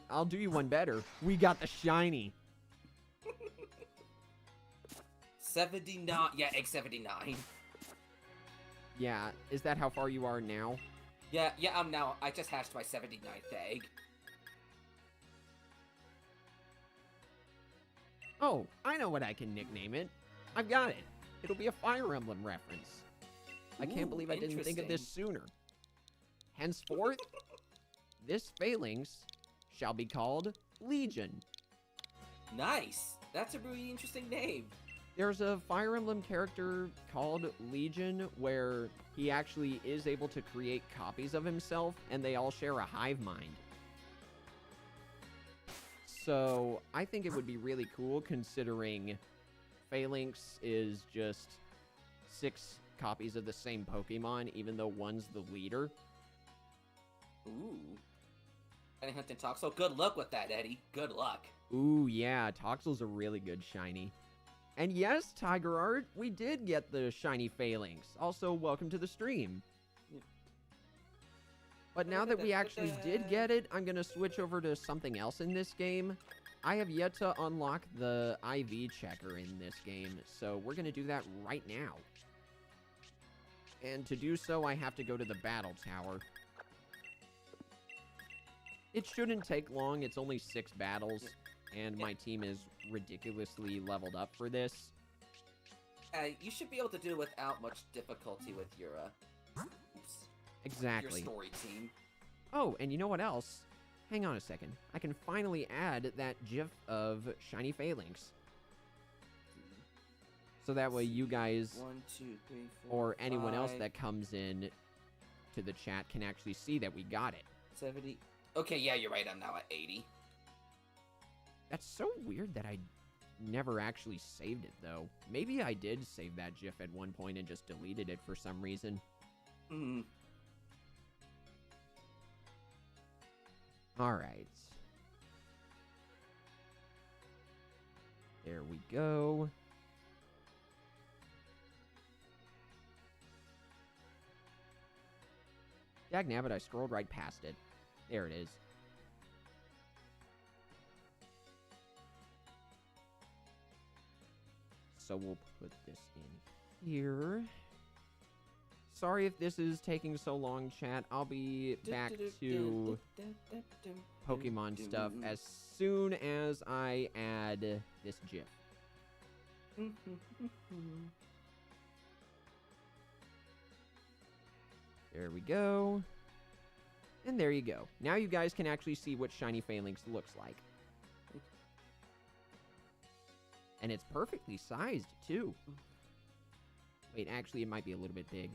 I'll do you one better. We got the shiny. 79. Yeah, egg 79. Yeah, is that how far you are now? Yeah, I'm now. I just hatched my 79th egg. Oh, I know what I can nickname it. I've got it. It'll be a Fire Emblem reference. I can't Ooh, believe I didn't think of this interesting. sooner. Henceforth, this Phalanx shall be called Legion. Nice. That's a really interesting name. There's a Fire Emblem character called Legion where he actually is able to create copies of himself, and they all share a hive mind. So, I think it would be really cool considering Phalanx is just 6 copies of the same Pokemon, even though one's the leader. Ooh. Shiny hunting Toxel. Good luck with that, Eddie. Good luck. Ooh, yeah, Toxel's a really good shiny. And yes, Tiger Art, we did get the shiny Phalanx. Also, welcome to the stream. But now that we actually did get it, I'm going to switch over to something else in this game. I have yet to unlock the IV checker in this game, so we're going to do that right now. And to do so, I have to go to the battle tower. It shouldn't take long, it's only 6 battles, and my team is ridiculously leveled up for this. You should be able to do it without much difficulty with your, Exactly. your story team. Oh, and you know what else? Hang on a second. I can finally add that GIF of Shiny Falinks. So that way you guys, 1, 2, 3, 4, or anyone else 5, that comes in to the chat can actually see that we got it. 70. Okay, yeah, you're right. I'm now at 80. That's so weird that I never actually saved it, though. Maybe I did save that GIF at one point and just deleted it for some reason. Hmm. Alright. There we go. Dagnabbit, I scrolled right past it. There it is. So we'll put this in here. Sorry if this is taking so long, chat. I'll be back to Pokemon stuff as soon as I add this GIF. There we go. And there you go. Now you guys can actually see what Shiny Falinks looks like. And it's perfectly sized, too. Wait, actually, it might be a little bit big.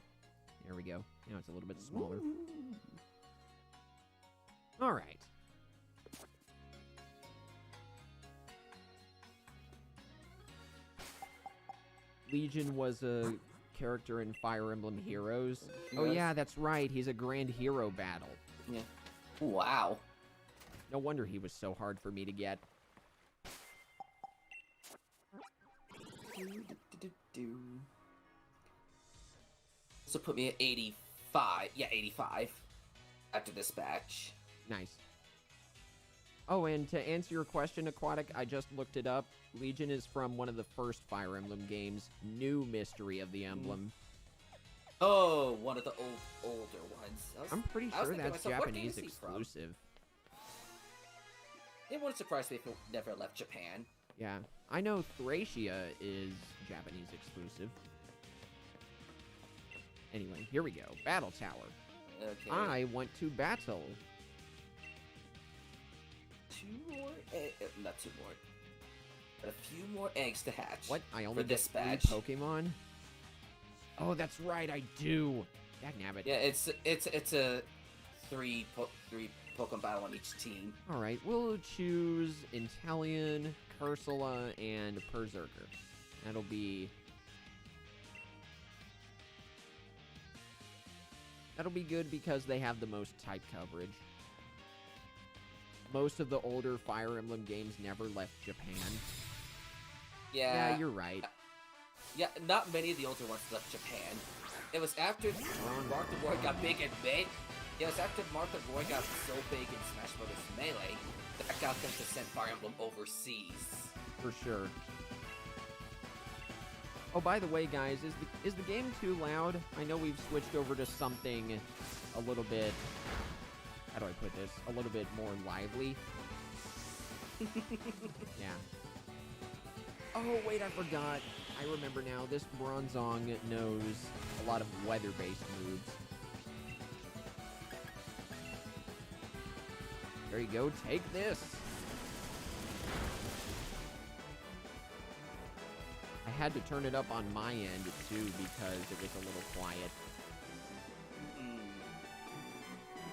There we go. Now it's a little bit smaller. All right. Legion was a character in Fire Emblem Heroes. Oh, yeah, that's right. He's a Grand Hero battle. Yeah. Wow. No wonder he was so hard for me to get. So put me at 85. Yeah, 85 after this batch. Nice. Oh, and to answer your question, Aquatic, I just looked it up. Legion is from one of the first Fire Emblem games, New Mystery of the Emblem. Oh, one of the older ones. I'm pretty sure that's Japanese exclusive. It wouldn't surprise me if it never left Japan. Yeah, I know Thracia is Japanese exclusive. Anyway, here we go. Battle Tower. Okay. I want to battle. Not two more. But a few more eggs to hatch. What? I only for get this 3 batch. Pokemon? Oh, that's right, I do. Dagnabbit. Yeah, it's a three Pokemon battle on each team. All right, we'll choose Inteleon, Cursula, and Berserker. That'll be good because they have the most type coverage. Most of the older Fire Emblem games never left Japan. Yeah. Yeah, you're right. Yeah, not many of the older ones left Japan. It was after Martha Roy got big and big. It was after Martha Roy got so big in Smash Bros. Melee that got them to send Fire Emblem overseas. For sure. Oh, by the way, guys, is the game too loud? I know we've switched over to something a little bit... How do I put this? A little bit more lively. Yeah. Oh, wait, I forgot. I remember now. This Bronzong knows a lot of weather-based moves. There you go. Take this. I had to turn it up on my end, too, because it was a little quiet.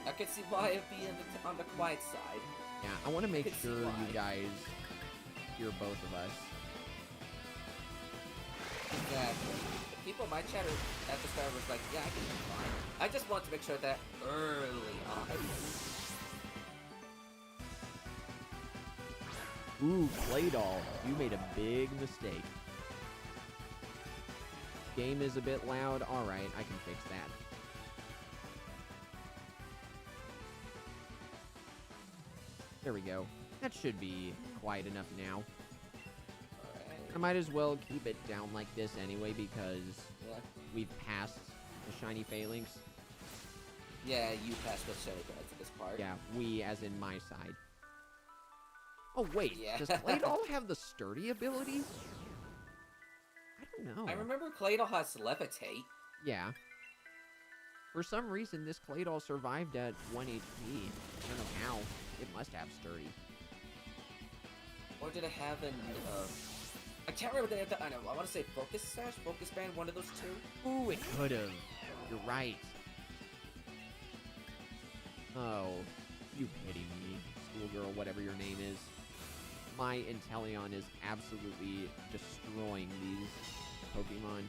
I can see why it'd be on the quiet side. Yeah, I want to make sure you guys hear both of us. Exactly. The people in my chat at the start was like, yeah, I can hear fine. I just want to make sure that early on. Ooh, Claydol, you made a big mistake. Game is a bit loud. Alright, I can fix that. There we go. That should be quiet enough now. Alright. I might as well keep it down like this anyway because we've passed the Shiny Falinks. Yeah, you passed the Shiny Falinks at this part. Yeah, we as in my side. Oh wait, Yeah. does Claydol have the sturdy ability? I don't know. I remember Claydol has Levitate. Yeah. For some reason, this Claydol survived at 1 HP. I don't know how. It must have sturdy. Or did it have an, I can't remember the name. I know. I want to say Focus Sash, Focus Band, one of those two. Ooh, it could have. You're right. Oh, you pity me, schoolgirl, whatever your name is. My Inteleon is absolutely destroying these Pokemon.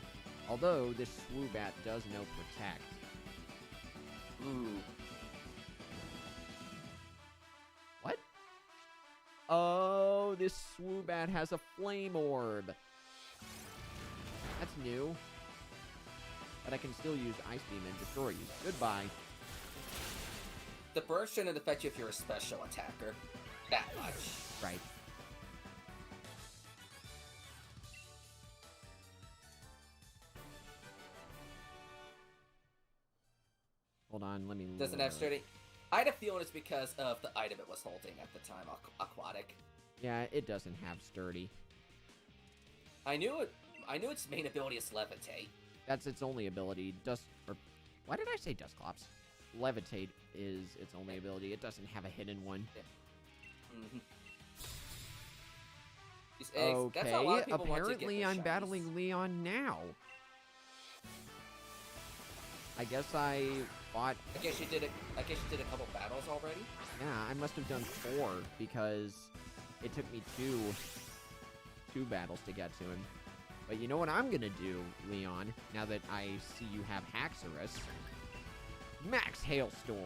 Although, this Swoobat does know Protect. Ooh. What? Oh, this Swoobat has a Flame Orb. That's new. But I can still use Ice Beam and destroy you. Goodbye. The burst shouldn't affect you if you're a special attacker. That much. Right. Hold on, let me look. Doesn't have sturdy. I had a feeling it's because of the item it was holding at the time, Aquatic. Yeah, it doesn't have sturdy. I knew its main ability is Levitate. That's its only ability. Why did I say Dusclops? Levitate is its only ability. It doesn't have a hidden one. Yeah. These eggs, that's how a lot Okay, of people want to get apparently their I'm shinies. battling Leon now. I guess I fought... I guess you did a couple battles already? Yeah, I must have done 4 because it took me two battles to get to him. But you know what I'm gonna do, Leon, now that I see you have Haxorus? Max Hailstorm!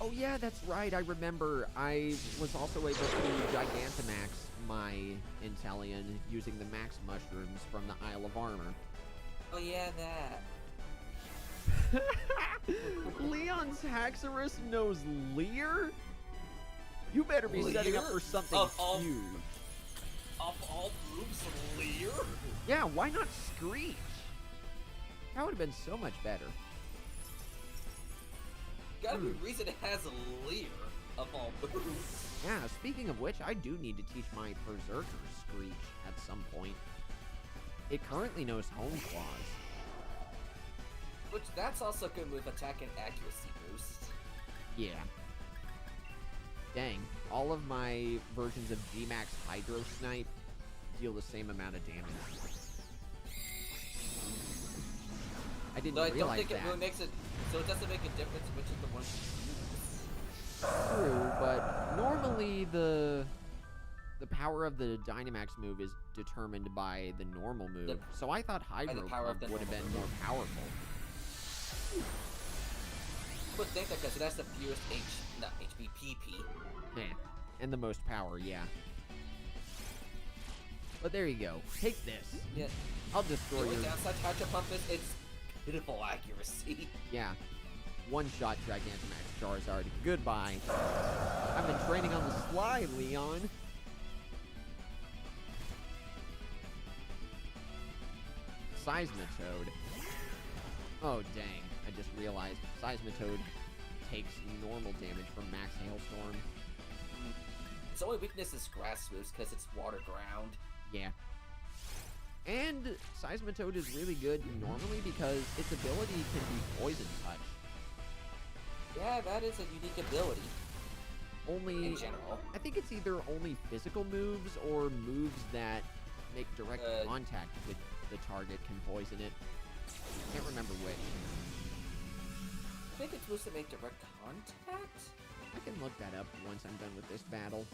Oh yeah, that's right, I remember. I was also able to Gigantamax my Inteleon using the Max Mushrooms from the Isle of Armor. Oh yeah, that. Leon's Haxorus knows Leer? You better be setting up for something huge. Of all moves, Leer? Yeah, why not Screech? That would have been so much better. Gotta be a reason it has a Leer of all moves. Yeah, speaking of which, I do need to teach my Berserker Screech at some point. It currently knows Home Claws. Which, that's also good with attack and accuracy boost. Yeah. Dang, all of my versions of G-Max Hydro Snipe deal the same amount of damage. I didn't realize that. I don't think it really makes it, so it doesn't make a difference which is the one you use. True, but normally the power of the Dynamax move is determined by the normal move. So I thought Hydro Pump would have been more powerful. But think that because it has the fewest HP, PP. Yeah, and the most power, yeah. But there you go. Take this. Yeah. I'll destroy you. The downside to Hydro Pump is its pitiful accuracy. Yeah. One-shot Gigantamax Charizard. Goodbye. I've been training on the sly, Leon. Seismitoad. Oh, dang. I just realized Seismitoad takes normal damage from Max Hailstorm. Its only weakness is grass moves because it's water ground. Yeah. And Seismitoad is really good normally because its ability can be Poison Touch. Yeah, that is a unique ability. Only... in general. I think it's either only physical moves or moves that make direct contact with the target can poison it. Can't remember which. I think it's supposed to make direct contact? I can look that up once I'm done with this battle.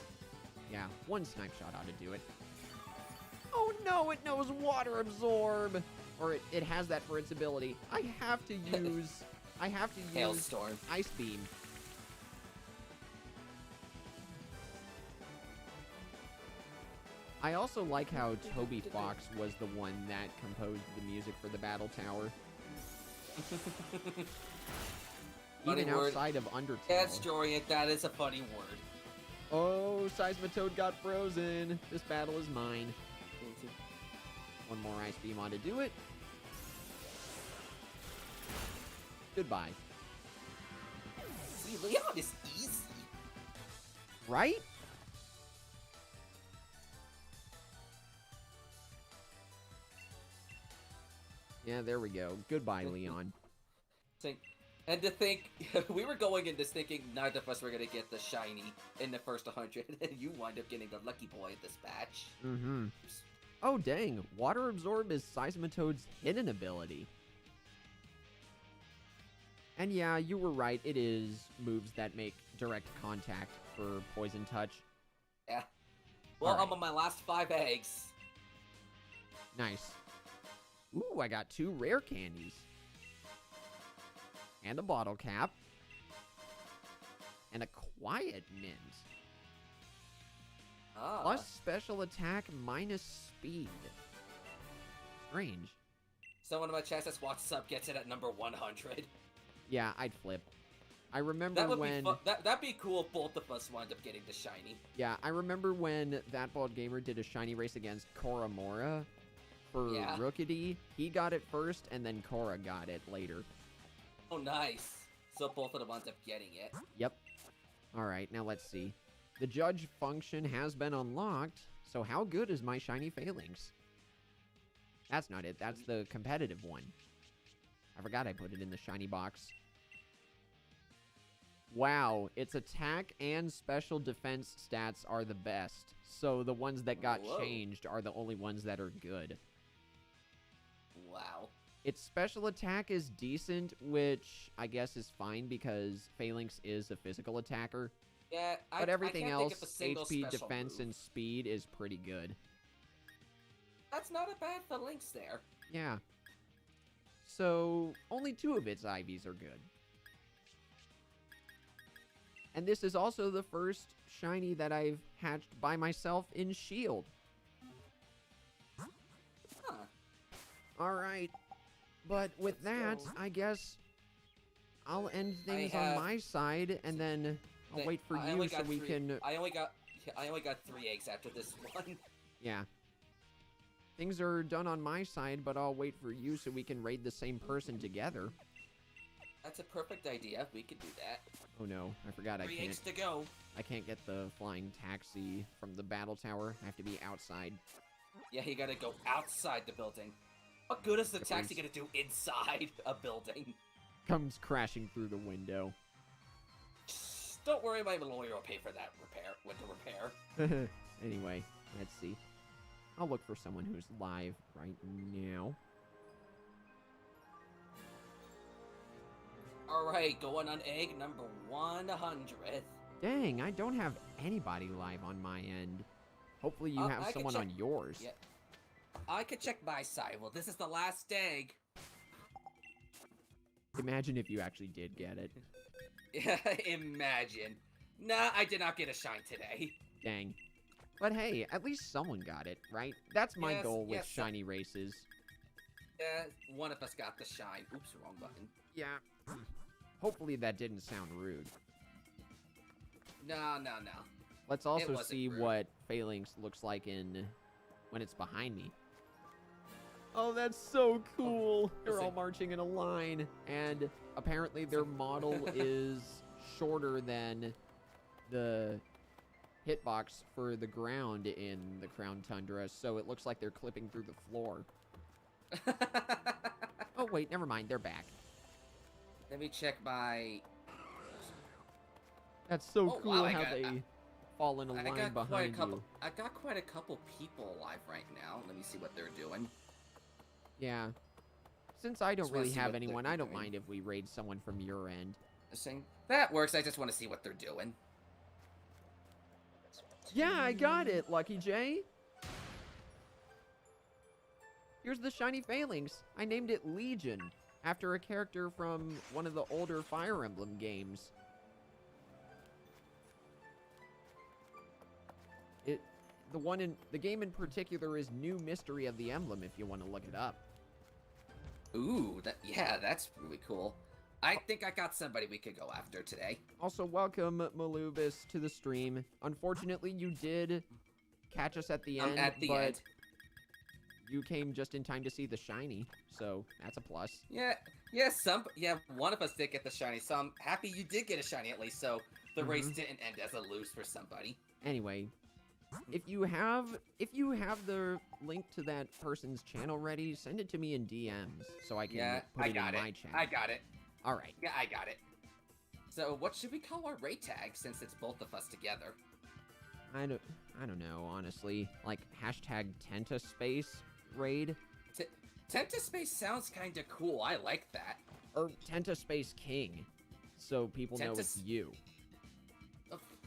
Yeah, one Snipe Shot ought to do it. Oh no, it knows Water Absorb! Or it has that for its ability. I have to use Hailstorm. Ice Beam. I also like how Toby Fox was the one that composed the music for the Battle Tower. Even outside of Undertale. Yes, Jorian, that is a funny word. Oh, Seismitoad got frozen. This battle is mine. One more Ice Beam on to do it. Goodbye. See, Leon is easy. Right? Yeah, there we go. Goodbye, Leon. And to think, we were going in this thinking neither of us were going to get the shiny in the first 100, and you wind up getting the lucky boy in this batch. Mm-hmm. Oh, dang. Water Absorb is Seismitoad's hidden ability. And yeah, you were right. It is moves that make direct contact for Poison Touch. Yeah. Well, right. I'm on my last 5 eggs. Nice. Ooh, I got 2 rare candies. And a bottle cap. And a quiet mint. Ah. Plus special attack minus speed. Strange. Someone in my chat says Watch Sub gets it at number 100. Yeah, I'd flip. I remember that would when... Be that'd be cool if both of us wound up getting the shiny. Yeah, I remember when That Bald Gamer did a shiny race against Koramora for Rookity. He got it first, and then Korra got it later. Oh, nice. So both of them wound up getting it. Yep. Alright, now let's see. The judge function has been unlocked, so how good is my Shiny Falinks? That's not it. That's the competitive one. I forgot I put it in the shiny box. Wow, its attack and special defense stats are the best. So the ones that got changed are the only ones that are good. Wow. Its special attack is decent, which I guess is fine because Phalanx is a physical attacker. Yeah, but everything else, HP, defense, and speed is pretty good. That's not a bad Phalanx there. Yeah. So, only 2 of its IVs are good. And this is also the first shiny that I've hatched by myself in Shield. Huh. Alright. But with that, I guess I'll end things on my side, and then I'll wait for you so we can... I only got 3 eggs after this one. Yeah. Things are done on my side, but I'll wait for you so we can raid the same person together. That's a perfect idea. We could do that. Oh no, I forgot 3 eggs to go. I can't get the flying taxi from the battle tower. I have to be outside. Yeah, you gotta go outside the building. What good is the taxi gonna do inside a building? Comes crashing through the window. Don't worry, my lawyer will pay for that repair. Anyway, let's see. I'll look for someone who's live right now. Alright, going on egg number 100. Dang, I don't have anybody live on my end. Hopefully you have someone on yours. Yeah. I could check my side. Well, this is the last egg. Imagine if you actually did get it. Yeah, imagine. Nah, I did not get a shine today. Dang. But hey, at least someone got it, right? That's my goal with shiny races. Yeah, one of us got the shine. Oops, wrong button. Yeah. Hopefully that didn't sound rude. No. Let's also see what Phalanx looks like when it's behind me. Oh, that's so cool. They're all marching in a line, and apparently their model is shorter than the hitbox for the ground in the Crown Tundra, so it looks like they're clipping through the floor. Oh, wait, never mind. They're back. Let me check my... That's so cool how they fall in a line behind you. I got quite a couple people alive right now. Let me see what they're doing. Yeah. Since I don't really have anyone, I don't mind if we raid someone from your end. That works. I just want to see what they're doing. Yeah, I got it, Lucky J. Here's the Shiny Falinks. I named it Legion, after a character from one of the older Fire Emblem games. The game in particular is New Mystery of the Emblem, if you want to look it up. Ooh, that's really cool. I think I got somebody we could go after today. Also, welcome, Malubis, to the stream. Unfortunately, you did catch us at the end, but you came just in time to see the shiny, so that's a plus. Yeah, one of us did get the shiny, so I'm happy you did get a shiny at least, so the race didn't end as a lose for somebody. Anyway, if you have the link to that person's channel ready, send it to me in DMs so I can put it in my channel. I got it. All right. Yeah, I got it. So, what should we call our raid tag since it's both of us together? I don't know, honestly. Like hashtag Tentaspace raid. Tentaspace sounds kind of cool. I like that. Or Tentaspace King, so people know it's you.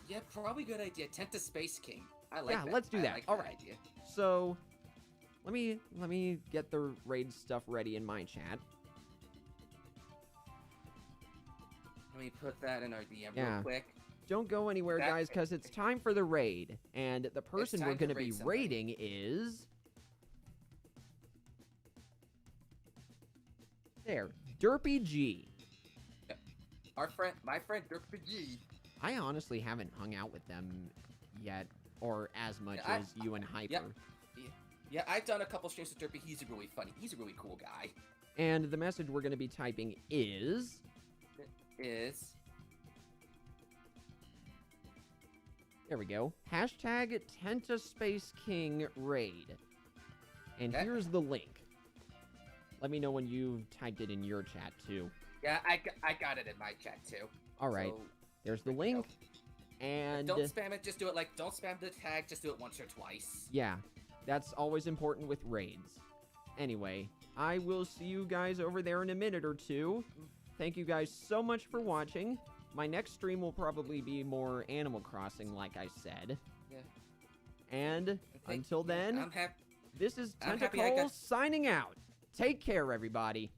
Yeah, probably good idea. Tentaspaceking. I like that. Yeah, let's do that. Like All that right. idea. So, let me get the raid stuff ready in my chat. Let me put that in our DM real quick. Don't go anywhere, guys, because it's time for the raid. And the person we're going to be raiding is... There. Derpy G. My friend Derpy G. I honestly haven't hung out with them yet, or as much as you and Hyper. Yeah, I've done a couple streams with Derpy. He's really funny. He's a really cool guy. And the message we're going to be typing is... There we go. Hashtag Tentaspaceking raid. And here's the link. Let me know when you typed it in your chat, too. Yeah, I got it in my chat, too. All right. So, there's the link. And don't spam it, just do it like, don't spam the tag, just do it once or twice. yeah, that's always important with raids. Anyway, I will see you guys over there in a minute or two. Thank you guys so much for watching. My next stream will probably be more Animal Crossing, like I said. Yeah. And until then, I'm this is I'm happy I Tentacle signing out. Take care, everybody.